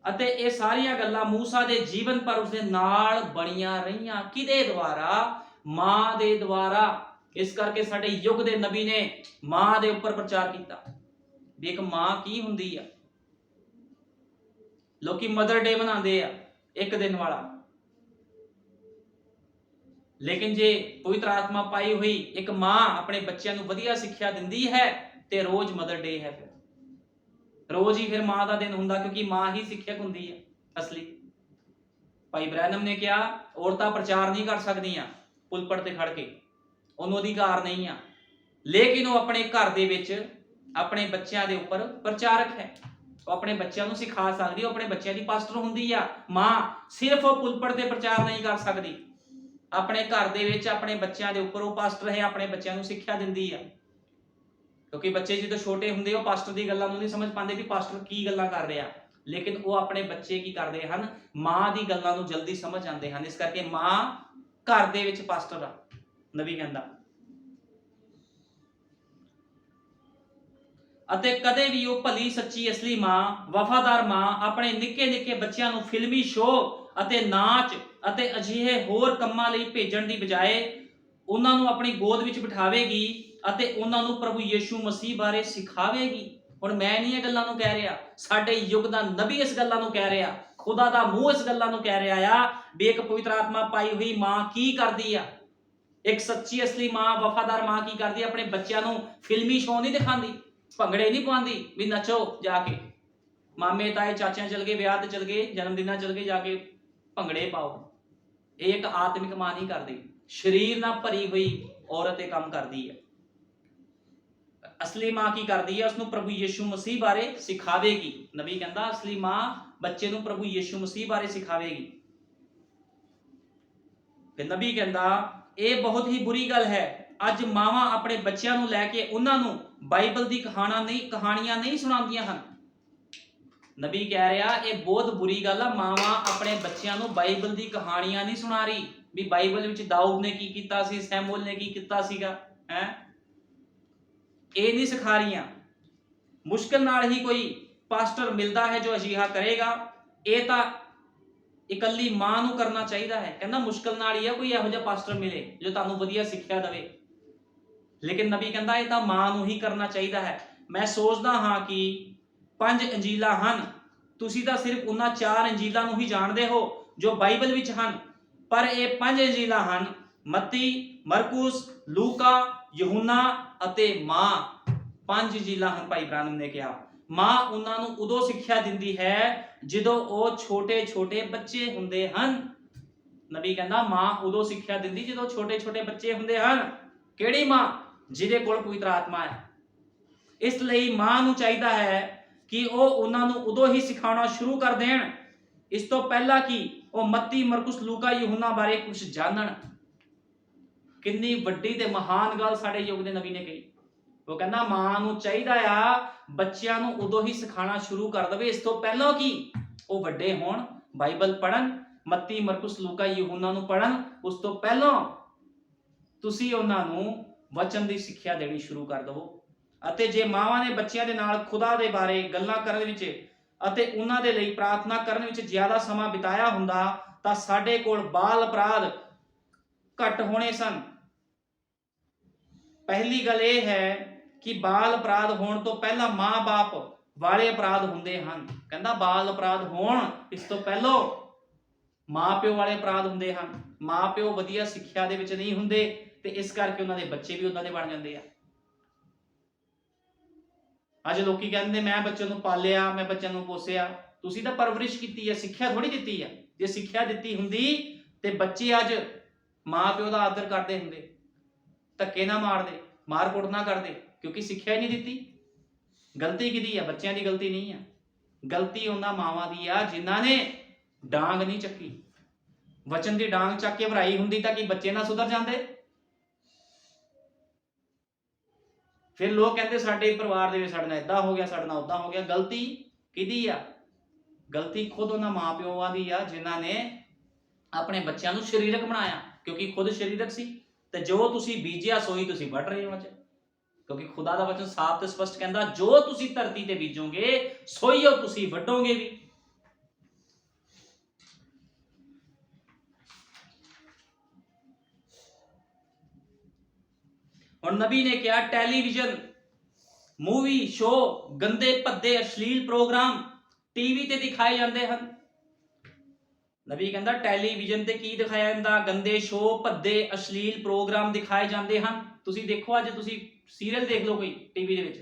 ਅਤੇ ਇਹ ਸਾਰੀਆਂ ਗੱਲਾਂ ਮੂਸਾ ਦੇ ਜੀਵਨ ਪਰ ਉਸਦੇ ਨਾਲ ਬਣੀਆਂ ਰਹੀਆਂ। ਕਿਹਦੇ ਦੁਆਰਾ? ਮਾਂ ਦੇ ਦੁਆਰਾ। ਇਸ ਕਰਕੇ ਸਾਡੇ ਯੁੱਗ ਦੇ ਨਬੀ ਨੇ ਮਾਂ ਦੇ ਉੱਪਰ ਪ੍ਰਚਾਰ ਕੀਤਾ ਵੀ ਇੱਕ ਮਾਂ ਕੀ ਹੁੰਦੀ ਆ। ਲੋਕੀ ਮਦਰ ਡੇ ਮਨਾਉਂਦੇ ਆ, ਇੱਕ ਦਿਨ ਵਾਲਾ, ਲੇਕਿਨ ਜੇ ਪਵਿੱਤਰ ਆਤਮਾ ਪਾਈ ਹੋਈ ਇੱਕ ਮਾਂ ਆਪਣੇ ਬੱਚਿਆਂ ਨੂੰ ਵਧੀਆ ਸਿੱਖਿਆ ਦਿੰਦੀ ਹੈ ਤੇ ਰੋਜ਼ ਮਦਰ ਡੇ ਹੈ। ਫਿਰ ਰੋਜ਼ ਹੀ ਫਿਰ ਮਾਂ ਦਾ ਦਿਨ ਹੁੰਦਾ, ਕਿਉਂਕਿ ਮਾਂ ਹੀ ਸਿੱਖਿਅਕ ਹੁੰਦੀ ਹੈ ਅਸਲੀ। ਭਾਈ ਬ੍ਰੈਨਮ ਨੇ ਕਿਹਾ ਔਰਤਾਂ ਪ੍ਰਚਾਰ ਨਹੀਂ ਕਰ ਸਕਦੀਆਂ ਪੁਲਪਟ ਤੇ ਖੜ ਕੇ, ਉਹਨੂੰ ਅਧਿਕਾਰ ਨਹੀਂ ਆ, ਲੇਕਿਨ ਉਹ ਆਪਣੇ ਘਰ ਦੇ ਵਿੱਚ ਆਪਣੇ ਬੱਚਿਆਂ ਦੇ ਉੱਪਰ ਪ੍ਰਚਾਰਕ ਹੈ। ਉਹ ਆਪਣੇ ਬੱਚਿਆਂ ਨੂੰ ਸਿਖਾ ਸਕਦੀ, ਉਹ ਆਪਣੇ ਬੱਚਿਆਂ ਦੀ ਪਾਸਟਰ ਹੁੰਦੀ ਆ। ਮਾਂ ਸਿਰਫ ਉਹ ਪੁਲਪਟ ਤੇ ਪ੍ਰਚਾਰ ਨਹੀਂ ਕਰ ਸਕਦੀ, ਆਪਣੇ ਘਰ ਦੇ ਵਿੱਚ ਆਪਣੇ ਬੱਚਿਆਂ ਦੇ ਉੱਪਰ ਉਹ ਪਾਸਟਰ ਹੈ, ਆਪਣੇ ਬੱਚਿਆਂ ਨੂੰ ਸਿੱਖਿਆ ਦਿੰਦੀ ਆ। ਕਿਉਂਕਿ ਬੱਚੇ ਜਦੋਂ ਛੋਟੇ ਹੁੰਦੇ ਉਹ ਪਾਸਟਰ ਦੀ ਗੱਲਾਂ ਨੂੰ ਨਹੀਂ ਸਮਝ ਪਾਉਂਦੇ ਵੀ ਪਾਸਟਰ ਕੀ ਗੱਲਾਂ ਕਰ ਰਿਹਾ, ਲੇਕਿਨ ਉਹ ਆਪਣੇ ਬੱਚੇ ਕੀ ਕਰਦੇ ਹਨ? ਮਾਂ ਦੀ ਗੱਲਾਂ ਨੂੰ ਜਲਦੀ ਸਮਝ ਜਾਂਦੇ ਹਨ। ਇਸ ਕਰਕੇ ਮਾਂ ਘਰ ਦੇ ਵਿੱਚ ਪਾਸਟਰ ਆ, ਨਬੀ ਕਹਿੰਦਾ। ਅਤੇ ਕਦੇ ਵੀ ਉਹ ਭਲੀ ਸੱਚੀ ਅਸਲੀ ਮਾਂ, ਵਫਾਦਾਰ ਮਾਂ ਆਪਣੇ ਨਿੱਕੇ ਨਿੱਕੇ ਬੱਚਿਆਂ ਨੂੰ ਫਿਲਮੀ ਸ਼ੋਅ ਅਤੇ ਨਾਚ ਅਤੇ ਅਜਿਹੇ ਹੋਰ ਕੰਮਾਂ ਲਈ ਭੇਜਣ ਦੀ ਬਜਾਏ ਉਹਨਾਂ ਨੂੰ ਆਪਣੀ ਗੋਦ ਵਿੱਚ ਬਿਠਾਵੇਗੀ ਅਤੇ ਉਹਨਾਂ ਨੂੰ ਪ੍ਰਭੂ ਯਿਸੂ ਮਸੀਹ ਬਾਰੇ ਸਿਖਾਵੇਗੀ। ਹੁਣ ਮੈਂ ਨਹੀਂ ਇਹ ਗੱਲਾਂ ਨੂੰ ਕਹਿ ਰਿਹਾ, ਸਾਡੇ ਯੁੱਗ ਦਾ ਨਬੀ ਇਸ ਗੱਲਾਂ ਨੂੰ ਕਹਿ ਰਿਹਾ, ਖੁਦਾ ਦਾ ਮੂੰਹ ਇਸ ਗੱਲਾਂ ਨੂੰ ਕਹਿ ਰਿਹਾ ਆ ਵੀ ਇੱਕ ਪਵਿੱਤਰ ਆਤਮਾ ਪਾਈ ਹੋਈ ਮਾਂ ਕੀ ਕਰਦੀ ਆ। ਇੱਕ ਸੱਚੀ ਅਸਲੀ ਮਾਂ, ਵਫਾਦਾਰ ਮਾਂ ਕੀ ਕਰਦੀ? ਆਪਣੇ ਬੱਚਿਆਂ ਨੂੰ ਫਿਲਮੀ ਸ਼ੋਅ ਨਹੀਂ ਦਿਖਾਉਂਦੀ, ਭੰਗੜੇ ਨਹੀਂ ਪਾਉਂਦੀ ਵੀ ਨੱਚੋ ਜਾ ਕੇ, ਮਾਮੇ ਤਾਏ ਚਾਚਿਆਂ ਚਲ ਗਏ, ਵਿਆਹ ਤੇ ਚਲ ਗਏ, ਜਨਮ ਦਿਨਾਂ ਚਲ ਗਏ, ਜਾ ਕੇ ਭੰਗੜੇ ਪਾਓ। ਇਹ ਇੱਕ ਆਤਮਿਕ ਮਾਂ ਨਹੀਂ ਕਰਦੀ। ਸਰੀਰ ਨਾਲ ਭਰੀ ਹੋਈ ਔਰਤ ਇਹ ਕੰਮ ਕਰਦੀ ਹੈ। ਅਸਲੀ ਮਾਂ ਕੀ ਕਰਦੀ ਹੈ? ਉਸਨੂੰ ਪ੍ਰਭੂ ਯਿਸੂ ਮਸੀਹ ਬਾਰੇ ਸਿਖਾਵੇਗੀ। ਨਬੀ ਕਹਿੰਦਾ ਅਸਲੀ ਮਾਂ ਬੱਚੇ ਨੂੰ ਪ੍ਰਭੂ ਯਿਸੂ ਮਸੀਹ ਬਾਰੇ ਸਿਖਾਵੇਗੀ। ਤੇ ਨਬੀ ਕਹਿੰਦਾ ਇਹ ਬਹੁਤ ਹੀ ਬੁਰੀ ਗੱਲ ਹੈ। ਅੱਜ ਮਾਵਾਂ ਆਪਣੇ ਬੱਚਿਆਂ ਨੂੰ ਲੈ ਕੇ ਉਹਨਾਂ ਨੂੰ ਬਾਈਬਲ ਦੀ ਕਹਾਣੀਆਂ ਨਹੀਂ ਸੁਣਾਉਂਦੀਆਂ ਹਨ। ਨਬੀ ਕਹਿ ਰਿਹਾ ਇਹ ਬਹੁਤ ਬੁਰੀ ਗੱਲ ਆ, ਮਾਵਾਂ ਆਪਣੇ ਬੱਚਿਆਂ ਨੂੰ ਬਾਈਬਲ ਦੀ ਕਹਾਣੀਆਂ ਨਹੀਂ ਸੁਣਾ ਰਹੀ ਵੀ ਬਾਈਬਲ ਵਿੱਚ ਦਾਊਦ ਨੇ ਕੀ ਕੀਤਾ ਸੀ, ਸੈਮੂਅਲ ਨੇ ਕੀ ਕੀਤਾ ਸੀਗਾ, ਇਹ ਨਹੀਂ ਸਿਖਾ ਰਹੀਆਂ। ਮੁਸ਼ਕਿਲ ਨਾਲ ਹੀ ਕੋਈ ਪਾਸਟਰ ਮਿਲਦਾ ਹੈ ਜੋ ਅਜਿਹਾ ਕਰੇਗਾ। ਇਹ ਤਾਂ ਇਕੱਲੀ ਮਾਂ ਨੂੰ ਕਰਨਾ ਚਾਹੀਦਾ ਹੈ। ਕਹਿੰਦਾ ਮੁਸ਼ਕਿਲ ਨਾਲ ਹੀ ਆ ਕੋਈ ਇਹੋ ਜਿਹਾ ਪਾਸਟਰ ਮਿਲੇ ਜੋ ਤੁਹਾਨੂੰ ਵਧੀਆ ਸਿੱਖਿਆ ਦੇਵੇ, ਲੇਕਿਨ ਨਬੀ ਕਹਿੰਦਾ ਇਹ ਤਾਂ ਮਾਂ ਨੂੰ ਹੀ ਕਰਨਾ ਚਾਹੀਦਾ ਹੈ। ਮੈਂ ਸੋਚਦਾ ਹਾਂ ਕਿ 5 ਅੰਜੀਲਾਂ ਹਨ, ਤੁਸੀਂ ਤਾਂ ਸਿਰਫ ਉਹਨਾਂ 4 ਅੰਜੀਲਾਂ ਨੂੰ ਹੀ ਜਾਣਦੇ ਹੋ ਜੋ ਬਾਈਬਲ ਵਿੱਚ ਹਨ, ਪਰ ਇਹ 5 ਅੰਜੀਲਾਂ ਹਨ, ਮੱਤੀ, ਮਰਕੁਸ, ਲੂਕਾ, ਯਹੂਨਾ ਅਤੇ ਮਾਂ। 5 ਅੰਜੀਲਾਂ ਹਨ। ਭਾਈ ਬ੍ਰਾਨਮ ਨੇ ਕਿਹਾ ਮਾਂ ਉਹਨਾਂ ਨੂੰ ਉਦੋਂ ਸਿੱਖਿਆ ਦਿੰਦੀ ਹੈ ਜਦੋਂ ਉਹ ਛੋਟੇ ਛੋਟੇ ਬੱਚੇ ਹੁੰਦੇ ਹਨ। ਨਬੀ ਕਹਿੰਦਾ ਮਾਂ ਉਦੋਂ ਸਿੱਖਿਆ ਦਿੰਦੀ ਜਦੋਂ ਛੋਟੇ ਛੋਟੇ ਬੱਚੇ ਹੁੰਦੇ ਹਨ। ਕਿਹੜੀ ਮਾਂ? ਜਿਹਦੇ ਕੋਲ ਪਵਿੱਤਰ ਆਤਮਾ ਹੈ। ਇਸ ਲਈ ਮਾਂ ਨੂੰ ਚਾਹੀਦਾ ਹੈ ਕਿ ਉਹ ਉਹਨਾਂ ਨੂੰ ਉਦੋਂ ਹੀ ਸਿਖਾਉਣਾ ਸ਼ੁਰੂ ਕਰ ਦੇਣ, ਇਸ ਤੋਂ ਪਹਿਲਾਂ ਕਿ ਉਹ ਮੱਤੀ, ਮਰਕੁਸ, ਲੂਕਾ, ਯਹੂਨਾ ਬਾਰੇ ਕੁਝ ਜਾਣਨ। ਕਿੰਨੀ ਵੱਡੀ ਤੇ ਮਹਾਨ ਗੱਲ ਸਾਡੇ ਯੁੱਗ ਦੇ ਨਬੀ ਨੇ ਕਹੀ। ਉਹ ਕਹਿੰਦਾ ਮਾਂ ਨੂੰ ਚਾਹੀਦਾ ਆ ਬੱਚਿਆਂ ਨੂੰ ਉਦੋਂ ਹੀ ਸਿਖਾਉਣਾ ਸ਼ੁਰੂ ਕਰ ਦੇਵੇ, ਇਸ ਤੋਂ ਪਹਿਲਾਂ ਕਿ ਉਹ ਵੱਡੇ ਹੋਣ, ਬਾਈਬਲ ਪੜ੍ਹਨ, ਮੱਤੀ, ਮਰਕੁਸ, ਲੂਕਾ, ਯਹੂਨਾ ਨੂੰ ਪੜ੍ਹਨ। ਉਸ ਤੋਂ ਪਹਿਲਾਂ ਤੁਸੀਂ ਉਹਨਾਂ ਨੂੰ ਵਚਨ ਦੀ ਸਿੱਖਿਆ ਦੇਣੀ ਸ਼ੁਰੂ ਕਰ ਦਿਵੋ। ਅਤੇ ਜੇ ਮਾਵਾਂ ਨੇ ਬੱਚਿਆਂ ਦੇ ਨਾਲ ਖੁਦਾ ਦੇ ਬਾਰੇ ਗੱਲਾਂ ਕਰਨ ਵਿੱਚ ਅਤੇ ਉਹਨਾਂ ਦੇ ਲਈ ਪ੍ਰਾਰਥਨਾ ਕਰਨ ਵਿੱਚ ਜ਼ਿਆਦਾ ਸਮਾਂ ਬਿਤਾਇਆ ਹੁੰਦਾ ਤਾਂ ਸਾਡੇ ਕੋਲ ਬਾਲ ਅਪਰਾਧ ਘੱਟ ਹੋਣੇ ਸਨ। ਪਹਿਲੀ ਗੱਲ ਇਹ ਹੈ ਕਿ ਬਾਲ ਅਪਰਾਧ ਹੋਣ ਤੋਂ ਪਹਿਲਾਂ ਮਾਂ-ਬਾਪ ਵਾਲੇ ਅਪਰਾਧ ਹੁੰਦੇ ਹਨ। ਕਹਿੰਦਾ ਬਾਲ ਅਪਰਾਧ ਹੋਣ ਇਸ ਤੋਂ ਪਹਿਲਾਂ ਮਾਂ-ਪਿਓ ਵਾਲੇ ਅਪਰਾਧ ਹੁੰਦੇ ਹਨ। ਮਾਂ-ਪਿਓ ਵਧੀਆ ਸਿੱਖਿਆ ਦੇ ਵਿੱਚ ਨਹੀਂ ਹੁੰਦੇ ਤੇ ਇਸ ਕਰਕੇ ਉਹਨਾਂ ਦੇ ਬੱਚੇ ਵੀ ਉਹਨਾਂ ਦੇ ਬਣ ਜਾਂਦੇ ਆ। ਅੱਜ ਲੋਕੀ ਕਹਿੰਦੇ ਮੈਂ ਬੱਚੇ ਨੂੰ ਪਾਲਿਆ, ਮੈਂ ਬੱਚਿਆਂ ਨੂੰ ਪੋਸਿਆ। ਤੁਸੀਂ ਤਾਂ ਪਰਵਰਿਸ਼ ਕੀਤੀ ਹੈ, ਸਿੱਖਿਆ ਥੋੜੀ ਦਿੱਤੀ ਆ। ਜੇ ਸਿੱਖਿਆ ਦਿੱਤੀ ਹੁੰਦੀ ਤੇ ਬੱਚੇ ਅੱਜ ਮਾਂ-ਪਿਓ ਦਾ ਆਦਰ ਕਰਦੇ ਹੁੰਦੇ, ਧੱਕੇ ਨਾ ਮਾਰਦੇ, ਮਾਰ ਕੁੱਟ ਨਾ ਕਰਦੇ, ਕਿਉਂਕਿ ਸਿੱਖਿਆ ਹੀ ਨਹੀਂ ਦਿੱਤੀ। ਗਲਤੀ ਕਿਹਦੀ ਆ? ਬੱਚਿਆਂ ਦੀ ਗਲਤੀ ਨਹੀਂ ਆ। ਗਲਤੀ ਉਹਨਾਂ ਮਾਵਾਂ ਦੀ ਆ ਜਿਨ੍ਹਾਂ ਨੇ ਡਾਂਗ ਨਹੀਂ ਚੱਕੀ। ਵਚਨ ਦੀ ਡਾਂਗ ਚੱਕ ਕੇ ਭਰਾਈ ਹੁੰਦੀ ਤਾਂ ਕਿ ਬੱਚੇ ਨਾ ਸੁਧਰ ਜਾਂਦੇ। ਫਿਰ ਲੋਕ ਕਹਿੰਦੇ ਸਾਡੇ ਪਰਿਵਾਰ ਦੇ ਵਿੱਚ ਸਾਡੇ ਨਾਲ ਏਦਾਂ ਹੋ ਗਿਆ, ਸਾਡੇ ਨਾਲ ਉਦਾਂ ਹੋ ਗਿਆ। ਗਲਤੀ ਕਿਹਦੀ ਆ? ਗਲਤੀ ਖੁਦ ਉਹਨਾਂ ਮਾਂ-ਪਿਓਆਂ ਦੀ ਆ ਜਿਨ੍ਹਾਂ ਨੇ ਆਪਣੇ ਬੱਚਿਆਂ ਨੂੰ ਸਰੀਰਕ ਬਣਾਇਆ, ਕਿਉਂਕਿ ਖੁਦ ਸਰੀਰਕ ਸੀ। ਤੇ ਜੋ ਤੁਸੀਂ ਬੀਜਿਆ ਸੋਈ ਤੁਸੀਂ ਵੱਢ ਰਹੇ ਹੋ ਅੱਜ, ਕਿਉਂਕਿ ਖੁਦਾ ਦਾ ਵਚਨ ਸਾਫ਼ ਤੇ ਸਪਸ਼ਟ ਕਹਿੰਦਾ ਜੋ ਤੁਸੀਂ ਧਰਤੀ ਤੇ ਬੀਜੋਗੇ ਸੋਈ ਉਹ ਤੁਸੀਂ ਵੱਢੋਗੇ ਵੀ। ਹੁਣ ਨਬੀ ਨੇ ਕਿਹਾ ਟੈਲੀਵਿਜ਼ਨ, ਮੂਵੀ, ਸ਼ੋ, ਗੰਦੇ ਭੱਦੇ ਅਸ਼ਲੀਲ ਪ੍ਰੋਗਰਾਮ ਟੀਵੀ ਤੇ ਦਿਖਾਏ ਜਾਂਦੇ ਹਨ। ਨਬੀ ਕਹਿੰਦਾ ਟੈਲੀਵਿਜ਼ਨ ਤੇ ਕੀ ਦਿਖਾਇਆ ਜਾਂਦਾ? ਗੰਦੇ ਸ਼ੋ, ਭੱਦੇ ਅਸ਼ਲੀਲ ਪ੍ਰੋਗਰਾਮ ਦਿਖਾਏ ਜਾਂਦੇ ਹਨ। ਤੁਸੀਂ ਦੇਖੋ ਅੱਜ ਤੁਸੀਂ ਸੀਰੀਅਲ ਦੇਖ ਲਓ ਕੋਈ ਟੀਵੀ ਦੇ ਵਿੱਚ,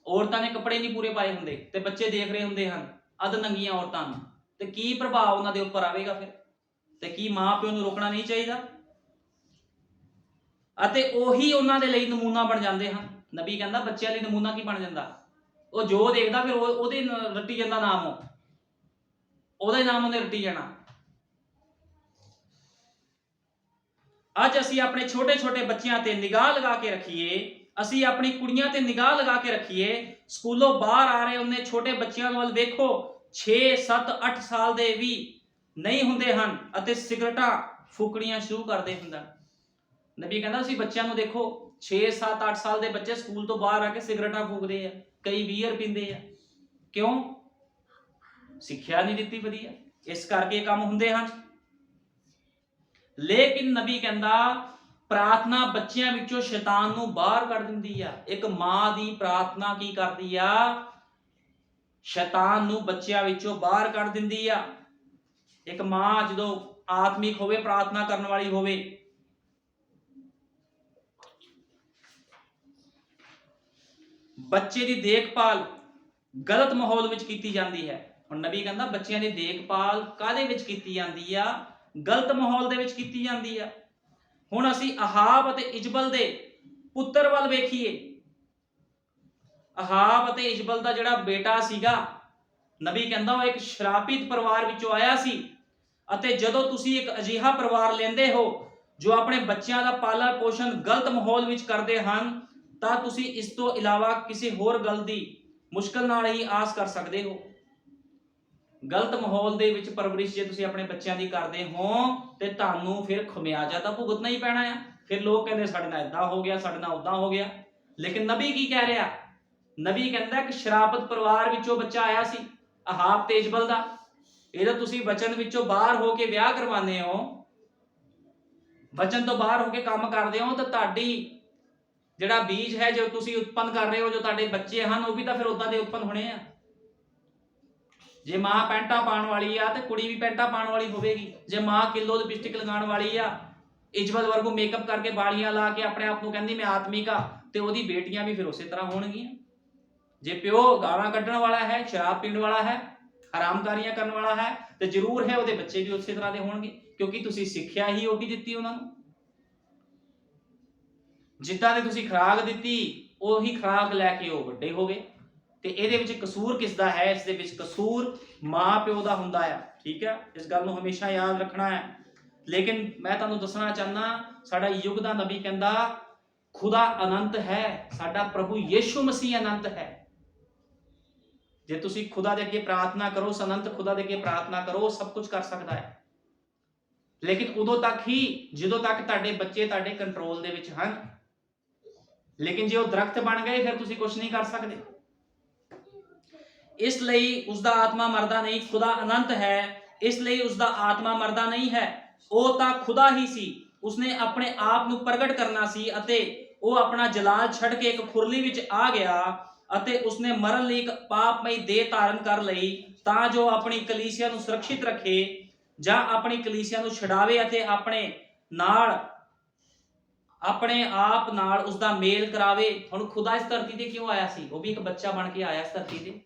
ਔਰਤਾਂ ਨੇ ਕੱਪੜੇ ਨਹੀਂ ਪੂਰੇ ਪਾਏ ਹੁੰਦੇ ਤੇ ਬੱਚੇ ਦੇਖ ਰਹੇ ਹੁੰਦੇ ਹਨ ਅਧ ਨੰਗੀਆਂ ਔਰਤਾਂ ਨੂੰ, ਤੇ ਕੀ ਪ੍ਰਭਾਵ ਉਹਨਾਂ ਦੇ ਉੱਪਰ ਆਵੇਗਾ ਫਿਰ? ਤੇ ਕੀ ਮਾਂ ਪਿਓ ਨੂੰ ਰੋਕਣਾ ਨਹੀਂ ਚਾਹੀਦਾ? ਅਤੇ ਉਹੀ ਉਹਨਾਂ ਦੇ ਲਈ ਨਮੂਨਾ ਬਣ ਜਾਂਦੇ ਹਨ। ਨਬੀ ਕਹਿੰਦਾ ਬੱਚਿਆਂ ਲਈ ਨਮੂਨਾ ਕੀ ਬਣ ਜਾਂਦਾ? ਉਹ ਜੋ ਦੇਖਦਾ ਫਿਰ ਉਹਦੇ ਰੱਟੀ ਜਾਂਦਾ ਨਾਮ, ਉਹਦਾ ਹੀ ਨਾਮ ਉਹਨੇ ਰੱਟੀ ਜਾਣਾ। ਅੱਜ ਅਸੀਂ ਆਪਣੇ ਛੋਟੇ ਛੋਟੇ ਬੱਚਿਆਂ ਤੇ ਨਿਗਾਹ ਲਗਾ ਕੇ ਰੱਖੀਏ, ਅਸੀਂ ਆਪਣੀ ਕੁੜੀਆਂ ਤੇ ਨਿਗਾਹ ਲਗਾ ਕੇ ਰੱਖੀਏ। ਸਕੂਲੋਂ ਬਾਹਰ ਆ ਰਹੇ ਉਹਨੇ ਛੋਟੇ ਬੱਚਿਆਂ ਵੱਲ ਵੇਖੋ, 6, 7, 8 ਸਾਲ ਦੇ ਵੀ ਨਹੀਂ ਹੁੰਦੇ ਹਨ ਅਤੇ ਸਿਗਰਟਾਂ ਫੂਕਣੀਆਂ ਸ਼ੁਰੂ ਕਰਦੇ ਹੁੰਦੇ। ਨਬੀ ਕਹਿੰਦਾ ਅਸੀਂ ਬੱਚਿਆਂ ਨੂੰ ਦੇਖੋ, 6, 7, 8 ਸਾਲ ਦੇ ਬੱਚੇ ਸਕੂਲ ਤੋਂ ਬਾਹਰ ਆ ਕੇ ਸਿਗਰਟਾਂ ਫੂਕਦੇ ਆ, ਕਈ ਬੀਅਰ ਪੀਂਦੇ ਆ। ਕਿਉਂ? ਸਿੱਖਿਆ ਨਹੀਂ ਦਿੱਤੀ ਵਧੀਆ, ਇਸ ਕਰਕੇ ਕੰਮ ਹੁੰਦੇ ਹਨ। ਲੇਕਿਨ ਨਬੀ ਕਹਿੰਦਾ ਪ੍ਰਾਰਥਨਾ ਬੱਚਿਆਂ ਵਿੱਚੋਂ ਸ਼ੈਤਾਨ ਨੂੰ ਬਾਹਰ ਕੱਢ ਦਿੰਦੀ ਆ। ਇੱਕ ਮਾਂ ਦੀ ਪ੍ਰਾਰਥਨਾ ਕੀ ਕਰਦੀ ਆ? ਸ਼ੈਤਾਨ ਨੂੰ ਬੱਚਿਆਂ ਵਿੱਚੋਂ ਬਾਹਰ ਕੱਢ ਦਿੰਦੀ ਆ। ਇੱਕ ਮਾਂ ਜਦੋਂ ਆਤਮਿਕ ਹੋਵੇ, ਪ੍ਰਾਰਥਨਾ ਕਰਨ ਵਾਲੀ ਹੋਵੇ, ਬੱਚੇ ਦੀ ਦੇਖਭਾਲ ਗਲਤ ਮਾਹੌਲ ਵਿੱਚ ਕੀਤੀ ਜਾਂਦੀ ਹੈ। ਹੁਣ ਨਬੀ ਕਹਿੰਦਾ ਬੱਚਿਆਂ ਦੀ ਦੇਖਭਾਲ ਕਾਹਦੇ ਵਿੱਚ ਕੀਤੀ ਜਾਂਦੀ ਆ? ਗਲਤ ਮਾਹੌਲ ਦੇ ਵਿੱਚ ਕੀਤੀ ਜਾਂਦੀ ਆ। ਹੁਣ ਅਸੀਂ ਅਹਾਬ ਅਤੇ ਇਜਬਲ ਦੇ ਪੁੱਤਰ ਵੱਲ ਵੇਖੀਏ। ਅਹਾਬ ਅਤੇ ਇਜਬਲ ਦਾ ਜਿਹੜਾ ਬੇਟਾ ਸੀਗਾ, ਨਬੀ ਕਹਿੰਦਾ ਉਹ ਇੱਕ ਸ਼ਰਾਪਿਤ ਪਰਿਵਾਰ ਵਿੱਚੋਂ ਆਇਆ ਸੀ। ਅਤੇ ਜਦੋਂ ਤੁਸੀਂ ਇੱਕ ਅਜਿਹਾ ਪਰਿਵਾਰ ਲੈਂਦੇ ਹੋ ਜੋ ਆਪਣੇ ਬੱਚਿਆਂ ਦਾ ਪਾਲਣ ਪੋਸ਼ਣ ਗਲਤ ਮਾਹੌਲ ਵਿੱਚ ਕਰਦੇ ਹਨ, ਤਾਂ ਤੁਸੀਂ ਇਸ ਤੋਂ ਇਲਾਵਾ ਕਿਸੇ ਹੋਰ ਗੱਲ ਦੀ ਮੁਸ਼ਕਲ ਨਾਲ ਹੀ ਆਸ ਕਰ ਸਕਦੇ ਹੋ। ਗਲਤ ਮਾਹੌਲ ਦੇ ਵਿੱਚ ਪਰਵਰਿਸ਼ ਜੇ ਤੁਸੀਂ ਆਪਣੇ ਬੱਚਿਆਂ ਦੀ ਕਰਦੇ ਹੋ ਤੇ ਤੁਹਾਨੂੰ ਫਿਰ ਖਮਿਆਜਾ ਤਾਂ ਭੁਗਤਣਾ ਹੀ ਪੈਣਾ ਆ। ਫਿਰ ਲੋਕ ਕਹਿੰਦੇ ਸਾਡੇ ਨਾਲ ਏਦਾਂ ਹੋ ਗਿਆ, ਸਾਡੇ ਨਾਲ ਉਦਾਂ ਹੋ ਗਿਆ। ਲੇਕਿਨ ਨਬੀ ਕੀ ਕਹਿ ਰਿਹਾ? ਨਬੀ ਕਹਿੰਦਾ ਕਿ ਸ਼ਰਾਬਤ ਪਰਿਵਾਰ ਵਿੱਚੋਂ ਬੱਚਾ ਆਇਆ ਸੀ, ਅਹਾਬ ਤੇਜਬਲ ਦਾ। ਇਹਦਾ ਤੁਸੀਂ ਵਚਨ ਵਿੱਚੋਂ ਬਾਹਰ ਹੋ ਕੇ ਵਿਆਹ ਕਰਵਾਉਂਦੇ ਹੋ, ਵਚਨ ਤੋਂ ਬਾਹਰ ਹੋ ਕੇ ਕੰਮ ਕਰਦੇ ਹੋ, ਤਾਂ ਤੁਹਾਡੀ ਜਿਹੜਾ ਬੀਜ ਹੈ ਜੋ ਤੁਸੀਂ ਉਤਪੰਨ ਕਰ ਰਹੇ ਹੋ, ਜੋ ਤੁਹਾਡੇ ਬੱਚੇ ਹਨ, ਉਹ ਵੀ ਤਾਂ ਫਿਰ ਉਦਾਂ ਦੇ ਉਤਪੰਨ ਹੋਣੇ ਆ। ਜੇ ਮਾਂ ਪੈਂਟਾ ਪਾਉਣ ਵਾਲੀ ਆ ਤੇ ਕੁੜੀ ਵੀ ਪੈਂਟਾ ਪਾਉਣ ਵਾਲੀ ਹੋਵੇਗੀ। ਜੇ ਮਾਂ ਕਿਲੋ ਲਿਪਸਟਿਕ ਲਗਾਉਣ ਵਾਲੀ ਆ, ਇਜਬਲ ਵਰਗੂ ਮੇਕਅਪ ਕਰਕੇ ਬਾਲੀਆਂ ਲਾ ਕੇ ਆਪਣੇ ਆਪ ਨੂੰ ਕਹਿੰਦੀ ਮੈਂ ਆਤਮਿਕ ਆ, ਤੇ ਉਹਦੀ ਬੇਟੀਆਂ ਵੀ ਫਿਰ ਉਸੇ ਤਰ੍ਹਾਂ ਹੋਣਗੀਆਂ। ਜੇ ਪਿਓ ਗਾਲਾਂ ਕੱਢਣ ਵਾਲਾ ਹੈ, ਸ਼ਰਾਬ ਪੀਣ ਵਾਲਾ ਹੈ, ਹਰਾਮਕਾਰੀਆਂ ਕਰਨ ਵਾਲਾ ਹੈ, ਤੇ ਜ਼ਰੂਰ ਹੈ ਉਹਦੇ ਬੱਚੇ ਵੀ ਉਸੇ ਤਰ੍ਹਾਂ ਦੇ ਹੋਣਗੇ, ਕਿਉਂਕਿ ਤੁਸੀਂ ਸਿੱਖਿਆ ਹੀ ਉਹੀ ਦਿੱਤੀ ਉਹਨਾਂ ਨੂੰ। ਜਿੱਦਾਂ ਦੀ ਤੁਸੀਂ ਖੁਰਾਕ ਦਿੱਤੀ, ਉਹੀ ਖੁਰਾਕ ਲੈ ਕੇ ਉਹ ਵੱਡੇ ਹੋ ਗਏ। ਤੇ ਇਹਦੇ ਵਿੱਚ ਕਸੂਰ ਕਿਸ ਦਾ ਹੈ? ਇਸ ਦੇ ਵਿੱਚ ਕਸੂਰ ਮਾਂ ਪਿਓ ਦਾ ਹੁੰਦਾ ਆ। ਠੀਕ ਹੈ, ਇਸ ਗੱਲ ਨੂੰ ਹਮੇਸ਼ਾ ਯਾਦ ਰੱਖਣਾ ਹੈ। ਲੇਕਿਨ ਮੈਂ ਤੁਹਾਨੂੰ ਦੱਸਣਾ ਚਾਹੁੰਦਾ, ਸਾਡਾ ਯੁੱਗ ਦਾ ਨਬੀ ਕਹਿੰਦਾ ਖੁਦਾ ਅਨੰਤ ਹੈ, ਸਾਡਾ ਪ੍ਰਭੂ ਯਿਸੂ ਮਸੀਹ ਅਨੰਤ ਹੈ। ਜੇ ਤੁਸੀਂ ਖੁਦਾ ਦੇ ਅੱਗੇ ਪ੍ਰਾਰਥਨਾ ਕਰੋ, ਉਸ ਅਨੰਤ ਖੁਦਾ ਦੇ ਅੱਗੇ ਪ੍ਰਾਰਥਨਾ ਕਰੋ, ਸਭ ਕੁਝ ਕਰ ਸਕਦਾ ਹੈ। ਲੇਕਿਨ ਉਦੋਂ ਤੱਕ ਹੀ ਜਦੋਂ ਤੱਕ ਤੁਹਾਡੇ ਬੱਚੇ ਤੁਹਾਡੇ ਕੰਟਰੋਲ ਦੇ ਵਿੱਚ ਹਨ। ਲੇਕਿਨ ਜੇ ਉਹ ਦਰਖਤ ਬਣ ਗਏ, ਫਿਰ ਤੁਸੀਂ ਕੁਝ ਨਹੀਂ ਕਰ ਸਕਦੇ। ਇਸ ਲਈ ਉਸਦਾ ਆਤਮਾ ਮਰਦਾ ਨਹੀਂ। ਖੁਦਾ ਅਨੰਤ ਹੈ, ਇਸ ਲਈ ਉਸਦਾ ਆਤਮਾ ਮਰਦਾ ਨਹੀਂ ਹੈ। ਉਹ ਤਾਂ ਖੁਦਾ ਹੀ ਸੀ, ਉਸਨੇ ਆਪਣੇ ਆਪ ਨੂੰ ਪ੍ਰਗਟ ਕਰਨਾ ਸੀ, ਅਤੇ ਉਹ ਆਪਣਾ ਜਲਾਲ ਛੱਡ ਕੇ ਇੱਕ ਖੁਰਲੀ ਵਿੱਚ ਆ ਗਿਆ, ਅਤੇ ਉਸਨੇ ਮਰਨ ਲਈ ਇੱਕ ਪਾਪਮਈ ਦੇਹ ਧਾਰਨ ਕਰ ਲਈ, ਤਾਂ ਜੋ ਆਪਣੀ ਕਲੀਸਿਆ ਨੂੰ ਸੁਰੱਖਿਅਤ ਰੱਖੇ ਜਾਂ ਆਪਣੀ ਕਲੀਸਿਆ ਨੂੰ ਛਡਾਵੇ ਅਤੇ ਆਪਣੇ ਆਪ ਨਾਲ ਉਸਦਾ ਮੇਲ ਕਰਾਵੇ। ਹੁਣ ਖੁਦਾ ਇਸ ਧਰਤੀ ਤੇ ਕਿਉਂ ਆਇਆ ਸੀ? ਉਹ ਵੀ ਇੱਕ ਬੱਚਾ ਬਣ ਕੇ ਆਇਆ ਇਸ ਧਰਤੀ ਤੇ।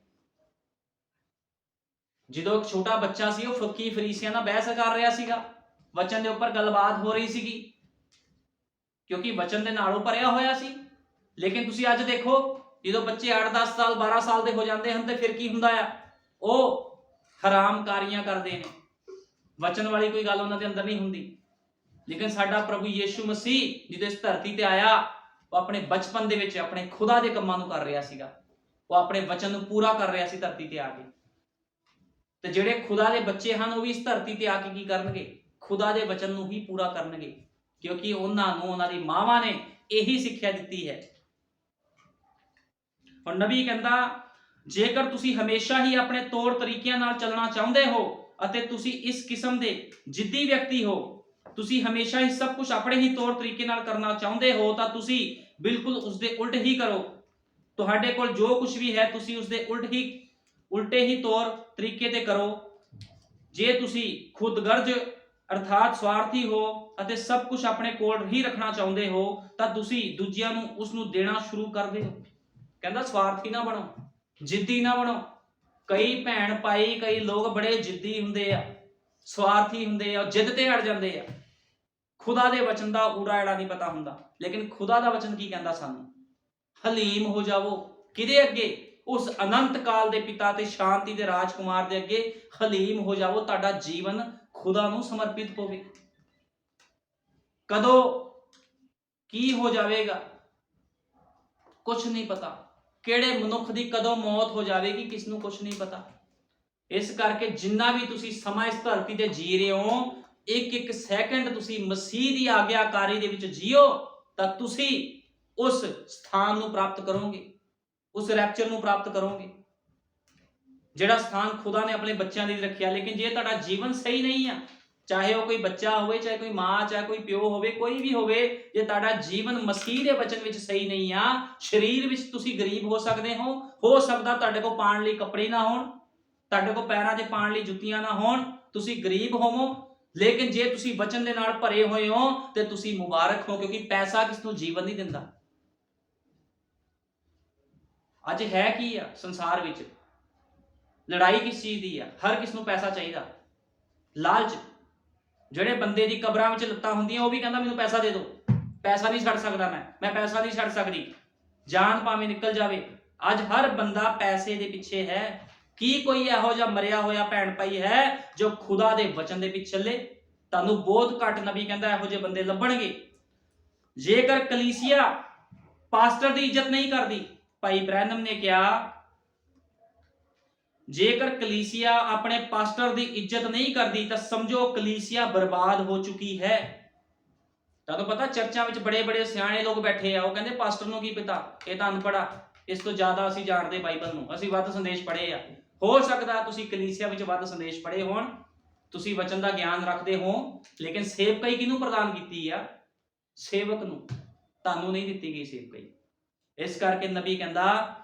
ਜਦੋਂ ਇੱਕ ਛੋਟਾ ਬੱਚਾ ਸੀ, ਉਹ ਫੱਕੀ ਫਰੀਸੀਆਂ ਨਾਲ ਬਹਿਸ ਕਰ ਰਿਹਾ ਸੀਗਾ, ਵਚਨ ਦੇ ਉੱਪਰ ਗੱਲਬਾਤ ਹੋ ਰਹੀ ਸੀਗੀ, ਕਿਉਂਕਿ ਵਚਨ ਦੇ ਨਾਲੋਂ ਭਰਿਆ ਹੋਇਆ ਸੀ। ਲੇਕਿਨ ਤੁਸੀਂ ਅੱਜ ਦੇਖੋ, ਜਦੋਂ ਬੱਚੇ 8-10 ਸਾਲ 12 ਸਾਲ ਦੇ ਹੋ ਜਾਂਦੇ ਹਨ, ਤੇ ਫਿਰ ਕੀ ਹੁੰਦਾ ਆ? ਉਹ ਹਰਾਮਕਾਰੀਆਂ ਕਰਦੇ ਨੇ, ਵਚਨ ਵਾਲੀ ਕੋਈ ਗੱਲ ਉਹਨਾਂ ਦੇ ਅੰਦਰ ਨਹੀਂ ਹੁੰਦੀ। ਲੇਕਿਨ ਸਾਡਾ ਪ੍ਰਭੂ ਯਿਸੂ ਮਸੀਹ ਜਦੋਂ ਇਸ ਧਰਤੀ ਤੇ ਆਇਆ, ਉਹ ਆਪਣੇ ਬਚਪਨ ਦੇ ਵਿੱਚ ਆਪਣੇ ਖੁਦਾ ਦੇ ਕੰਮਾਂ ਨੂੰ ਕਰ ਰਿਹਾ ਸੀਗਾ, ਉਹ ਆਪਣੇ ਵਚਨ ਨੂੰ ਪੂਰਾ ਕਰ ਰਿਹਾ ਸੀ ਧਰਤੀ ਤੇ ਆ ਕੇ। ਤੇ ਜਿਹੜੇ ਖੁਦਾ ਦੇ ਬੱਚੇ ਹਨ, ਉਹ ਵੀ ਇਸ ਧਰਤੀ ਤੇ ਆ ਕੇ ਕੀ ਕਰਨਗੇ? ਖੁਦਾ ਦੇ ਵਚਨ ਨੂੰ ਹੀ ਪੂਰਾ ਕਰਨਗੇ, ਕਿਉਂਕਿ ਉਹਨਾਂ ਨੂੰ ਉਹਨਾਂ ਦੀ ਮਾਵਾਂ ਨੇ ਇਹੀ ਸਿੱਖਿਆ ਦਿੱਤੀ ਹੈ। ਔਰ ਨਬੀ ਕਹਿੰਦਾ, ਜੇਕਰ ਤੁਸੀਂ ਹਮੇਸ਼ਾ ਹੀ ਆਪਣੇ ਤੌਰ ਤਰੀਕਿਆਂ ਨਾਲ ਚੱਲਣਾ ਚਾਹੁੰਦੇ ਹੋ ਅਤੇ ਤੁਸੀਂ ਇਸ ਕਿਸਮ ਦੇ ਜਿੱਦੀ ਵਿਅਕਤੀ ਹੋ, ਤੁਸੀਂ ਹਮੇਸ਼ਾ ਹੀ ਸਭ ਕੁਝ ਆਪਣੇ ਹੀ ਤੌਰ ਤਰੀਕੇ ਨਾਲ ਕਰਨਾ ਚਾਹੁੰਦੇ ਹੋ, ਤਾਂ ਤੁਸੀਂ ਬਿਲਕੁਲ ਉਸਦੇ ਉਲਟ ਹੀ ਕਰੋ। ਤੁਹਾਡੇ ਕੋਲ ਜੋ ਕੁਝ ਵੀ ਹੈ, ਤੁਸੀਂ ਉਸਦੇ ਉਲਟੇ ਹੀ ਤੌਰ ਤਰੀਕੇ ਤੇ ਕਰੋ। ਜੇ ਤੁਸੀਂ ਖੁਦਗਰਜ਼ ਅਰਥਾਤ ਸਵਾਰਥੀ ਹੋ ਅਤੇ ਸਭ ਕੁਝ ਆਪਣੇ ਕੋਲ ਹੀ ਰੱਖਣਾ ਚਾਹੁੰਦੇ ਹੋ, ਤਾਂ ਤੁਸੀਂ ਦੂਜਿਆਂ ਨੂੰ ਉਸ ਨੂੰ ਦੇਣਾ ਸ਼ੁਰੂ ਕਰ ਦਿਓ। ਕਹਿੰਦਾ ਸਵਾਰਥੀ ਨਾ ਬਣੋ, ਜਿੱਦੀ ਨਾ ਬਣੋ। ਕਈ ਭੈਣ ਭਾਈ, ਕਈ ਲੋਕ ਬੜੇ ਜਿੱਦੀ ਹੁੰਦੇ ਆ, ਸਵਾਰਥੀ ਹੁੰਦੇ ਆ, ਜਿੱਦ ਤੇ ਅੜ ਜਾਂਦੇ ਆ। ਖੁਦਾ ਦੇ ਵਚਨ ਦਾ ਊੜਾ ਐੜਾ ਨਹੀਂ ਪਤਾ ਹੁੰਦਾ। ਲੇਕਿਨ ਖੁਦਾ ਦਾ ਵਚਨ ਕੀ ਕਹਿੰਦਾ ਸਾਨੂੰ? ਹਲੀਮ ਹੋ ਜਾਵੋ। ਕਿਹਦੇ ਅੱਗੇ? ਉਸ ਅਨੰਤ ਕਾਲ ਦੇ ਪਿਤਾ ਤੇ ਸ਼ਾਂਤੀ ਦੇ ਰਾਜਕੁਮਾਰ ਦੇ ਅੱਗੇ ਹਲੀਮ ਹੋ ਜਾਵੋ। ਤੁਹਾਡਾ ਜੀਵਨ ਖੁਦਾ ਨੂੰ ਸਮਰਪਿਤ ਹੋਵੇ। ਕਦੋਂ ਕੀ ਹੋ ਜਾਵੇਗਾ ਕੁਝ ਨਹੀਂ ਪਤਾ। ਕਿਹੜੇ ਮਨੁੱਖ ਦੀ ਕਦੋਂ ਮੌਤ ਹੋ ਜਾਵੇਗੀ, ਕਿਸ ਨੂੰ ਕੁਝ ਨਹੀਂ ਪਤਾ। ਇਸ ਕਰਕੇ ਜਿੰਨਾ ਵੀ ਤੁਸੀਂ ਸਮਾਂ ਇਸ ਧਰਤੀ ਤੇ ਜੀ ਰਹੇ ਹੋ, ਇੱਕ ਇੱਕ ਸੈਕਿੰਡ ਤੁਸੀਂ ਮਸੀਹ ਦੀ ਆਗਿਆਕਾਰੀ ਦੇ ਵਿੱਚ ਜੀਓ, ਤਾਂ ਤੁਸੀਂ ਉਸ ਸਥਾਨ ਨੂੰ ਪ੍ਰਾਪਤ ਕਰੋਗੇ, ਉਸ ਰੈਪਚਰ ਨੂੰ ਪ੍ਰਾਪਤ ਕਰੋਗੇ, ਜਿਹੜਾ ਸਥਾਨ ਖੁਦਾ ਨੇ ਆਪਣੇ ਬੱਚਿਆਂ ਲਈ ਰੱਖਿਆ। ਲੇਕਿਨ ਜੇ ਤੁਹਾਡਾ ਜੀਵਨ ਸਹੀ ਨਹੀਂ ਆ, ਚਾਹੇ ਉਹ ਕੋਈ ਬੱਚਾ ਹੋਵੇ, ਚਾਹੇ ਕੋਈ ਮਾਂ, ਚਾਹੇ ਕੋਈ ਪਿਓ ਹੋਵੇ, ਕੋਈ ਵੀ ਹੋਵੇ, ਜੇ ਤੁਹਾਡਾ ਜੀਵਨ ਮਸੀਹ ਦੇ ਵਚਨ ਵਿੱਚ ਸਹੀ ਨਹੀਂ ਆ, ਸਰੀਰ ਵਿੱਚ ਤੁਸੀਂ ਗਰੀਬ ਹੋ ਸਕਦੇ ਹੋ ਸਕਦਾ ਤੁਹਾਡੇ ਕੋਲ ਪਾਉਣ ਲਈ ਕੱਪੜੇ ਨਾ ਹੋਣ, ਤੁਹਾਡੇ ਕੋਲ ਪੈਰਾਂ 'ਚ ਪਾਉਣ ਲਈ ਜੁੱਤੀਆਂ ਨਾ ਹੋਣ, ਤੁਸੀਂ ਗਰੀਬ ਹੋਵੋ। ਲੇਕਿਨ ਜੇ ਤੁਸੀਂ ਵਚਨ ਦੇ ਨਾਲ ਭਰੇ ਹੋਏ ਹੋ ਤੇ ਤੁਸੀਂ ਮੁਬਾਰਕ ਹੋ, ਕਿਉਂਕਿ ਪੈਸਾ ਕਿਸ ਨੂੰ ਜੀਵਨ ਨਹੀਂ ਦਿੰਦਾ। ਅੱਜ ਹੈ ਕੀ ਆ ਸੰਸਾਰ ਵਿੱਚ? ਲੜਾਈ ਕਿਸ ਚੀਜ਼ ਦੀ ਆ? ਹਰ ਕਿਸ ਨੂੰ ਪੈਸਾ ਚਾਹੀਦਾ, ਲਾਲਚ। ਜਿਹੜੇ ਬੰਦੇ ਦੀ ਕਬਰਾਂ ਵਿੱਚ ਲੱਤਾਂ ਹੁੰਦੀਆਂ, ਉਹ ਵੀ ਕਹਿੰਦਾ ਮੈਨੂੰ ਪੈਸਾ ਦੇ ਦਿਓ, ਪੈਸਾ ਨਹੀਂ ਛੱਡ ਸਕਦਾ, ਮੈਂ ਪੈਸਾ ਨਹੀਂ ਛੱਡ ਸਕਦੀ, ਜਾਨ ਭਾਵੇਂ ਨਿਕਲ ਜਾਵੇ। ਅੱਜ ਹਰ ਬੰਦਾ ਪੈਸੇ ਦੇ ਪਿੱਛੇ ਹੈ। ਕੀ ਕੋਈ ਇਹੋ ਜਿਹਾ ਮਰਿਆ ਹੋਇਆ ਭੈਣ ਭਾਈ ਹੈ ਜੋ ਖੁਦਾ ਦੇ ਵਚਨ ਦੇ ਪਿੱਛੇ ਚੱਲੇ? ਤੁਹਾਨੂੰ ਬਹੁਤ ਘੱਟ ਨਬੀ ਕਹਿੰਦਾ ਇਹੋ ਜਿਹੇ ਬੰਦੇ ਲੱਭਣਗੇ। ਜੇਕਰ ਕਲੀਸਿਆ ਪਾਸਟਰ ਦੀ ਇੱਜ਼ਤ ਨਹੀਂ ਕਰਦੀ, ਭਾਈ ਬ੍ਰੈਨਮ ਨੇ ਕਿਹਾ, ਜੇਕਰ ਕਲੀਸਿਆ ਆਪਣੇ ਪਾਸਟਰ ਦੀ ਇੱਜ਼ਤ ਨਹੀਂ ਕਰਦੀ, ਤਾਂ ਸਮਝੋ ਕਲੀਸਿਆ ਬਰਬਾਦ ਹੋ ਚੁੱਕੀ ਹੈ। ਤੁਹਾਨੂੰ ਪਤਾ ਚਰਚਾਂ ਵਿੱਚ ਬੜੇ ਬੜੇ ਸਿਆਣੇ ਲੋਕ ਬੈਠੇ ਆ, ਉਹ ਕਹਿੰਦੇ ਪਾਸਟਰ ਨੂੰ ਕੀ ਪਤਾ, ਇਹ ਤਾਂ ਅਨਪੜ੍ਹ ਆ, ਇਸ ਤੋਂ ਜ਼ਿਆਦਾ ਅਸੀਂ ਜਾਣਦੇ ਬਾਈਬਲ ਨੂੰ, ਅਸੀਂ ਵੱਧ ਸੰਦੇਸ਼ ਪੜ੍ਹੇ ਆ। ਹੋ ਸਕਦਾ ਤੁਸੀਂ ਕਲੀਸਿਆ ਵਿੱਚ ਵੱਧ ਸੰਦੇਸ਼ ਪੜ੍ਹੇ ਹੋਣ, ਤੁਸੀਂ ਵਚਨ ਦਾ ਗਿਆਨ ਰੱਖਦੇ ਹੋ, ਲੇਕਿਨ ਸੇਵਕਾਈ ਕਿਹਨੂੰ ਪ੍ਰਦਾਨ ਕੀਤੀ ਆ? ਸੇਵਕ ਨੂੰ। ਤੁਹਾਨੂੰ ਨਹੀਂ ਦਿੱਤੀ ਗਈ ਸੇਵਕਾਈ। ਇਸ ਕਰਕੇ ਨਬੀ ਕਹਿੰਦਾ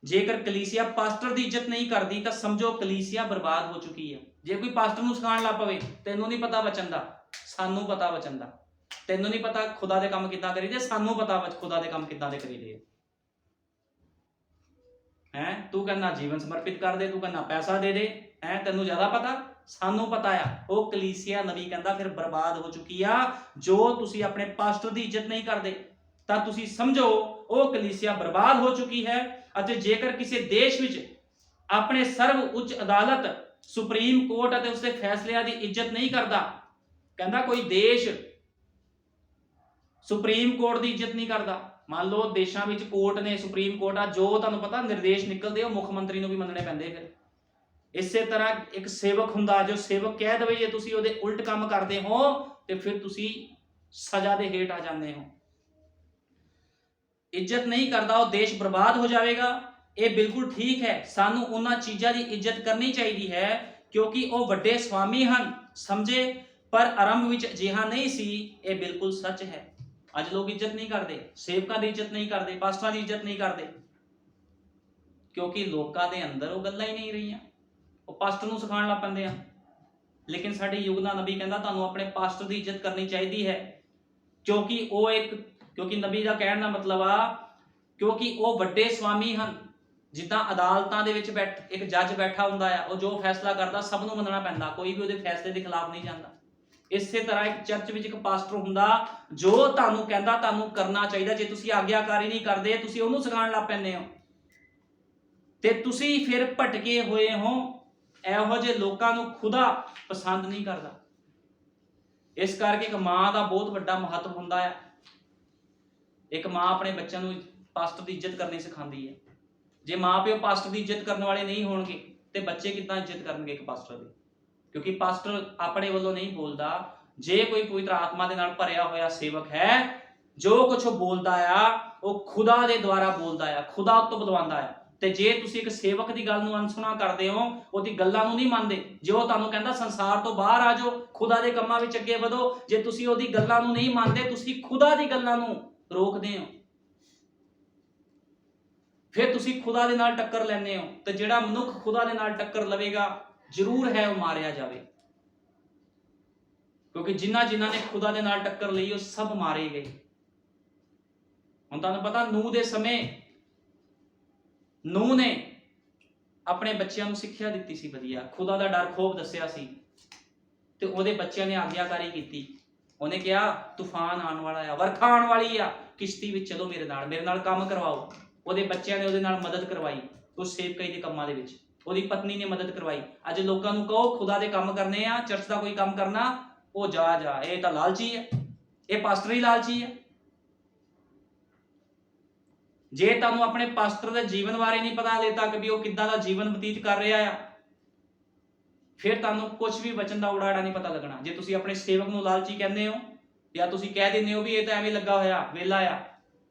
ਜੇਕਰ ਕਲੀਸਿਆ ਪਾਸਟਰ ਦੀ ਇੱਜ਼ਤ ਨਹੀਂ ਕਰਦੀ ਤਾਂ ਸਮਝੋ ਕਲੀਸਿਆ ਬਰਬਾਦ ਹੋ ਚੁੱਕੀ ਆ। ਜੇ ਕੋਈ ਪਾਸਟਰ ਨੂੰ ਸਿਖਾਉਣ ਲੱਗ ਪਵੇ, ਤੈਨੂੰ ਨਹੀਂ ਪਤਾ ਵਚਨ ਦਾ, ਸਾਨੂੰ ਪਤਾ ਵਚਨ ਦਾ, ਤੈਨੂੰ ਨਹੀਂ ਪਤਾ ਖੁਦਾ ਦੇ ਕੰਮ ਕਿੱਦਾਂ ਕਰੀਦੇ, ਸਾਨੂੰ ਪਤਾ ਖੁਦਾ ਦੇ ਕੰਮ ਕਿੱਦਾਂ ਦੇ ਕਰੀਦੇ ਹੈ। ਤੂੰ ਕਹਿੰਦਾ ਜੀਵਨ ਸਮਰਪਿਤ ਕਰ ਦੇ, ਤੂੰ ਕਹਿੰਦਾ ਪੈਸਾ ਦੇ ਦੇ, ਹੈ ਤੈਨੂੰ ਜ਼ਿਆਦਾ ਪਤਾ, ਸਾਨੂੰ ਪਤਾ ਆ। ਉਹ ਕਲੀਸਿਆ ਨਬੀ ਕਹਿੰਦਾ ਫਿਰ ਬਰਬਾਦ ਹੋ ਚੁੱਕੀ ਆ। ਜੋ ਤੁਸੀਂ ਆਪਣੇ ਪਾਸਟਰ ਦੀ ਇੱਜ਼ਤ ਨਹੀਂ ਕਰਦੇ ਤਾਂ ਤੁਸੀਂ ਸਮਝੋ ਉਹ ਕਲੀਸਿਆ ਬਰਬਾਦ ਹੋ ਚੁੱਕੀ ਹੈ। ਅਤੇ ਜੇਕਰ ਕਿਸੇ ਦੇਸ਼ ਵਿੱਚ ਆਪਣੇ ਸਰਵ ਉੱਚ ਅਦਾਲਤ ਸੁਪਰੀਮ ਕੋਰਟ ਅਤੇ ਉਸਦੇ ਫੈਸਲਿਆਂ ਦੀ ਇੱਜ਼ਤ ਨਹੀਂ ਕਰਦਾ, ਕਹਿੰਦਾ ਕੋਈ ਦੇਸ਼ ਸੁਪਰੀਮ ਕੋਰਟ ਦੀ ਇੱਜ਼ਤ ਨਹੀਂ ਕਰਦਾ। ਮੰਨ ਲਓ ਦੇਸ਼ਾਂ ਵਿੱਚ ਕੋਰਟ ਨੇ, ਸੁਪਰੀਮ ਕੋਰਟ ਆ, ਜੋ ਤੁਹਾਨੂੰ ਪਤਾ ਨਿਰਦੇਸ਼ ਨਿਕਲਦੇ ਉਹ ਮੁੱਖ ਮੰਤਰੀ ਨੂੰ ਵੀ ਮੰਨਣੇ ਪੈਂਦੇ। ਫਿਰ ਇਸੇ ਤਰ੍ਹਾਂ ਇੱਕ ਸੇਵਕ ਹੁੰਦਾ, ਜੋ ਸੇਵਕ ਕਹਿ ਦੇਵੇ ਜੇ ਤੁਸੀਂ ਉਹਦੇ ਉਲਟ ਕੰਮ ਕਰਦੇ ਹੋ ਤੇ ਫਿਰ ਤੁਸੀਂ ਸਜ਼ਾ ਦੇ ਹੇਠ ਆ ਜਾਂਦੇ ਹੋ। ਇੱਜ਼ਤ ਨਹੀਂ ਕਰਦਾ ਉਹ ਦੇਸ਼ ਬਰਬਾਦ ਹੋ ਜਾਵੇਗਾ। ਇਹ ਬਿਲਕੁਲ ਠੀਕ ਹੈ, ਸਾਨੂੰ ਉਹਨਾਂ ਚੀਜ਼ਾਂ ਦੀ ਇੱਜ਼ਤ ਕਰਨੀ ਚਾਹੀਦੀ ਹੈ ਕਿਉਂਕਿ ਉਹ ਵੱਡੇ ਸਵਾਮੀ ਹਨ, ਸਮਝੇ। ਪਰ ਆਰੰਭ ਵਿੱਚ ਅਜਿਹਾ ਨਹੀਂ ਸੀ, ਇਹ ਬਿਲਕੁਲ ਸੱਚ ਹੈ। ਅੱਜ ਲੋਕ ਇੱਜ਼ਤ ਨਹੀਂ ਕਰਦੇ, ਸੇਵਕਾਂ ਦੀ ਇੱਜ਼ਤ ਨਹੀਂ ਕਰਦੇ, ਪਾਸਟਰਾਂ ਦੀ ਇੱਜ਼ਤ ਨਹੀਂ ਕਰਦੇ, ਕਿਉਂਕਿ ਲੋਕਾਂ ਦੇ ਅੰਦਰ ਉਹ ਗੱਲਾਂ ਹੀ ਨਹੀਂ ਰਹੀਆਂ। ਉਹ ਪਾਸਟਰ ਨੂੰ ਸਿਖਾਉਣ ਲੱਗ ਪੈਂਦੇ ਆ। ਲੇਕਿਨ ਸਾਡੇ ਯੁੱਗ ਦਾ ਨਬੀ ਕਹਿੰਦਾ ਤੁਹਾਨੂੰ ਆਪਣੇ ਪਾਸਟਰ ਦੀ ਇੱਜ਼ਤ ਕਰਨੀ ਚਾਹੀਦੀ ਹੈ ਕਿਉਂਕਿ ਨਬੀ ਦਾ ਕਹਿਣ ਦਾ ਮਤਲਬ ਆ ਕਿਉਂਕਿ ਉਹ ਵੱਡੇ ਸਵਾਮੀ ਹਨ। ਜਿੱਦਾਂ ਅਦਾਲਤਾਂ ਦੇ ਵਿੱਚ ਇੱਕ ਜੱਜ ਬੈਠਾ ਹੁੰਦਾ ਆ, ਉਹ ਜੋ ਫੈਸਲਾ ਕਰਦਾ ਸਭ ਨੂੰ ਮੰਨਣਾ ਪੈਂਦਾ, ਕੋਈ ਵੀ ਉਹਦੇ ਫੈਸਲੇ ਦੇ ਖਿਲਾਫ ਨਹੀਂ ਜਾਂਦਾ। ਇਸੇ ਤਰ੍ਹਾਂ ਇੱਕ ਚਰਚ ਵਿੱਚ ਇੱਕ ਪਾਸਟਰ ਹੁੰਦਾ ਜੋ ਤੁਹਾਨੂੰ ਕਹਿੰਦਾ ਤੁਹਾਨੂੰ ਕਰਨਾ ਚਾਹੀਦਾ। ਜੇ ਤੁਸੀਂ ਆਗਿਆਕਾਰੀ ਨਹੀਂ ਕਰਦੇ, ਤੁਸੀਂ ਉਹਨੂੰ ਸਿਖਾਉਣ ਲੱਗ ਪੈਂਦੇ ਹੋ ਤੇ ਤੁਸੀਂ ਫਿਰ ਭਟਕੇ ਹੋਏ ਹੋ। ਇਹੋ ਜਿਹੇ ਲੋਕਾਂ ਨੂੰ ਖੁਦਾ ਪਸੰਦ ਨਹੀਂ ਕਰਦਾ। ਇਸ ਕਰਕੇ ਇੱਕ ਮਾਂ ਦਾ ਬਹੁਤ ਵੱਡਾ ਮਹੱਤਵ ਹੁੰਦਾ ਹੈ। ਇੱਕ ਮਾਂ ਆਪਣੇ ਬੱਚਿਆਂ ਨੂੰ ਪਾਸਟਰ ਦੀ ਇੱਜ਼ਤ ਕਰਨੀ ਸਿਖਾਉਂਦੀ ਹੈ। ਜੇ ਮਾਂ ਪਿਓ ਪਾਸਟਰ ਦੀ ਇੱਜ਼ਤ ਕਰਨ ਵਾਲੇ ਨਹੀਂ ਹੋਣਗੇ ਤੇ ਬੱਚੇ ਕਿੱਦਾਂ ਇੱਜ਼ਤ ਕਰਨਗੇ ਇੱਕ ਪਾਸਟਰ ਦੀ? ਕਿਉਂਕਿ ਪਾਸਟਰ ਆਪਣੇ ਵੱਲੋਂ ਨਹੀਂ ਬੋਲਦਾ। ਜੇ ਕੋਈ ਪਵਿੱਤਰ ਆਤਮਾ ਦੇ ਨਾਲ ਭਰਿਆ ਹੋਇਆ ਸੇਵਕ ਹੈ, ਜੋ ਕੁਝ ਉਹ ਬੋਲਦਾ ਆ ਉਹ ਖੁਦਾ ਦੇ ਦੁਆਰਾ ਬੋਲਦਾ ਆ, ਖੁਦਾ ਤੋਂ ਬੁਲਵਾਉਂਦਾ ਆ। ਤੇ ਜੇ ਤੁਸੀਂ ਇੱਕ ਸੇਵਕ ਦੀ ਗੱਲ ਨੂੰ ਅਣਸੁਣਾ ਕਰਦੇ ਹੋ, ਉਹਦੀ ਗੱਲਾਂ ਨੂੰ ਨਹੀਂ ਮੰਨਦੇ, ਜੇ ਉਹ ਤੁਹਾਨੂੰ ਕਹਿੰਦਾ ਸੰਸਾਰ ਤੋਂ ਬਾਹਰ ਆ ਜਾਓ, ਖੁਦਾ ਦੇ ਕੰਮਾਂ ਵਿੱਚ ਅੱਗੇ ਵਧੋ, ਜੇ ਤੁਸੀਂ ਉਹਦੀ ਗੱਲਾਂ ਨੂੰ ਨਹੀਂ ਮੰਨਦੇ, ਤੁਸੀਂ ਖੁਦਾ ਦੀ ਗੱਲਾਂ ਨੂੰ ਰੋਕਦੇ ਹੋ, ਫਿਰ ਤੁਸੀਂ ਖੁਦਾ ਦੇ ਨਾਲ ਟੱਕਰ ਲੈਂਦੇ ਹੋ। ਤੇ ਜਿਹੜਾ ਮਨੁੱਖ ਖੁਦਾ ਦੇ ਨਾਲ ਟੱਕਰ ਲਵੇਗਾ ਜ਼ਰੂਰ ਹੈ ਉਹ ਮਾਰਿਆ ਜਾਵੇ, ਕਿਉਂਕਿ ਜਿਨ੍ਹਾਂ ਨੇ ਖੁਦਾ ਦੇ ਨਾਲ ਟੱਕਰ ਲਈ ਉਹ ਸਭ ਮਾਰੇ ਗਏ। ਹੁਣ ਤੁਹਾਨੂੰ ਪਤਾ ਨੂਹ ਦੇ ਸਮੇਂ ਨੂਹ ਨੇ ਆਪਣੇ ਬੱਚਿਆਂ ਨੂੰ ਸਿੱਖਿਆ ਦਿੱਤੀ ਸੀ ਵਧੀਆ, ਖੁਦਾ ਦਾ ਡਰ ਖੋਬ ਦੱਸਿਆ ਸੀ ਤੇ ਉਹਦੇ ਬੱਚਿਆਂ ਨੇ ਆਗਿਆਕਾਰੀ ਕੀਤੀ। ਉਹਨੇ ਕਿਹਾ ਤੂਫਾਨ ਆਉਣ ਵਾਲਾ ਆ, ਵਰਖਾ ਆਉਣ ਵਾਲੀ ਆ, ਕਿਸ਼ਤੀ ਵਿੱਚ ਚਲੋ ਮੇਰੇ ਨਾਲ ਕੰਮ ਕਰਵਾਓ। ਉਹਦੇ ਬੱਚਿਆਂ ਨੇ ਉਹਦੇ ਨਾਲ ਮਦਦ ਕਰਵਾਈ ਉਸ ਸੇਵਕਾਈ ਦੇ ਕੰਮਾਂ ਦੇ ਵਿੱਚ, ਉਹਦੀ ਪਤਨੀ ਨੇ ਮਦਦ ਕਰਵਾਈ। ਅੱਜ ਲੋਕਾਂ ਨੂੰ ਕਹੋ ਖੁਦਾ ਦੇ ਕੰਮ ਕਰਨੇ ਆ, ਚਰਚ ਦਾ ਕੋਈ ਕੰਮ ਕਰਨਾ, ਉਹ ਜਾ ਇਹ ਤਾਂ ਲਾਲਚੀ ਹੈ, ਇਹ ਪਾਸਟਰ ਹੀ ਲਾਲਚੀ ਹੈ। ਜੇ ਤੁਹਾਨੂੰ ਆਪਣੇ ਪਾਸਟਰ ਦੇ ਜੀਵਨ ਬਾਰੇ ਨਹੀਂ ਪਤਾ ਹਲੇ ਤੱਕ ਵੀ ਉਹ ਕਿੱਦਾਂ ਦਾ ਜੀਵਨ ਬਤੀਤ ਕਰ ਰਿਹਾ ਆ, ਫਿਰ ਤੁਹਾਨੂੰ ਕੁਝ ਵੀ ਵਚਨ ਦਾ ਉਡਾੜਾ ਨਹੀਂ ਪਤਾ ਲੱਗਣਾ। ਜੇ ਤੁਸੀਂ ਆਪਣੇ ਸੇਵਕ ਨੂੰ ਲਾਲਚੀ ਕਹਿੰਦੇ ਹੋ ਜਾਂ ਤੁਸੀਂ ਕਹਿ ਦਿੰਦੇ ਹੋ ਵੀ ਇਹ ਤਾਂ ਐਵੇਂ ਲੱਗਾ ਹੋਇਆ ਵਿਹਲਾ ਆ,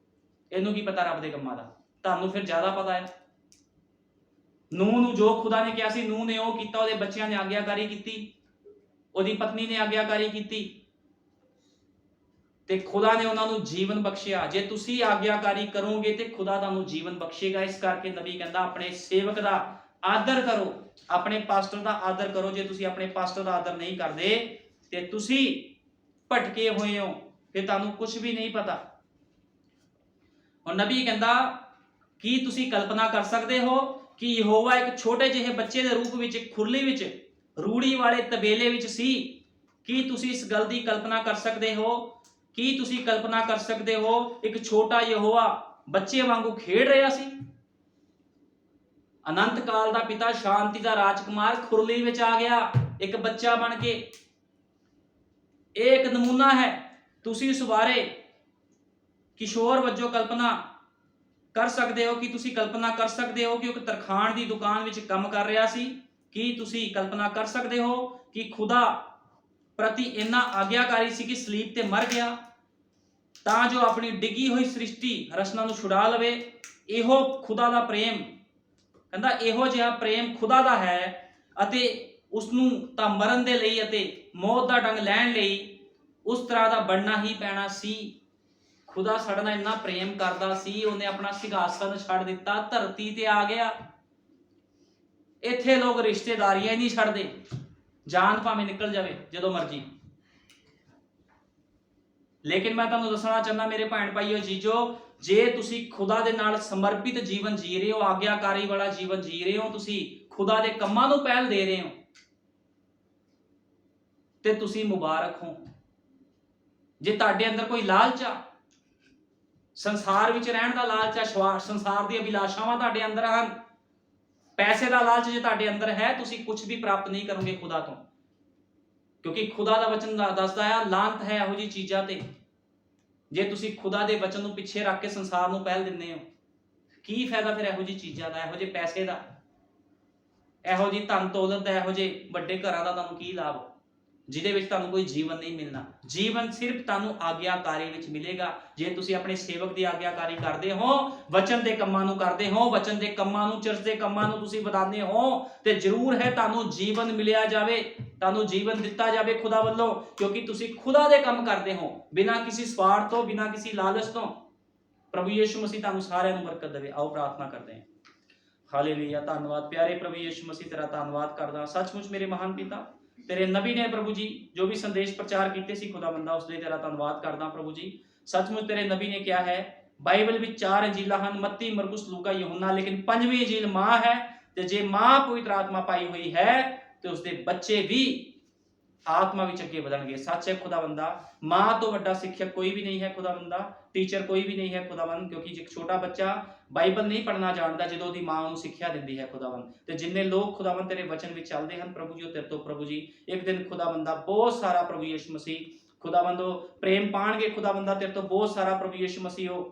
ਇਹਨੂੰ ਕੀ ਪਤਾ ਰੱਬ ਦੇ ਕੰਮਾਂ ਦਾ, ਤੁਹਾਨੂੰ ਫਿਰ ਜ਼ਿਆਦਾ ਪਤਾ ਹੈ। ਨੂਹ ਨੂੰ ਜੋ ਖੁਦਾ ਨੇ ਕਿਹਾ ਸੀ ਨੂਹ ਨੇ ਉਹ ਕੀਤਾ, ਉਹਦੇ ਬੱਚਿਆਂ ਨੇ ਆਗਿਆਕਾਰੀ ਕੀਤੀ, ਉਹਦੀ ਪਤਨੀ ਨੇ ਆਗਿਆਕਾਰੀ ਕੀਤੀ ਤੇ ਖੁਦਾ ਨੇ ਉਹਨਾਂ ਨੂੰ ਜੀਵਨ ਬਖਸ਼ਿਆ। ਜੇ ਤੁਸੀਂ ਆਗਿਆਕਾਰੀ ਕਰੋਗੇ ਤੇ ਖੁਦਾ ਤੁਹਾਨੂੰ ਜੀਵਨ ਬਖਸ਼ੇਗਾ। ਇਸ ਕਰਕੇ ਨਬੀ ਕਹਿੰਦਾ ਆਪਣੇ ਸੇਵਕ ਦਾ ਆਦਰ ਕਰੋ, ਆਪਣੇ ਪਾਸਟਰ ਦਾ ਆਦਰ ਕਰੋ। ਜੇ ਤੁਸੀਂ ਆਪਣੇ ਪਾਸਟਰ ਦਾ ਆਦਰ ਨਹੀਂ ਕਰਦੇ ਤੇ ਤੁਸੀਂ ਭਟਕੇ ਹੋਏ ਹੋ, ਤੇ ਤੁਹਾਨੂੰ ਕੁਝ ਵੀ ਨਹੀਂ ਪਤਾ। ਹੁਣ ਨਬੀ ਕਹਿੰਦਾ ਕੀ ਤੁਸੀਂ ਕਲਪਨਾ ਕਰ ਸਕਦੇ ਹੋ ਕਿ ਯਹੋਵਾ ਇੱਕ ਛੋਟੇ ਜਿਹੇ ਬੱਚੇ ਦੇ ਰੂਪ ਵਿੱਚ ਖੁਰਲੀ ਵਿੱਚ ਰੂੜੀ ਵਾਲੇ ਤਬੇਲੇ ਵਿੱਚ ਸੀ? ਕੀ ਤੁਸੀਂ ਇਸ ਗੱਲ ਦੀ ਕਲਪਨਾ ਕਰ ਸਕਦੇ ਹੋ? ਕੀ ਤੁਸੀਂ ਕਲਪਨਾ ਕਰ ਸਕਦੇ ਹੋ ਇੱਕ ਛੋਟਾ ਯਹੋਵਾ ਬੱਚੇ ਵਾਂਗੂ ਖੇਡ ਰਿਹਾ ਸੀ? ਅਨੰਤ ਕਾਲ ਦਾ ਪਿਤਾ, ਸ਼ਾਂਤੀ ਦਾ ਰਾਜਕੁਮਾਰ ਖੁਰਲੀ ਵਿੱਚ ਆ ਗਿਆ ਇੱਕ ਬੱਚਾ ਬਣ ਕੇ। ਇਹ ਇੱਕ ਨਮੂਨਾ ਹੈ। ਤੁਸੀਂ ਇਸ ਬਾਰੇ ਕਿਸ਼ੋਰ ਵਜੋਂ ਕਲਪਨਾ ਕਰ ਸਕਦੇ ਹੋ ਕਿ ਤੁਸੀਂ ਕਲਪਨਾ ਕਰ ਸਕਦੇ ਹੋ ਕਿ ਉਹ ਤਰਖਾਣ ਦੀ ਦੁਕਾਨ ਵਿੱਚ ਕੰਮ ਕਰ ਰਿਹਾ ਸੀ? ਕੀ ਤੁਸੀਂ ਕਲਪਨਾ ਕਰ ਸਕਦੇ ਹੋ ਕਿ ਖੁਦਾ ਪ੍ਰਤੀ ਇੰਨਾ ਆਗਿਆਕਾਰੀ ਸੀ ਕਿ ਸਲੀਬ ਤੇ ਮਰ ਗਿਆ ਤਾਂ ਜੋ ਆਪਣੀ ਡਿੱਗੀ ਹੋਈ ਸ੍ਰਿਸ਼ਟੀ ਰਚਨਾ ਨੂੰ ਛੁਡਾ ਲਵੇ? ਇਹੋ ਖੁਦਾ ਦਾ ਪ੍ਰੇਮ, ਕਹਿੰਦਾ ਇਹੋ ਜਿਹਾ ਪ੍ਰੇਮ ਖੁਦਾ ਦਾ ਹੈ ਅਤੇ ਉਸ ਨੂੰ ਤਾਂ ਮਰਨ ਦੇ ਲਈ ਅਤੇ ਮੌਤ ਦਾ ਡੰਗ ਲੈਣ ਲਈ ਉਸ ਤਰ੍ਹਾਂ ਦਾ ਬਣਨਾ ਹੀ ਪੈਣਾ ਸੀ। ਖੁਦਾ ਸਾਡੇ ਨਾਲ ਇੰਨਾ ਪ੍ਰੇਮ ਕਰਦਾ ਸੀ, ਉਹਨੇ ਆਪਣਾ ਸਿੰਘਾਸਨ ਛੱਡ ਦਿੱਤਾ, ਧਰਤੀ ਤੇ ਆ ਗਿਆ। ਇੱਥੇ ਲੋਕ ਰਿਸ਼ਤੇਦਾਰੀਆਂ ਹੀ ਨਹੀਂ ਛੱਡਦੇ, ਜਾਨ ਭਾਵੇਂ ਨਿਕਲ ਜਾਵੇ ਜਦੋਂ ਮਰਜੀ। ਲੇਕਿਨ ਮੈਂ ਤੁਹਾਨੂੰ ਦੱਸਣਾ ਚਾਹੁੰਦਾ ਮੇਰੇ ਭੈਣ ਭਾਈਓ ਜੀਜੋ, ਜੇ ਤੁਸੀਂ ਖੁਦਾ ਦੇ ਨਾਲ ਸਮਰਪਿਤ ਜੀਵਨ ਜੀ ਰਹੇ ਹੋ, ਆਗਿਆਕਾਰੀ ਵਾਲਾ ਜੀਵਨ ਜੀ ਰਹੇ ਹੋ, ਤੁਸੀਂ ਖੁਦਾ ਦੇ ਕੰਮਾਂ ਨੂੰ ਪਹਿਲ ਦੇ ਰਹੇ ਹੋ, ਤੇ ਤੁਸੀਂ ਮੁਬਾਰਕ ਹੋ। ਜੇ ਤੁਹਾਡੇ ਅੰਦਰ ਕੋਈ ਲਾਲਚ ਆ, ਸੰਸਾਰ ਵਿੱਚ ਰਹਿਣ ਦਾ ਲਾਲਚ ਆ, ਸੰਸਾਰ ਦੀਆਂ ਅਭਿਲਾਸ਼ਾਵਾਂ ਤੁਹਾਡੇ ਅੰਦਰ ਹਨ, ਪੈਸੇ ਦਾ ਲਾਲਚ ਜੇ ਤੁਹਾਡੇ ਅੰਦਰ ਹੈ, ਤੁਸੀਂ ਕੁਝ ਵੀ ਪ੍ਰਾਪਤ ਨਹੀਂ ਕਰੋਗੇ ਖੁਦਾ ਤੋਂ। ਕਿਉਂਕਿ ਖੁਦਾ ਦਾ ਵਚਨ ਦੱਸਦਾ ਹੈ ਲਾਂਤ ਹੈ ਇਹੋ ਜਿਹੀ ਚੀਜ਼ਾਂ ਤੇ, ਜੇ ਤੁਸੀਂ ਖੁਦਾ ਦੇ ਵਚਨ ਨੂੰ ਪਿੱਛੇ ਰੱਖ ਕੇ ਸੰਸਾਰ ਨੂੰ ਪਹਿਲ ਦਿੰਦੇ ਹੋ। ਕੀ ਫਾਇਦਾ ਫਿਰ ਇਹੋ ਜਿਹੀ ਚੀਜ਼ਾਂ ਦਾ, ਇਹੋ ਜਿਹੇ ਪੈਸੇ ਦਾ, ਇਹੋ ਜਿਹੀ ਧਨ ਦੌਲਤ ਦਾ, ਇਹੋ ਜਿਹੇ ਵੱਡੇ ਘਰਾਂ ਦਾ ਤੁਹਾਨੂੰ ਕੀ ਲਾਭ, ਜਿਹਦੇ ਵਿੱਚ ਤੁਹਾਨੂੰ ਕੋਈ ਜੀਵਨ ਨਹੀਂ ਮਿਲਣਾ। ਜੀਵਨ ਸਿਰਫ ਤੁਹਾਨੂੰ ਆਗਿਆਕਾਰੀ ਵਿੱਚ ਮਿਲੇਗਾ, ਜੇ ਤੁਸੀਂ ਆਪਣੇ ਸੇਵਕ ਦੀ ਆਗਿਆਕਾਰੀ ਕਰਦੇ ਹੋ, ਵਚਨ ਦੇ ਕੰਮਾਂ ਨੂੰ ਕਰਦੇ ਹੋ, ਵਚਨ ਦੇ ਕੰਮਾਂ ਨੂੰ, ਚਰਚ ਦੇ ਕੰਮਾਂ ਨੂੰ ਤੁਸੀਂ ਵਧਾਉਂਦੇ ਹੋ, ਤੇ ਜ਼ਰੂਰ ਹੈ ਤੁਹਾਨੂੰ ਜੀਵਨ ਮਿਲਿਆ ਜਾਵੇ, ਤੁਹਾਨੂੰ ਜੀਵਨ ਦਿੱਤਾ ਜਾਵੇ ਖੁਦਾ ਵੱਲੋਂ, ਕਿਉਂਕਿ ਤੁਸੀਂ ਖੁਦਾ ਦੇ ਕੰਮ ਕਰਦੇ ਹੋ, ਬਿਨਾਂ ਕਿਸੇ ਸਵਾਰਥ ਤੋਂ, ਬਿਨਾਂ ਕਿਸੇ ਲਾਲਚ ਤੋਂ। ਪ੍ਰਭੂ ਯਿਸੂ ਮਸੀਹ ਤੁਹਾਨੂੰ ਸਾਰਿਆਂ ਨੂੰ ਬਰਕਤ ਦੇਵੇ। ਆਓ ਪ੍ਰਾਰਥਨਾ ਕਰਦੇ ਹਾਂ। ਹਾਲੇਲੂਇਆ, ਧੰਨਵਾਦ ਪਿਆਰੇ ਪ੍ਰਭੂ ਯਿਸੂ ਮਸੀਹ, ਤੇਰਾ ਧੰਨਵਾਦ ਕਰਦਾ। ਸੱਚਮੁੱਚ ਮੇਰੇ ਮਹਾਨ ਪਿਤਾ, तेरे नबी ने प्रभु जी जो भी संदेश प्रचार किए सी खुदावंदा, उस लिए तेरा धन्यवाद करदा प्रभु जी। सचमुच तेरे नबी ने क्या है, बाइबल में 4 अंजीलां हन, मत्ती, मरकुस, लूका, यूहन्ना, लेकिन 5वीं अंजील मां है, ते जे मां पवित्र आत्मा पाई हुई है ते उसदे बच्चे भी आत्मा विच अगे वधणगे। सच है खुदावंदा, मां तो वड्डा शिक्षक कोई भी नहीं है खुदावंदा, टीचर कोई भी नहीं है खुदावंद, क्योंकि एक छोटा बच्चा बाइबल नहीं पढ़ना जानता जो उसकी मां उन्हें सिक्ख्या दिंदी है खुदावंद। ते जिन्ने लोग खुदावंद तेरे वचन में चलते हैं प्रभु जी, तेरे तो प्रभु जी एक दिन खुदावंदा बहुत सारा प्रभु यीशु मसीह खुदावंदो प्रेम पाणगे खुदावंदा, तेरे तो बहुत सारा प्रभु यीशु मसीह हो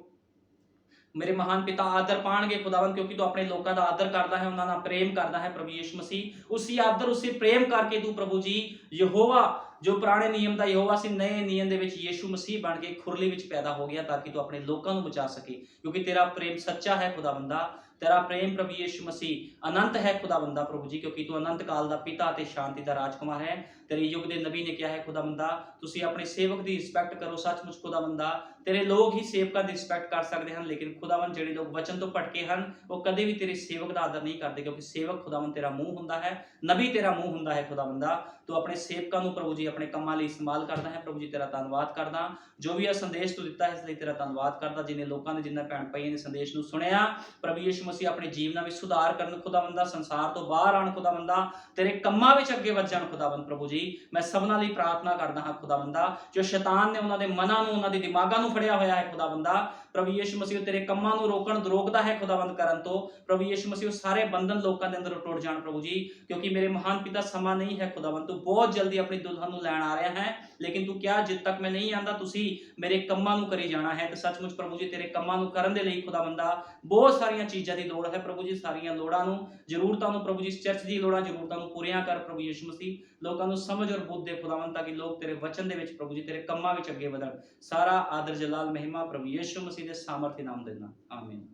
मेरे महान पिता आदर पाणगे खुदावंद, क्योंकि तू अपने लोगों का आदर करता है, उन्होंने प्रेम करता है प्रभु यीशु मसीह। उसी आदर उसी प्रेम करके तू प्रभु जी यहोवा जो पुराने नियम का यहोवा से नए नियम के विच यीशु मसीह बन के खुरली विच पैदा हो गया, ताकि तू अपने लोगों को बचा सके, क्योंकि तेरा प्रेम सच्चा है खुदावंदा। तेरा प्रेम प्रभु यीशु मसीह अनंत है खुदावंदा प्रभु जी, क्योंकि तू अनंत काल का पिता ते शांति का राजकुमार है। तेरे युग के नबी ने क्या है खुदावंदा, तुसी अपने सेवक की रिस्पैक्ट करो। सचमुच खुदावंदा तेरे लोग ही सेवकों की रिस्पैक्ट कर सकते हैं, लेकिन खुदावंद जिहड़े लोग वचन तो भटके हैं वो कदे भी तेरे सेवक का आदर नहीं करते, क्योंकि सेवक खुदावंद तेरा मुंह हुंदा है, नबी तेरा मुंह हुंदा है खुदावंदा। तू अपने सेवकों को प्रभु जी अपने कामां लई इस्तेमाल करता है प्रभु जी, तेरा धन्नवाद करदा। जो भी यह संदेश तू दिता है इसलिए तेरा धन्नवाद करदा। जिन्हें लोगों ने जिन्हें भैन भाइयों ने संदेश नूं सुनिया प्रभु यीशु मसीह अपने जीवनां विच सुधार करन खुदावंदा, संसार तो बाहर आण खुदावंदा, तेरे कम्मां विच अगे वध जाण खुदावंद प्रभु जी। मैं सबना लई प्रार्थना करदा हां खुदावंदा, जो शैतान ने उन्हां दे मनां नूं उन्हां दे दिमागां नूं फड़िया होया है खुदावंदा, प्रभु यीशु मसीह तेरे कम्मां नूं रोकदा है खुदावंद करन तो प्रभु यीशु मसीह सारे बंधन लोगों के अंदर टुट जाण प्रभु जी, क्योंकि मेरे महान पिता समा नहीं है खुदावंद, तू बहुत जल्दी अपनी दुल्हन नूं लैण आ रहा है, लेकिन तू क्या जद तक मैं नहीं आंदा तुसी मेरे कम्मां नूं करी जाना है। तो सचमुच प्रभु जी तेरे कम्मां नूं करन दे लई खुदावंदा बहुत सारियां चीज़ां दी लोड़ है प्रभु जी, सारियां लोड़ां नूं जरूरतां नूं प्रभु जी, चर्च दी लोड़ां जरूरतां नूं पूरीआं कर प्रभु यीशु मसीह, लोकां नूं समझ और बुद्ध दे खुदावंद, ताकि लोग तेरे वचन दे विच प्रभु जी तेरे कम्मां विच अगे वधण। सारा आदर जलाल महिमा प्रभु यीशु मसीह दे सामर्थी नाम देना, आमीन।